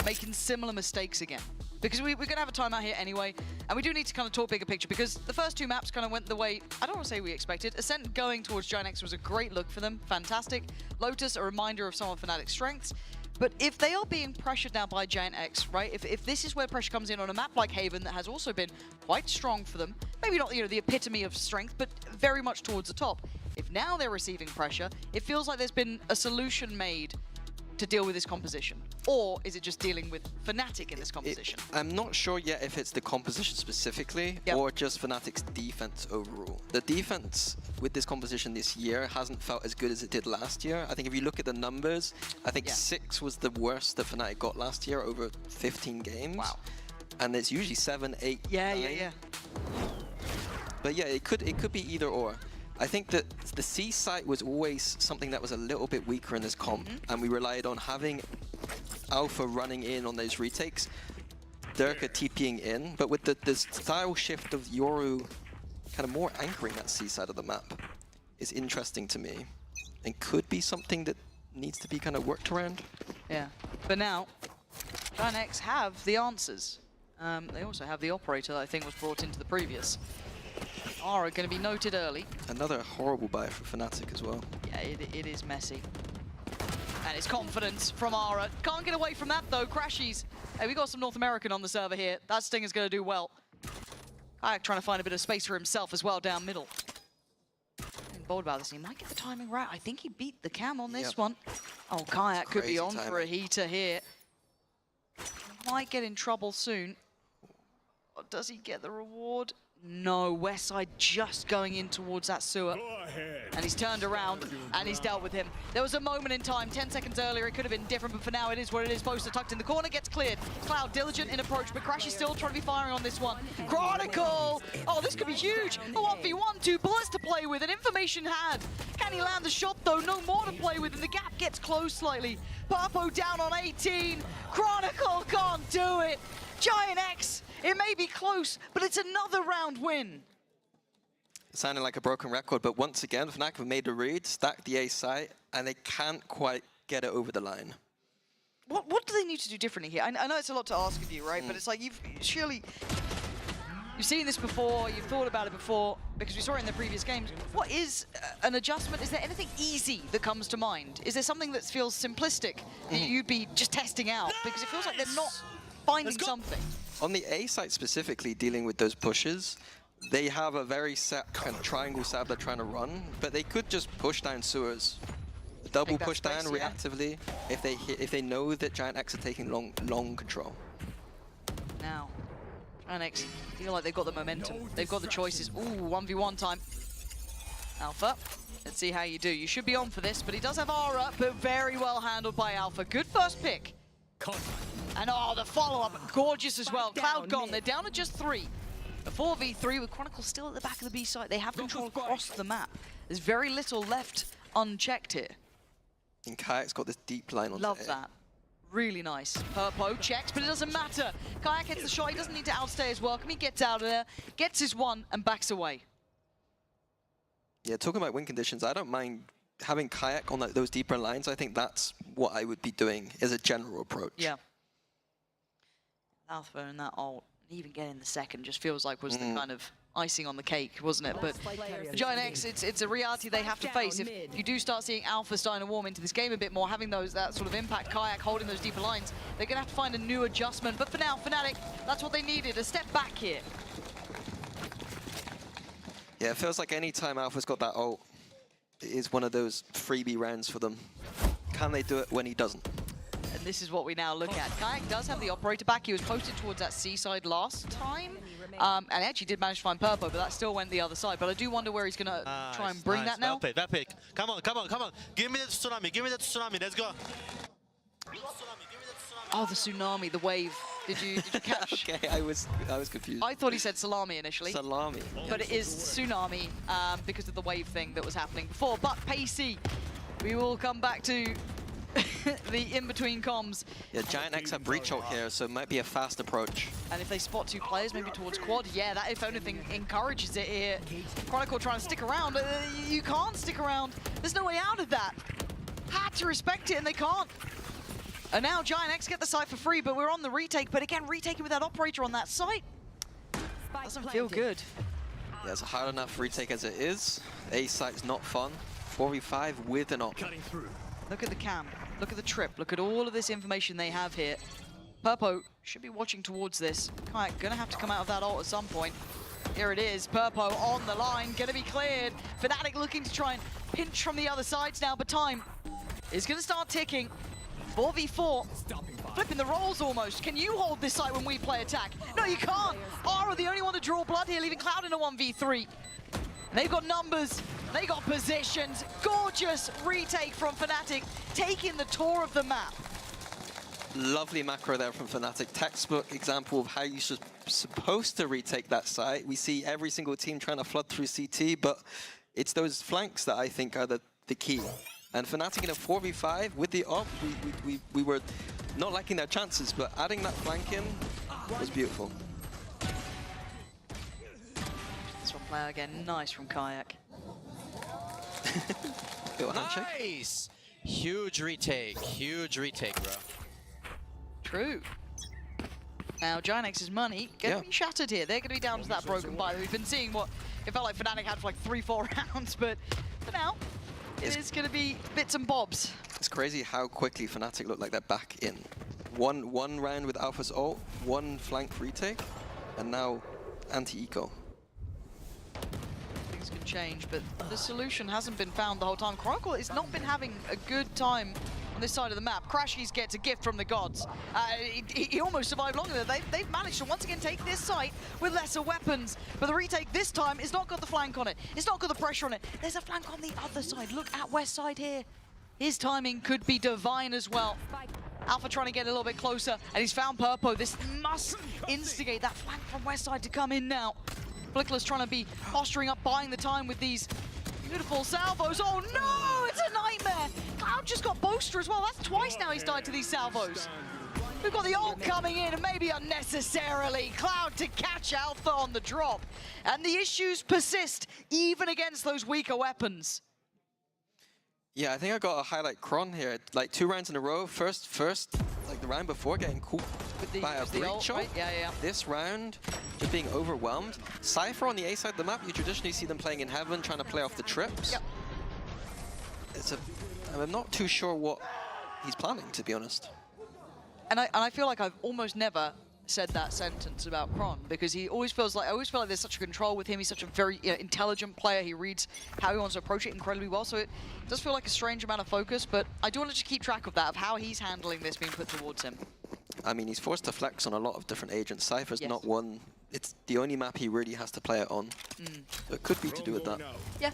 making similar mistakes again? Because we're going to have a timeout here anyway, and we do need to kind of talk bigger picture, because the first 2 maps kind of went the way, I don't want to say we expected. Ascent going towards GiantX was a great look for them, fantastic. Lotus, a reminder of some of Fnatic's strengths. But if they are being pressured now by GiantX, right, if this is where pressure comes in on a map like Haven that has also been quite strong for them, maybe not, you know, the epitome of strength, but very much towards the top. If now they're receiving pressure, it feels like there's been a solution made to deal with this composition? Or is it just dealing with Fnatic in this composition? I'm not sure yet if it's the composition specifically or just Fnatic's defense overall. The defense with this composition this year hasn't felt as good as it did last year. I think if you look at the numbers, I think 6 was the worst that Fnatic got last year over 15 games. Wow. And it's usually 7, 8, 9. Yeah. But yeah, it could be either or. I think that the C site was always something that was a little bit weaker in this comp, and we relied on having Alpha running in on those retakes, Durka TPing in, but with the style shift of Yoru kind of more anchoring that C side of the map is interesting to me, and could be something that needs to be kind of worked around. Yeah, but now GiantX have the answers. They also have the operator that I think was brought into the previous. Aura going to be noted early. Another horrible buy for Fnatic as well. Yeah, it is messy. And it's confidence from Aura. Can't get away from that though, Crashies. Hey, we got some North American on the server here. That Stinger's going to do well. Kayak trying to find a bit of space for himself as well down middle. Being bold about this, he might get the timing right. I think he beat the cam on this one. Oh, Kayak could be on for a heater here. Might get in trouble soon. Or does he get the reward? No, Westside just going in towards that sewer. And he's turned around and he's dealt with him. There was a moment in time, 10 seconds earlier, it could have been different, but for now it is what it is. Poster tucked in the corner, gets cleared. Cloud diligent in approach, but Crash is still trying to be firing on this one. Chronicle! Oh, this could be huge. A 1v1, 2 bullets to play with, and information had. Can he land the shot though? No more to play with, and the gap gets closed slightly. Papo down on 18. Chronicle can't do it. GiantX, it may be close, but it's another round win. Sounding like a broken record, but once again, Fnatic have made a read, stacked the A site, and they can't quite get it over the line. What do they need to do differently here? I know it's a lot to ask of you, right? But it's like you've seen this before, you've thought about it before, because we saw it in the previous games. What is an adjustment? Is there anything easy that comes to mind? Is there something that feels simplistic that you'd be just testing out? Because it feels like they're not finding something. On the A site specifically, dealing with those pushes, they have a very set kind of triangle setup they're trying to run, but they could just push down sewers. Double push down reactively if they know that GiantX are taking long control. Now, GiantX feel like they've got the momentum. They've got the choices. Ooh, 1v1 time. Alpha, let's see how you do. You should be on for this, but he does have Aura, but very well handled by Alpha. Good first pick. And oh, the follow-up, gorgeous as well. Cloud gone, they're down to just 3. A 4v3 with Chronicle still at the back of the B site. They have control across the map. There's very little left unchecked here. And Kayak's got this deep line on Love that. Really nice. Purpo checks, but it doesn't matter. Kayak hits the shot, he doesn't need to outstay his welcome. He gets out of there, gets his one, and backs away. Yeah, talking about win conditions, I don't mind having Kayak on those deeper lines. I think that's what I would be doing as a general approach. Yeah. Alpha and that ult, even getting the second, just feels like was the kind of icing on the cake, wasn't it? But for GiantX, it's a reality they have to face. If you do start seeing Alpha starting to warm into this game a bit more, having that sort of impact, Kayak holding those deeper lines, they're going to have to find a new adjustment. But for now, Fnatic, that's what they needed, a step back here. Yeah, it feels like any time Alpha's got that ult, it is one of those freebie rounds for them. Can they do it when he doesn't? And this is what we now look at. Kayak does have the operator back. He was posted towards that C-side last time. And actually did manage to find Purpo, but that still went the other side. But I do wonder where he's going to try and bring that now. That pick. Come on, come on, come on. Give me that tsunami, give me that tsunami. Let's go. Oh, the tsunami, the wave. Did you catch? Okay, I was confused. I thought he said salami initially. Salami. But it is tsunami because of the wave thing that was happening before. But Pacey, we will come back to the in-between comms. Yeah, GiantX have breach ult here, so it might be a fast approach. And if they spot 2 players, maybe towards quad, yeah, that if anything encourages it here. Chronicle trying to stick around. You can't stick around. There's no way out of that. Had to respect it, and they can't. And now GiantX get the site for free, but we're on the retake. But again, retaking with that operator on that site doesn't feel good. Yeah, it's a hard enough retake as it is. A site's not fun. 4v5 with an op. Look at the cam. Look at the trip. Look at all of this information they have here. Purpo should be watching towards this. Kayak gonna have to come out of that ult at some point. Here it is. Purpo on the line, gonna be cleared. Fnatic looking to try and pinch from the other sides now, but time is gonna start ticking. 4v4, flipping the roles almost. Can you hold this site when we play attack? No, you can't. Aura the only one to draw blood here, leaving Cloud in a 1v3. They've got numbers, they got positions. Gorgeous retake from Fnatic, taking the tour of the map. Lovely macro there from Fnatic. Textbook example of how you're supposed to retake that site. We see every single team trying to flood through CT, but it's those flanks that I think are the key. And Fnatic in a 4v5 with the op, we were not liking their chances, but adding that flank in was beautiful. This one player again, nice from Kayak. Nice! Huge retake, bro. True. Now, GiantX's money going to be shattered here. They're going to be down to that broken buy. We've been seeing what it felt like Fnatic had for like 3-4 rounds, but for now, it is going to be bits and bobs. It's crazy how quickly Fnatic look like they're back in. One round with Alpha's ult, one flank retake, and now anti-eco. Things can change, but the solution hasn't been found the whole time. Chronicle has not been having a good time on this side of the map. Crashies gets a gift from the gods. He almost survived longer than they've managed to once again take this site with lesser weapons. But the retake this time has not got the flank on it. It's not got the pressure on it. There's a flank on the other side. Look at West side here. His timing could be divine as well. Alpha trying to get a little bit closer, and he's found Purpo. This must instigate that flank from West side to come in now. Flickler's trying to be posturing up, buying the time with these beautiful salvos. Oh no, it's a nightmare. Cloud just got Boaster as well. That's twice now he's died to these salvos. We've got the ult coming in, and maybe unnecessarily. Cloud to catch Alpha on the drop. And the issues persist, even against those weaker weapons. Yeah, I think I got to highlight Kron here. Like 2 rounds in a row. First, like the round before, getting caught by a breach shot. Right? Yeah. This round, just being overwhelmed. Cypher on the A side of the map, you traditionally see them playing in heaven, trying to play off the trips. Yep. I'm not too sure what he's planning, to be honest. And I feel like I've almost never said that sentence about Kron, because he always feels like, I always feel like there's such a control with him. He's such a very intelligent player. He reads how he wants to approach it incredibly well. So it does feel like a strange amount of focus, but I do want to just keep track of that, of how he's handling this being put towards him. I mean, he's forced to flex on a lot of different agents. Cypher's not one. It's the only map he really has to play it on. So it could be to do with that. Yeah.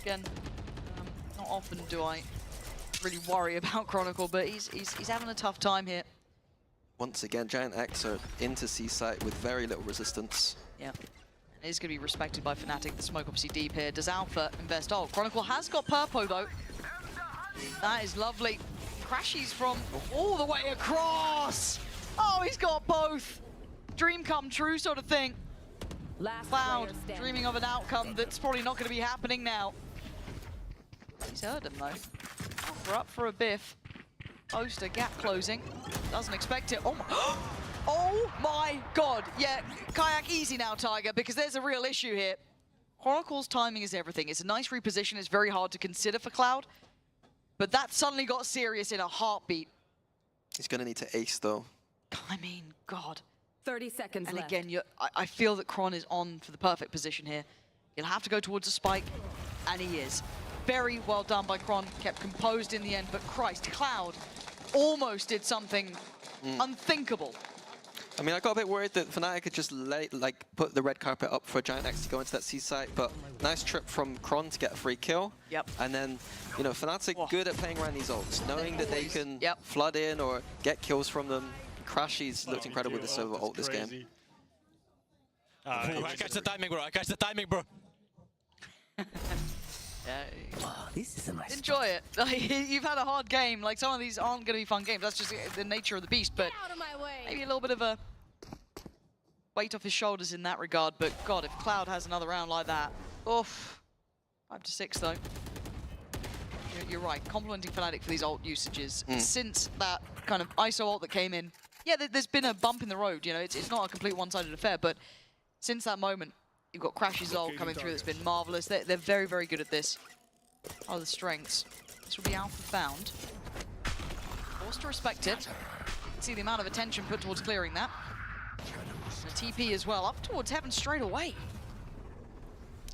Again, not often do I really worry about Chronicle, but he's having a tough time here. Once again, GiantX are into C site with very little resistance. Yeah. It is going to be respected by Fnatic. The smoke obviously deep here. Does Alpha invest? Oh, Chronicle has got Purpo though. That is lovely. Crashies from all the way across. Oh, he's got both. Dream come true sort of thing. Cloud dreaming of an outcome that's probably not going to be happening now. He's heard him though. Alpha up for a biff. Poster gap closing. Doesn't expect it. Oh my god. Yeah, Kayak easy now, Tiger, because there's a real issue here. Chronicle's timing is everything. It's a nice reposition. It's very hard to consider for Cloud. But that suddenly got serious in a heartbeat. He's going to need to ace, though. I mean, God. 30 seconds left. And again, I feel that Kron is on for the perfect position here. He'll have to go towards a spike, and he is. Very well done by Kron. Kept composed in the end, but Christ, Cloud almost did something unthinkable. I mean, I got a bit worried that Fnatic could just put the red carpet up for GiantX to go into that C site, but nice trip from Kron to get a free kill. Yep. And then, you know, Fnatic good at playing around these ults, knowing that they can flood in or get kills from them. Crashies looked incredible with the Silver ult this game. I catch the timing, bro. I catch the timing, bro. This is a nice Enjoy it. Like, you've had a hard game. Like, some of these aren't going to be fun games. That's just the nature of the beast. But maybe a little bit of a weight off his shoulders in that regard. But God, if Cloud has another round like that, oof. 5-6 though. You're right. Complimenting Fnatic for these ult usages since that kind of ISO ult that came in. Yeah, there's been a bump in the road. You know, it's not a complete one-sided affair. But since that moment, you've got Crash's ult coming through. That's been marvelous. They're very, very good at this. Oh, the strengths. This will be Alpha found. Forced to respect it. See the amount of attention put towards clearing that. And a TP as well, up towards Heaven straight away.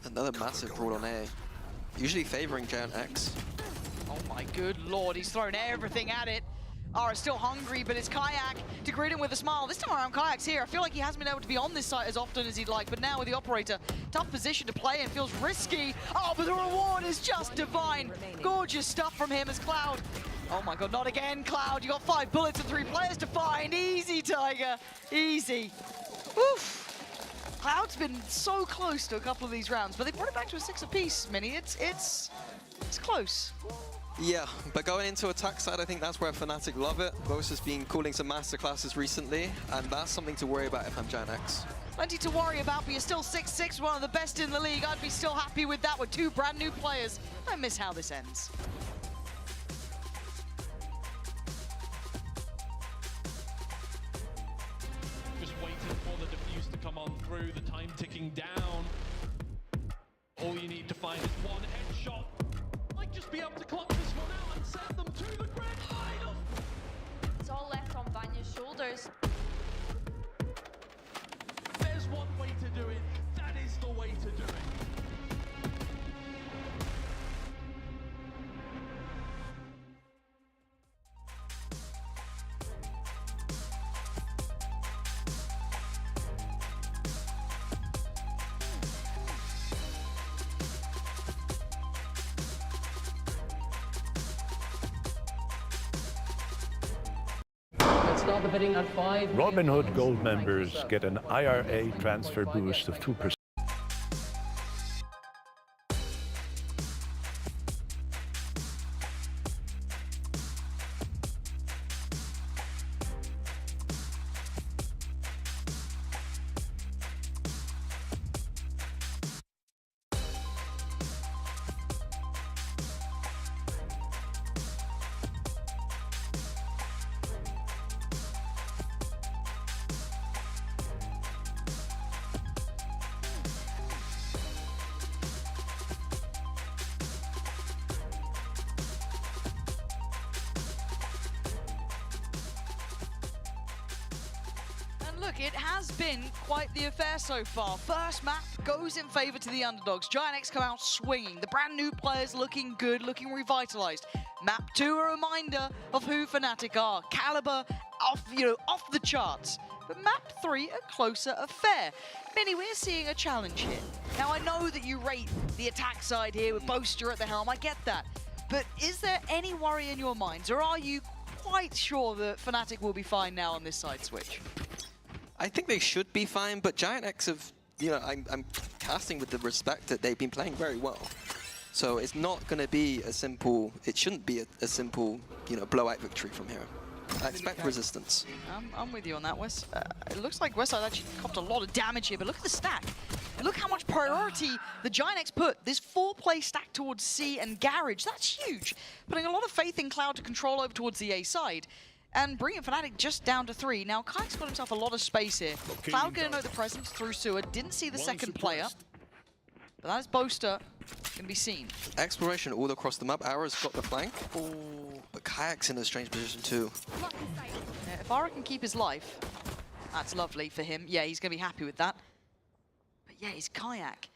Another massive brawl on A. Usually favoring GiantX. Oh my good lord, he's thrown everything at it. Ara's still hungry, but it's Kayak to greet him with a smile. This time around, Kayak's here. I feel like he hasn't been able to be on this site as often as he'd like, but now with the operator, tough position to play and feels risky. Oh, but the reward is just divine. Gorgeous stuff from him as Cloud. Oh my god, not again, Cloud. You got 5 bullets and 3 players to find. Easy, Tiger. Easy. Oof. Cloud's been so close to a couple of these rounds, but they brought it back to a 6 apiece, Mini. It's close. Yeah, but going into attack side, I think that's where Fnatic love it. Bose has been calling some masterclasses recently, and that's something to worry about if I'm GiantX. Plenty to worry about, but you're still 6-6, one of the best in the league. I'd be still happy with that with 2 brand new players. I miss how this ends. to come on through, the time ticking down. All you need to find is one headshot. Might just be able to clock this one out and send them to the grand final. It's all left on Vanya's shoulders. There's one way to do it. That is the way to do it. Start the bidding at 5. Robinhood Gold members get an IRA transfer boost of 2%. Look, it has been quite the affair so far. First map goes in favor to the underdogs. GiantX come out swinging. The brand new players looking good, looking revitalized. Map 2, a reminder of who Fnatic are. Caliber off the charts. But map 3, a closer affair. Minnie, we're seeing a challenge here. Now, I know that you rate the attack side here with Boaster at the helm. I get that. But is there any worry in your minds, or are you quite sure that Fnatic will be fine now on this side switch? I think they should be fine, but GiantX have, I'm casting with the respect that they've been playing very well. So it's not going to be a simple, it shouldn't be a simple, blowout victory from here. I expect resistance. I'm with you on that, Wes. It looks like Westside actually copped a lot of damage here, but look at the stack. Look how much priority the GiantX put. This 4-play stack towards C and Garage, that's huge. Putting a lot of faith in Cloud to control over towards the A side. And bringing Fnatic just down to 3. Now, Kike's got himself a lot of space here. Cloud gonna know the presence through sewer. Didn't see the second player. But that is Boaster gonna be seen. Exploration all across the map. Ara's got the flank. Oh, but Kayak's in a strange position too. Yeah, if Ara can keep his life, that's lovely for him. Yeah, he's gonna be happy with that. But yeah, his Kayak.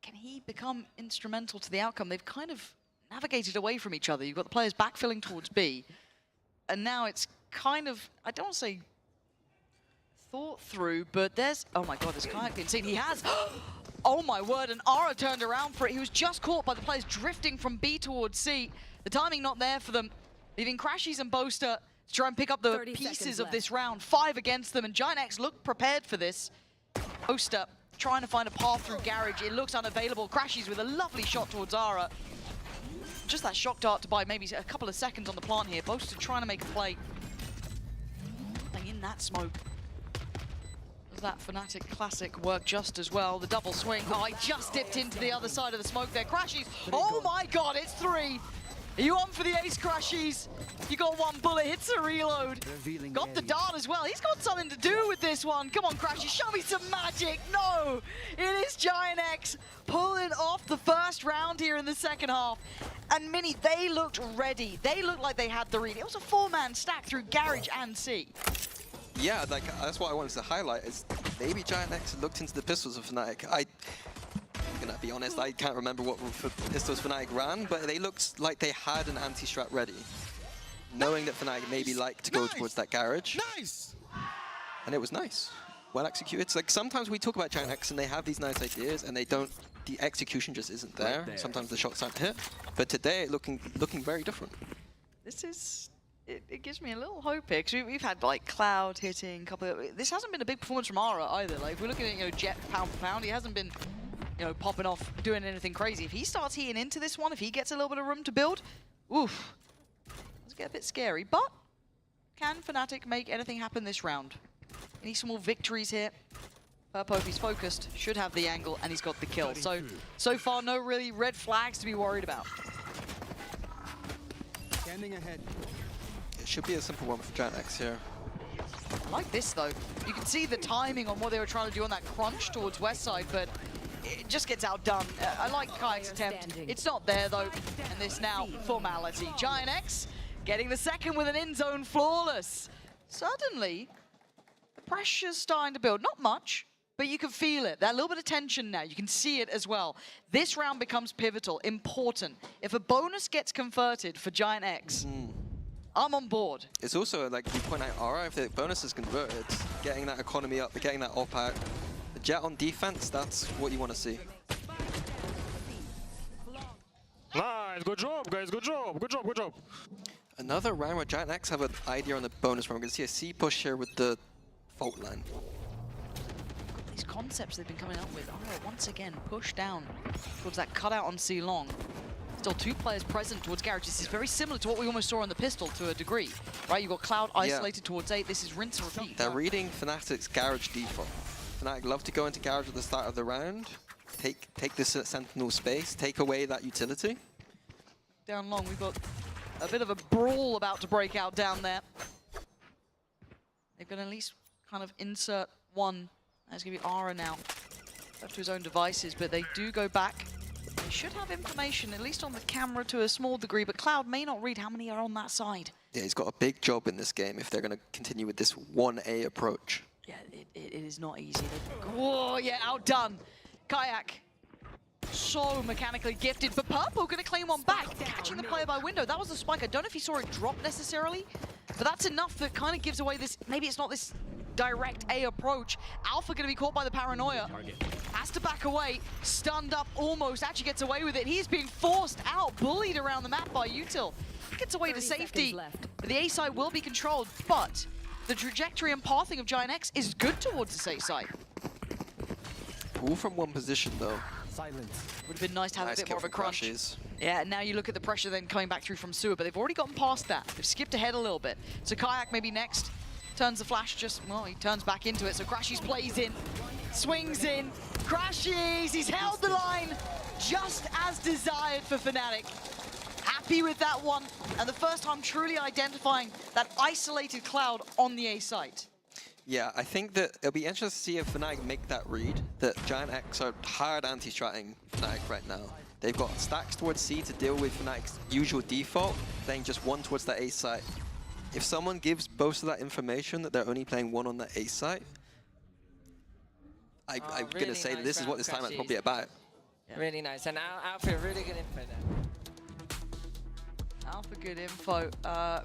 Can he become instrumental to the outcome? They've kind of navigated away from each other. You've got the players backfilling towards B. And now it's kind of, I don't want to say thought through, but there's, oh my god, there's Kayak being seen. He has, oh my word, and Ara turned around for it. He was just caught by the players drifting from B towards C. The timing not there for them, leaving Crashies and Boaster to try and pick up the pieces of this round. 5 against them, and GiantX look prepared for this. Boaster trying to find a path through Garage. It looks unavailable. Crashies with a lovely shot towards Ara. Just that shock dart to buy maybe a couple of seconds on the plant here. Boaster trying to make a play. Playing in that smoke. Does that Fnatic classic work just as well? The double swing. Oh, I just dipped into the other side of the smoke there. Crashies. Oh my god, it's 3. Are you on for the ace, Crashies? You got 1 bullet, hits a reload. Got the dart as well. He's got something to do with this one. Come on, Crashies, show me some magic. No, it is GiantX pulling off the first round here in the second half. And Minnie, they looked ready. They looked like they had the read. It was a 4-man stack through Garage and C. Yeah, that's what I wanted to highlight, is maybe GiantX looked into the pistols of Fnatic. I'm gonna be honest, I can't remember what pistols Fnatic ran, but they looked like they had an anti-strat ready. Knowing that Fnatic maybe liked to go towards that Garage. Nice! And it was nice. Well executed. It's like sometimes we talk about GiantX and they have these nice ideas and they don't, the execution just isn't there. Sometimes the shots aren't hit. But today, looking very different. This is, it gives me a little hope here, because we've had like Cloud hitting, this hasn't been a big performance from Ara either. Like if we're looking at Jet pound for pound, he hasn't been popping off, doing anything crazy. If he starts heating into this one, if he gets a little bit of room to build, oof, let's get a bit scary. But can Fnatic make anything happen this round? Any small victories here? Purpo, if he's focused, should have the angle, and he's got the kill. So far, no really red flags to be worried about. Standing ahead. It should be a simple one for GiantX here. I like this, though. You can see the timing on what they were trying to do on that crunch towards west side, but it just gets outdone. I like GiantX's attempt. It's not there, though. And this now, formality. GiantX getting the second with an in-zone flawless. Suddenly, the pressure's starting to build. Not much, but you can feel it. That little bit of tension now. You can see it as well. This round becomes pivotal, important. If a bonus gets converted for GiantX, I'm on board. It's also, like you point out, Aura, if the bonus is converted, getting that economy up, getting that op out. The Jet on defense, that's what you want to see. Nice, good job, guys, good job, good job, good job. Another round where GiantX have an idea on the bonus round. We're going to see a C push here with the fault line. These concepts they've been coming up with. Aura once again push down towards that cutout on C long. Still 2 players present towards Garage. This is very similar to what we almost saw on the pistol to a degree, right? You've got Cloud isolated towards 8. This is rinse and repeat. They're reading Fnatic's Garage default. Fnatic love to go into Garage at the start of the round, take this Sentinel space, take away that utility. Down long, we've got a bit of a brawl about to break out down there. They're going to at least kind of insert one. That's going to be Aura now. Left to his own devices, but they do go back. They should have information, at least on the camera to a small degree, but Cloud may not read how many are on that side. Yeah, he's got a big job in this game if they're going to continue with this 1A approach. Yeah, it is not easy. Whoa, yeah, outdone. Kayak, so mechanically gifted, but Purple going to claim one back, catching the player by window. That was the spike. I don't know if he saw it drop necessarily, but that's enough that kind of gives away this, maybe it's not this direct A approach. Alpha going to be caught by the paranoia. Has to back away, stunned up almost, actually gets away with it. He's being forced out, bullied around the map by Util. Gets away to safety. The A side will be controlled, but the trajectory and pathing of GiantX is good towards the A side. All from one position though. Silence. Would have been nice to have a bit more of a crunch. Yeah, now you look at the pressure then coming back through from Sewer, but they've already gotten past that. They've skipped ahead a little bit. So Kayak maybe next. Turns the flash just, well, he turns back into it. So Crashies plays in, swings in. Crashies, he's held the line just as desired for Fnatic. Happy with that one. And the first time truly identifying that isolated Cloud on the A site. Yeah, I think that it'll be interesting to see if Fnatic make that read, that GiantX are hard anti-stratting Fnatic right now. They've got stacks towards C to deal with Fnatic's usual default, playing just one towards the A site. If someone gives both of that information that they're only playing one on the A site, I'm really going to say that nice this is what this round, timeout's probably about. Yeah. Really nice, and Alpha really good info there. Alpha good info,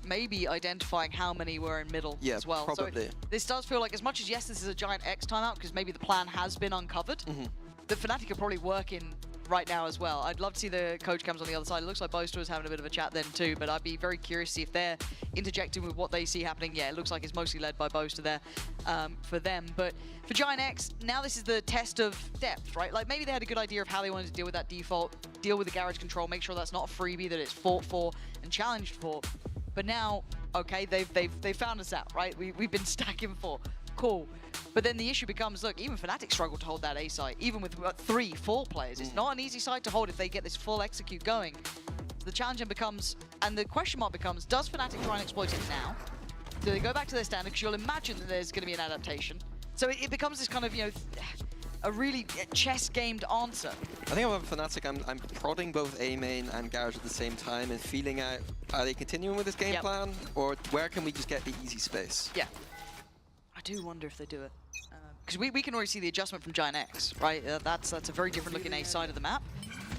maybe identifying how many were in middle as well. Probably. So this does feel like, as much as yes, this is a GiantX timeout, because maybe the plan has been uncovered, the Fnatic are probably working right now as well. I'd love to see the coach cams on the other side. It looks like Boaster was having a bit of a chat then too, but I'd be very curious to see if they're interjecting with what they see happening. Yeah, it looks like it's mostly led by Boaster there for them. But for GiantX, now this is the test of depth, right? Like maybe they had a good idea of how they wanted to deal with that default, deal with the garage control, make sure that's not a freebie, that it's fought for and challenged for. But now, okay, they've found us out, right? We've been stacking for. Cool. But then the issue becomes, look, even Fnatic struggle to hold that A site, even with 3, 4 players. It's not an easy site to hold if they get this full execute going. So the challenge then becomes, and the question mark becomes, does Fnatic try and exploit it now? Do they go back to their standard? Because you'll imagine that there's going to be an adaptation. So it becomes this kind of, you know, a really chess-gamed answer. I think about Fnatic, I'm prodding both A main and Garage at the same time and feeling out, are they continuing with this game plan? Or where can we just get the easy space? Yeah. I do wonder if they do it. Because we can already see the adjustment from GiantX, right? That's a very different looking A side of the map.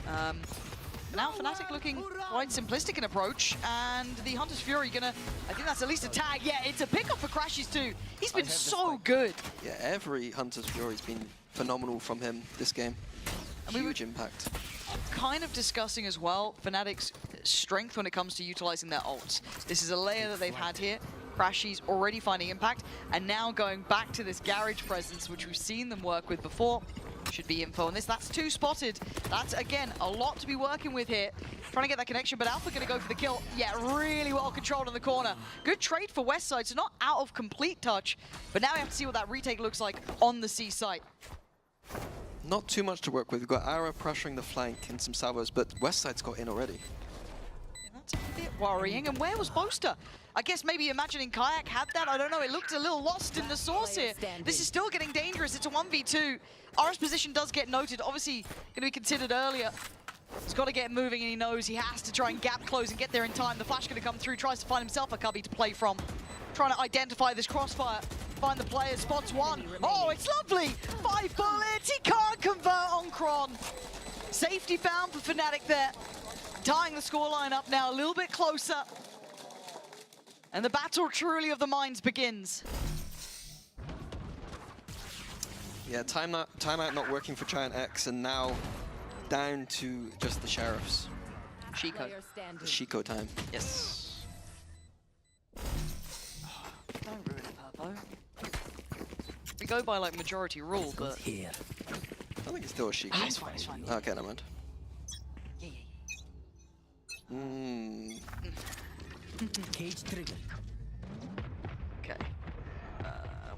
Now Fnatic looking quite simplistic in approach, and the Hunter's Fury gonna, I think that's at least a tag. Yeah, it's a pickup for Crashies too. He's been so good. Yeah, every Hunter's Fury's been phenomenal from him this game. Huge impact. Kind of discussing as well Fnatic's strength when it comes to utilizing their ults. This is a layer that they've had here. Crashies already finding impact, and now going back to this garage presence, which we've seen them work with before. Should be info on this. That's 2 spotted. That's, again, a lot to be working with here. Trying to get that connection, but Alpha going to go for the kill. Yeah, really well controlled in the corner. Good trade for West Side, so not out of complete touch, but now we have to see what that retake looks like on the C site. Not too much to work with. We've got Aura pressuring the flank and some salvos, but West Side's got in already. Yeah, that's a bit worrying. And where was Boaster? I guess maybe imagining Kayak had that. I don't know. It looked a little lost in the sauce here. This is still getting dangerous. It's a 1v2. R's position does get noted. Obviously, going to be considered earlier. He's got to get moving, and he knows he has to try and gap close and get there in time. The flash going to come through. Tries to find himself a cubby to play from. Trying to identify this crossfire. Find the player. Spots one. Oh, it's lovely. 5 bullets. He can't convert on Kron. Safety found for Fnatic there. Tying the scoreline up now a little bit closer. And the battle truly of the minds begins. Yeah, timeout not working for GiantX, and now down to just the Sheriffs. Chico. Chico time. Yes. Don't ruin it, Purpo. We go by like majority rule, but... I think it's still a Chico. It's fine, it's fine. Okay, never mind. Cage trigger. Okay.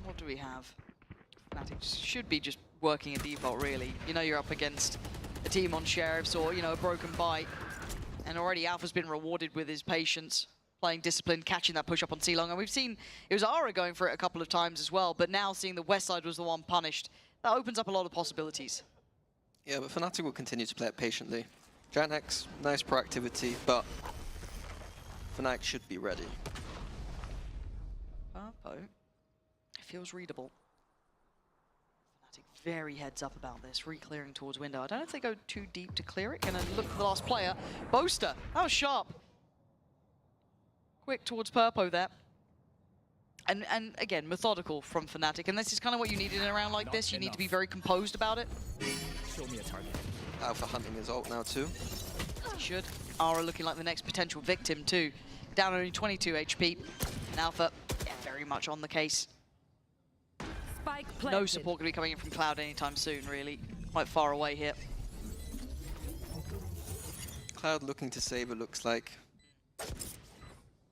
What do we have? Fnatic should be just working a default, really. You know you're up against a team on Sheriffs or, you know, a broken bite. And already Alpha's been rewarded with his patience, playing disciplined, catching that push up on C-Long. And we've seen it was Ara going for it a couple of times as well, but now seeing the West side was the one punished, that opens up a lot of possibilities. Yeah, but Fnatic will continue to play it patiently. GiantX, nice proactivity, but Fnatic should be ready. Purpo, it feels readable. Fnatic very heads up about this, re-clearing towards window. I don't know if they go too deep to clear it. Gonna look for the last player. Boaster, that was sharp. Quick towards Purpo there. And again, methodical from Fnatic. And this is kind of what you need in a round like this. You need to be very composed about it. Show me a target. Alpha hunting his ult now too. As he should. Ara looking like the next potential victim too. Down only 22 HP. And Alpha, yeah, very much on the case. Spike No support going to be coming in from Cloud anytime soon, really. Quite far away here. Cloud looking to save, it looks like.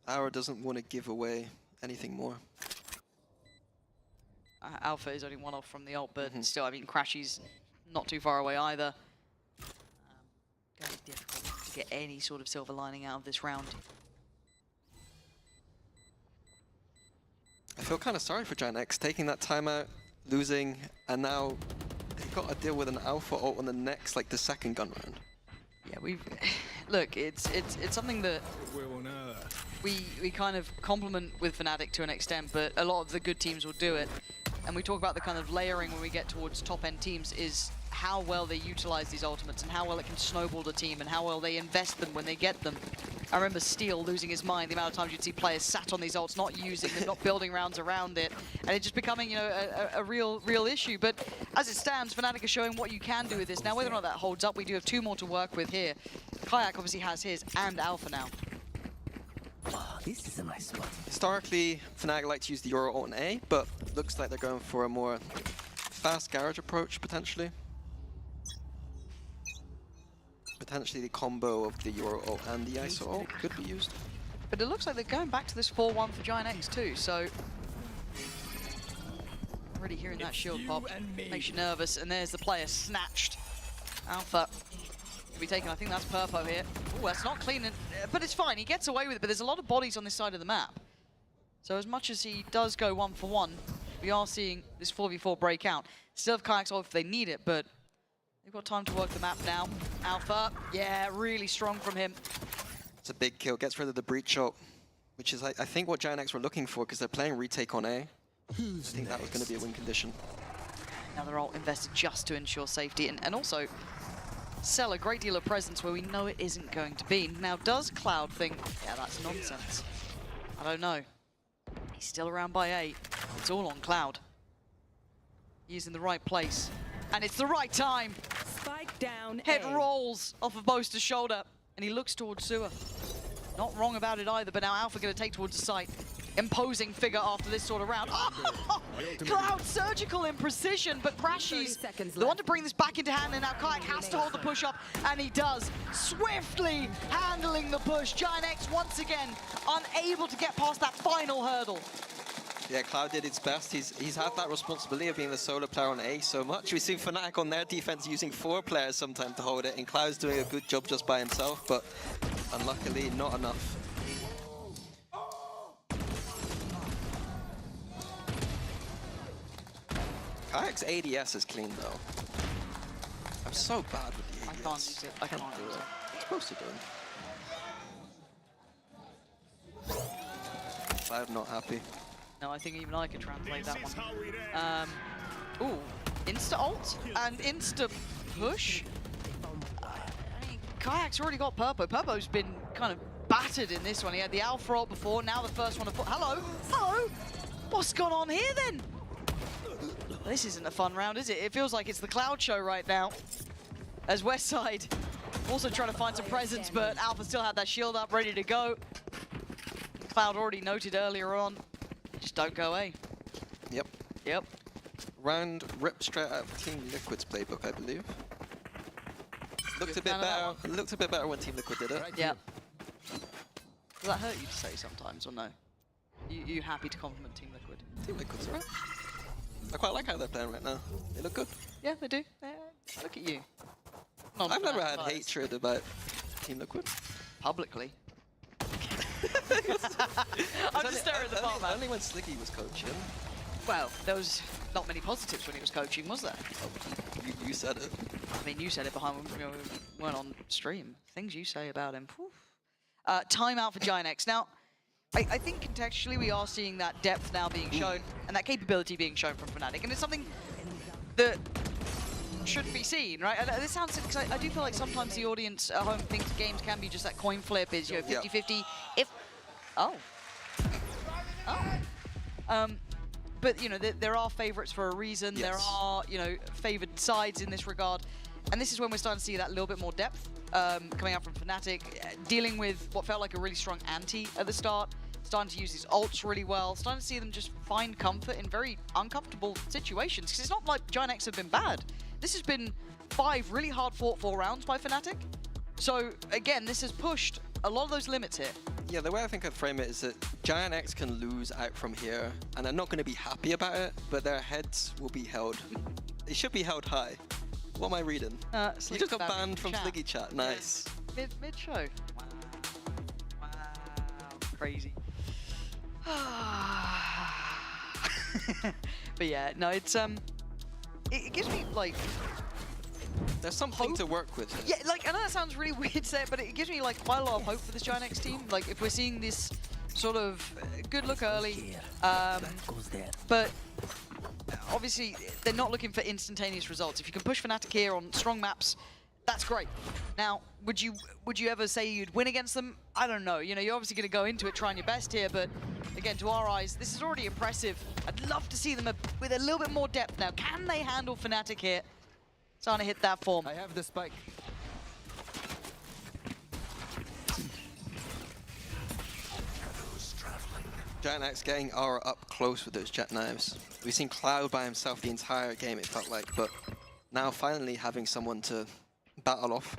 Ara doesn't want to give away anything more. Alpha is only one off from the ult, but still, I mean, Crashy's not too far away either. Going to be difficult to get any sort of silver lining out of this round. I feel kind of sorry for GiantX, taking that timeout, losing, and now they've got to deal with an Alpha ult on the next, like the second gun round. Yeah, we've... Look, it's something that we kind of compliment with Fnatic to an extent, but a lot of the good teams will do it. And we talk about the kind of layering when we get towards top-end teams is how well they utilize these ultimates and how well it can snowball the team and how well they invest them when they get them. I remember Steel losing his mind the amount of times you'd see players sat on these ults, not using them, not building rounds around it, and it just becoming, you know, a real issue. But as it stands, Fnatic is showing what you can do with this. Now, whether or not that holds up, we do have 2 more to work with here. Kayak obviously has his, and Alpha now. Oh, this is a nice spot. Historically, Fnatic like to use the Euro ult on A, but looks like they're going for a more fast garage approach, potentially. Potentially the combo of the Euro ult and the ISO ult could be used. But it looks like they're going back to this 4-1 for GiantX too, so... Already hearing that shield pop makes you nervous, and there's the player snatched. Alpha will be taken, I think that's Purpo here. Oh, that's not clean, but it's fine, he gets away with it, but there's a lot of bodies on this side of the map. So as much as he does go 1-for-1, we are seeing this 4v4 break out. Still have Kayak's ult if they need it, but they've got time to work the map now. Alpha, yeah, really strong from him. It's a big kill, gets rid of the breach ult, which is, I think, what GiantX were looking for, because they're playing retake on A. I think that was going to be a win condition. Another ult invested just to ensure safety, and also sell a great deal of presence where we know it isn't going to be. Now, does Cloud think, yeah, that's nonsense? I don't know. He's still around by 8. It's all on Cloud. He's in the right place. And it's the right time. Spike down. Head rolls off of Boaster's shoulder, and he looks towards Sewer. Not wrong about it either, but now Alpha going to take towards the site. Imposing figure after this sort of round. Oh! Cloud surgical in precision, but Crashy's the one to bring this back into hand, and now Kayak has to hold the push up, and he does. Swiftly handling the push. GiantX once again unable to get past that final hurdle. Yeah, Cloud did its best. He's had that responsibility of being the solo player on A so much. We've seen Fnatic on their defense using 4 players sometimes to hold it, and Cloud's doing a good job just by himself, but unluckily not enough. KayakX ADS is clean though. I'm so bad with the ADS. I can't use it. I can't use it. It's supposed to do it. I'm not happy. No, I think even I could translate that one. Ooh, insta ult and insta push. I mean, KayakX already got Purpo. Purpo's been kind of battered in this one. He had the alpha ult before, now the first one to put. Hello? Hello? What's gone on here then? This isn't a fun round, is it? It feels like it's the Cloud show right now. As Westside also trying to find some presence, but Alpha still had that shield up, ready to go. Cloud already noted earlier on, just don't go A. Yep. Yep. Round ripped straight out of Team Liquid's playbook, I believe. Looked a bit better. Looked a bit better when Team Liquid did it. Yeah. Does that hurt you to say sometimes, or no? You happy to compliment Team Liquid? Team Liquid's alright. I quite like how they're playing right now. They look good. Yeah, they do. Look at you. I've never had hatred about Team Liquid. Publicly. I'm just staring at the bar, man. Only when Sliggy was coaching. Well, there was not many positives when he was coaching, was there? Oh, you said it. I mean, you said it behind when we weren't on stream. Things you say about him. Timeout for GiantX. Now, I think contextually we are seeing that depth now being shown and that capability being shown from Fnatic, and it's something that shouldn't be seen, right? And this sounds, because I do feel like sometimes the audience at home thinks games can be just that coin flip, is 50-50. If but you know there are favorites for a reason. Yes. There are favored sides in this regard, and this is when we're starting to see that little bit more depth coming out from Fnatic, dealing with what felt like a really strong anti at the start. Starting to use these ults really well, starting to see them just find comfort in very uncomfortable situations, because it's not like GiantX have been bad. This has been 5 really hard fought 4 rounds by Fnatic. So again, this has pushed a lot of those limits here. Yeah, the way I think I'd frame it is that GiantX can lose out from here, and they're not going to be happy about it, but their heads will be held. They should be held high. What am I reading? You just got banned from Sliggy chat. Nice. Mid-show. Wow. Crazy. But yeah, no, it's it gives me like there's something to work with. Yeah, like I know that sounds really weird to say it, but it gives me like quite a lot of hope for this GiantX team. Like if we're seeing this sort of good look early, but obviously they're not looking for instantaneous results. If you can push Fnatic here on strong maps, that's great. Now, would you ever say you'd win against them? I don't know. You know, you're obviously going to go into it trying your best here, but again, to our eyes, this is already impressive. I'd love to see them with a little bit more depth now. Can they handle Fnatic here? Trying to hit that form. I have the spike. GiantX getting Aura up close with those jet knives. We've seen Cloud by himself the entire game, it felt like, but now finally having someone to battle off.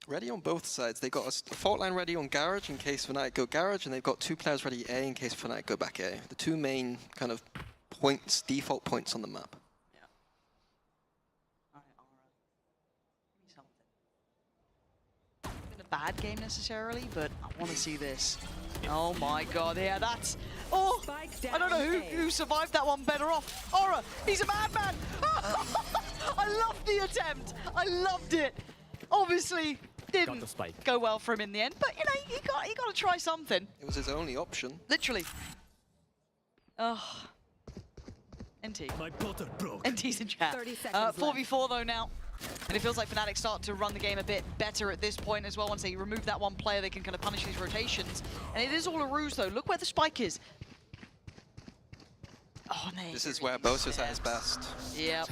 Ready on both sides. They got a fault line ready on Garage in case Fnatic go Garage, and they've got 2 players ready A in case Fnatic go back A. The 2 main kind of points, default points on the map. Yeah. All right, Aura. Give me something. It's been a bad game necessarily, but I want to see this. Oh my god, yeah, that's... Oh, I don't know who survived that one better off. Aura, he's a madman! I loved the attempt. I loved it. Obviously, didn't go well for him in the end, but you know, he got to try something. It was his only option. Literally. Oh. NT. My butter broke. NT's in chat. 4v4 though now. And it feels like Fnatic start to run the game a bit better at this point as well. Once they remove that one player, they can kind of punish these rotations. And it is all a ruse though. Look where the spike is. Oh, this is where Bosa's at his best. Yep.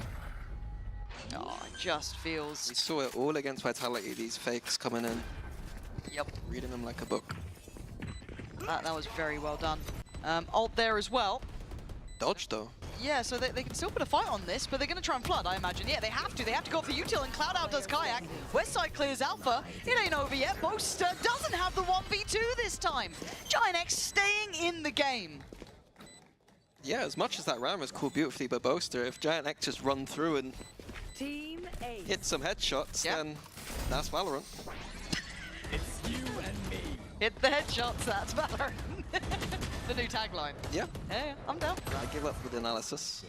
Oh, it just feels... We saw it all against Vitality, these fakes coming in. Yep. Reading them like a book. That was very well done. Ult there as well. Dodge though. Yeah, so they can still put a fight on this, but they're going to try and flood, I imagine. Yeah, they have to. They have to go for util, and Cloud outdoes Kayak. Westside clears Alpha. It ain't over yet. Boaster doesn't have the 1v2 this time. GiantX staying in the game. Yeah, as much as that round was cool beautifully by Boaster, if GiantX just run through and hit some headshots, then that's Valorant. It's you and me. Hit the headshots, that's Valorant. the new tagline. Yeah. Yeah, I'm down. I give up with analysis.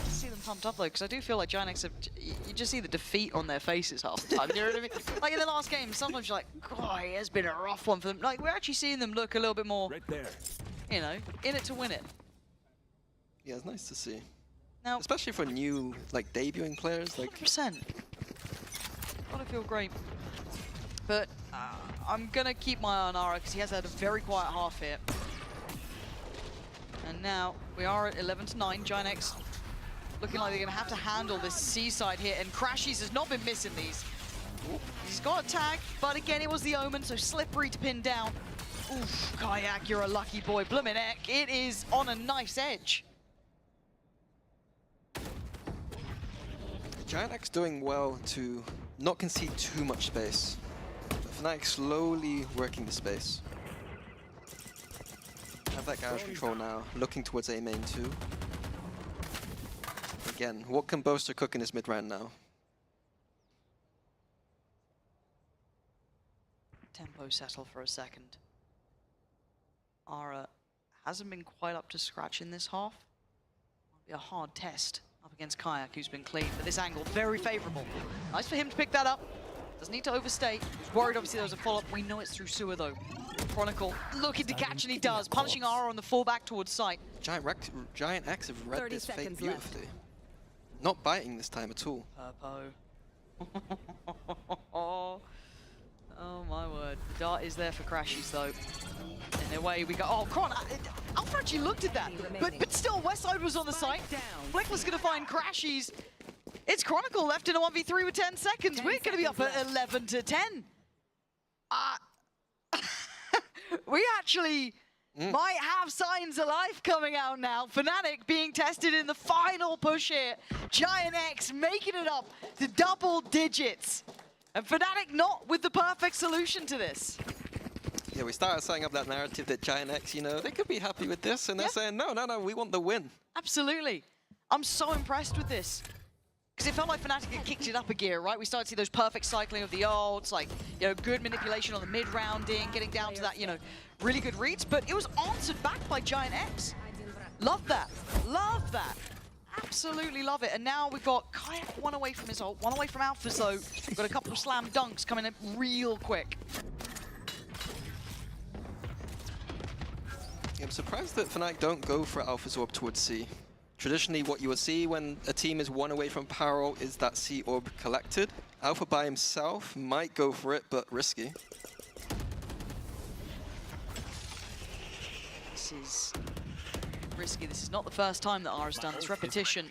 See them pumped up though, because I do feel like GiantX have, you just see the defeat on their faces half the time. You know what I mean? Like in the last game, sometimes you're like, God, it has been a rough one for them. Like we're actually seeing them look a little bit more, Right there. you know, in it to win it. Yeah, it's nice to see. Now, especially for new, like debuting players. Like 100%. Gotta feel great. But I'm gonna keep my eye on Ara because he has had a very quiet half here. And now we are at 11-9. GiantX looking like they're going to have to handle this seaside here, and Crashies has not been missing these. Ooh, he's got a tag, but again, it was the Omen, so slippery to pin down. Oof, Kayak, you're a lucky boy. Bloomin' heck, it is on a nice edge. GiantX doing well to not concede too much space. Fnatic slowly working the space. Have that garage control now, looking towards A main too. Again, what can Boaster cook in his mid round now? Tempo settle for a second. Ara hasn't been quite up to scratch in this half. Might be a hard test up against Kayak, who's been clean, but this angle very favorable. Nice for him to pick that up. Doesn't need to overstay. He's worried obviously there was a follow-up. We know it's through sewer though. Chronicle looking to catch, and he does, punishing Ara on the fallback towards site. GiantX have read this fake beautifully. Not biting this time at all. Oh my word. The dart is there for Crashies though. And away we go. Oh, Kron, Alpha actually looked at that. But still, Westside was on the site. Flickler's going to find Crashies. It's Chronicle left in a 1v3 with 10 seconds. We're going to be up at 11-10. We actually might have signs of life coming out now. Fnatic being tested in the final push here. GiantX making it up to double digits. And Fnatic not with the perfect solution to this. Yeah, we started setting up that narrative that GiantX, you know, they could be happy with this, and they're saying, no, we want the win. Absolutely. I'm so impressed with this. Because it felt like Fnatic had kicked it up a gear, right? We started to see those perfect cycling of the ults, like, you know, good manipulation on the mid-rounding, getting down to that, you know, really good reads, but it was answered back by GiantX. Love that. Love that. Absolutely love it. And now we've got Kayak one away from his ult, one away from Alpha, so we've got a couple of slam dunks coming in real quick. I'm surprised that Fnatic don't go for Alpha's orb towards C. Traditionally, what you will see when a team is one away from power ult is that C orb collected. Alpha by himself might go for it, but risky. This is risky. This is not the first time that Ara's done this. Repetition.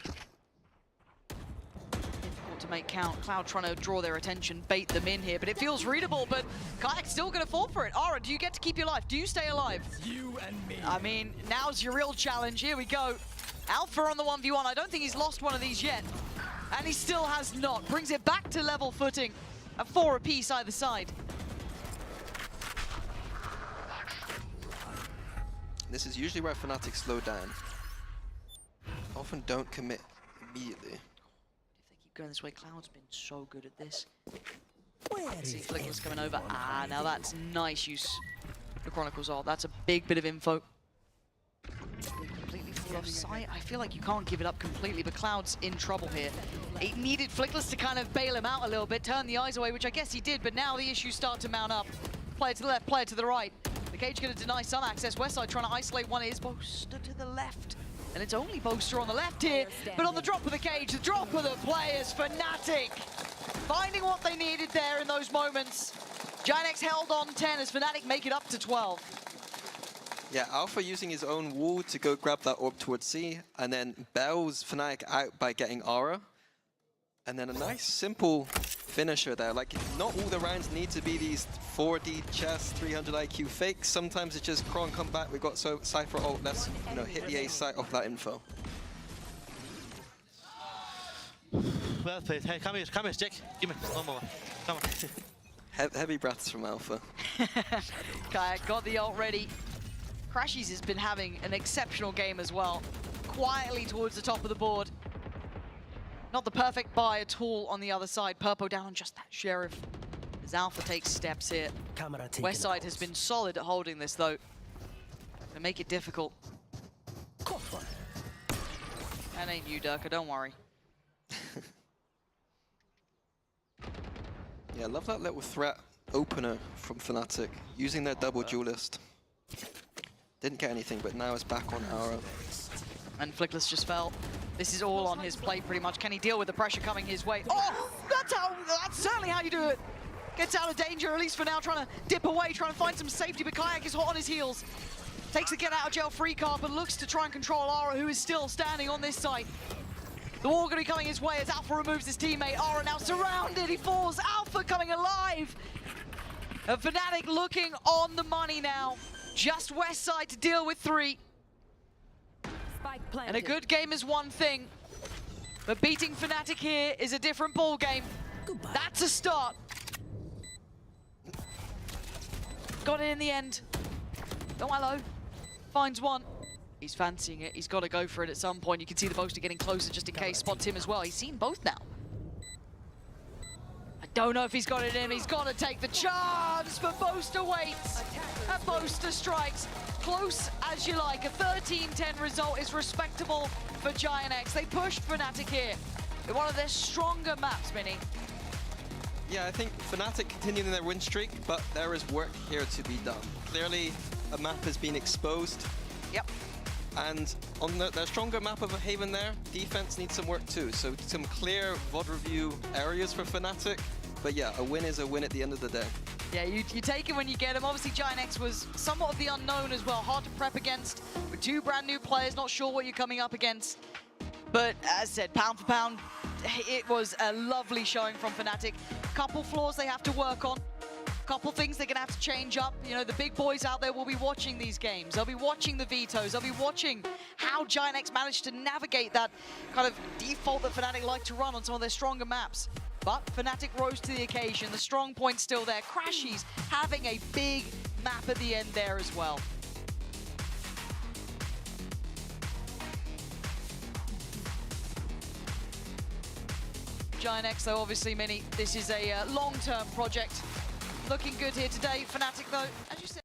Difficult to make count. Cloud trying to draw their attention, bait them in here, but it feels readable, but Kayak's still going to fall for it. Ara, do you get to keep your life? Do you stay alive? You and me. I mean, now's your real challenge. Here we go. Alpha on the 1v1. I don't think he's lost one of these yet. And he still has not. Brings it back to level footing at 4 apiece either side. This is usually where Fnatic slow down. Often don't commit immediately. If they keep going this way, Cloud's been so good at this. See Flicker's coming over. Now that's nice use. The Chronicles ult. That's a big bit of info. Completely full off sight. I feel like you can't give it up completely, but Cloud's in trouble here. It needed Flickless to kind of bail him out a little bit, turn the eyes away, which I guess he did, but now the issues start to mount up. Player to the left, player to the right. The cage going to deny some access. Westside trying to isolate one. It is Boaster to the left. And it's only Boaster on the left here, but on the drop of the cage, the drop of the players, Fnatic finding what they needed there in those moments. GiantX held on 10 as Fnatic make it up to 12. Yeah, Alpha using his own wall to go grab that orb towards C, and then bails Fnatic out by getting Aura. And then a nice, simple finisher there. Like, not all the rounds need to be these 4D chess, 300 IQ fakes. Sometimes it's just Kron come back, we've got Cypher ult, let's hit the A site off that info. Well played. Hey, come here, Jack. Give me one more. Come on. Heavy breaths from Alpha. Kayak got the ult ready. Crashies has been having an exceptional game as well. Quietly towards the top of the board. Not the perfect buy at all on the other side. Purpo down on just that Sheriff. As Alpha takes steps here. Westside has been solid at holding this though. To make it difficult. That ain't you, Durka, don't worry. Yeah, I love that little threat opener from Fnatic, using their double duelist. Didn't get anything, but now it's back on Aura. And Flickless just fell. This is all on his plate pretty much. Can he deal with the pressure coming his way? Oh, that's certainly how you do it. Gets out of danger, at least for now, trying to dip away, trying to find some safety, but Kayak is hot on his heels. Takes a get out of jail free card, but looks to try and control Aura, who is still standing on this side. The wall going to be coming his way as Alpha removes his teammate. Aura now surrounded, he falls. Alpha coming alive. And Fnatic looking on the money now. Just Westside to deal with 3. And a good game is one thing, but beating Fnatic here is a different ball game. That's a start. Got it in the end. Oh, hello. Finds one. He's fancying it. He's got to go for it at some point. You can see the Boaster getting closer just in case. Spots him as well. He's seen both now. I don't know if he's got it in him. He's got to take the chance, but Boaster waits. And Boaster strikes. Close as you like. A 13-10 result is respectable for GiantX. They pushed Fnatic here in one of their stronger maps, Minnie. Yeah, I think Fnatic continuing their win streak, but there is work here to be done. Clearly, a map has been exposed. Yep. And on their stronger map of a Haven there, defense needs some work too. So some clear VOD review areas for Fnatic. But yeah, a win is a win at the end of the day. Yeah, you take it when you get them. Obviously, GiantX was somewhat of the unknown as well. Hard to prep against. With 2 brand new players, not sure what you're coming up against. But as I said, pound for pound, it was a lovely showing from Fnatic. Couple flaws they have to work on. Couple things they're gonna have to change up. You know, the big boys out there will be watching these games. They'll be watching the vetoes. They'll be watching how GiantX managed to navigate that kind of default that Fnatic like to run on some of their stronger maps. But Fnatic rose to the occasion. The strong point's still there. Crashies having a big map at the end there as well. GiantX, though, obviously, Minnie, this is a long-term project. Looking good here today. Fnatic, though, as you said.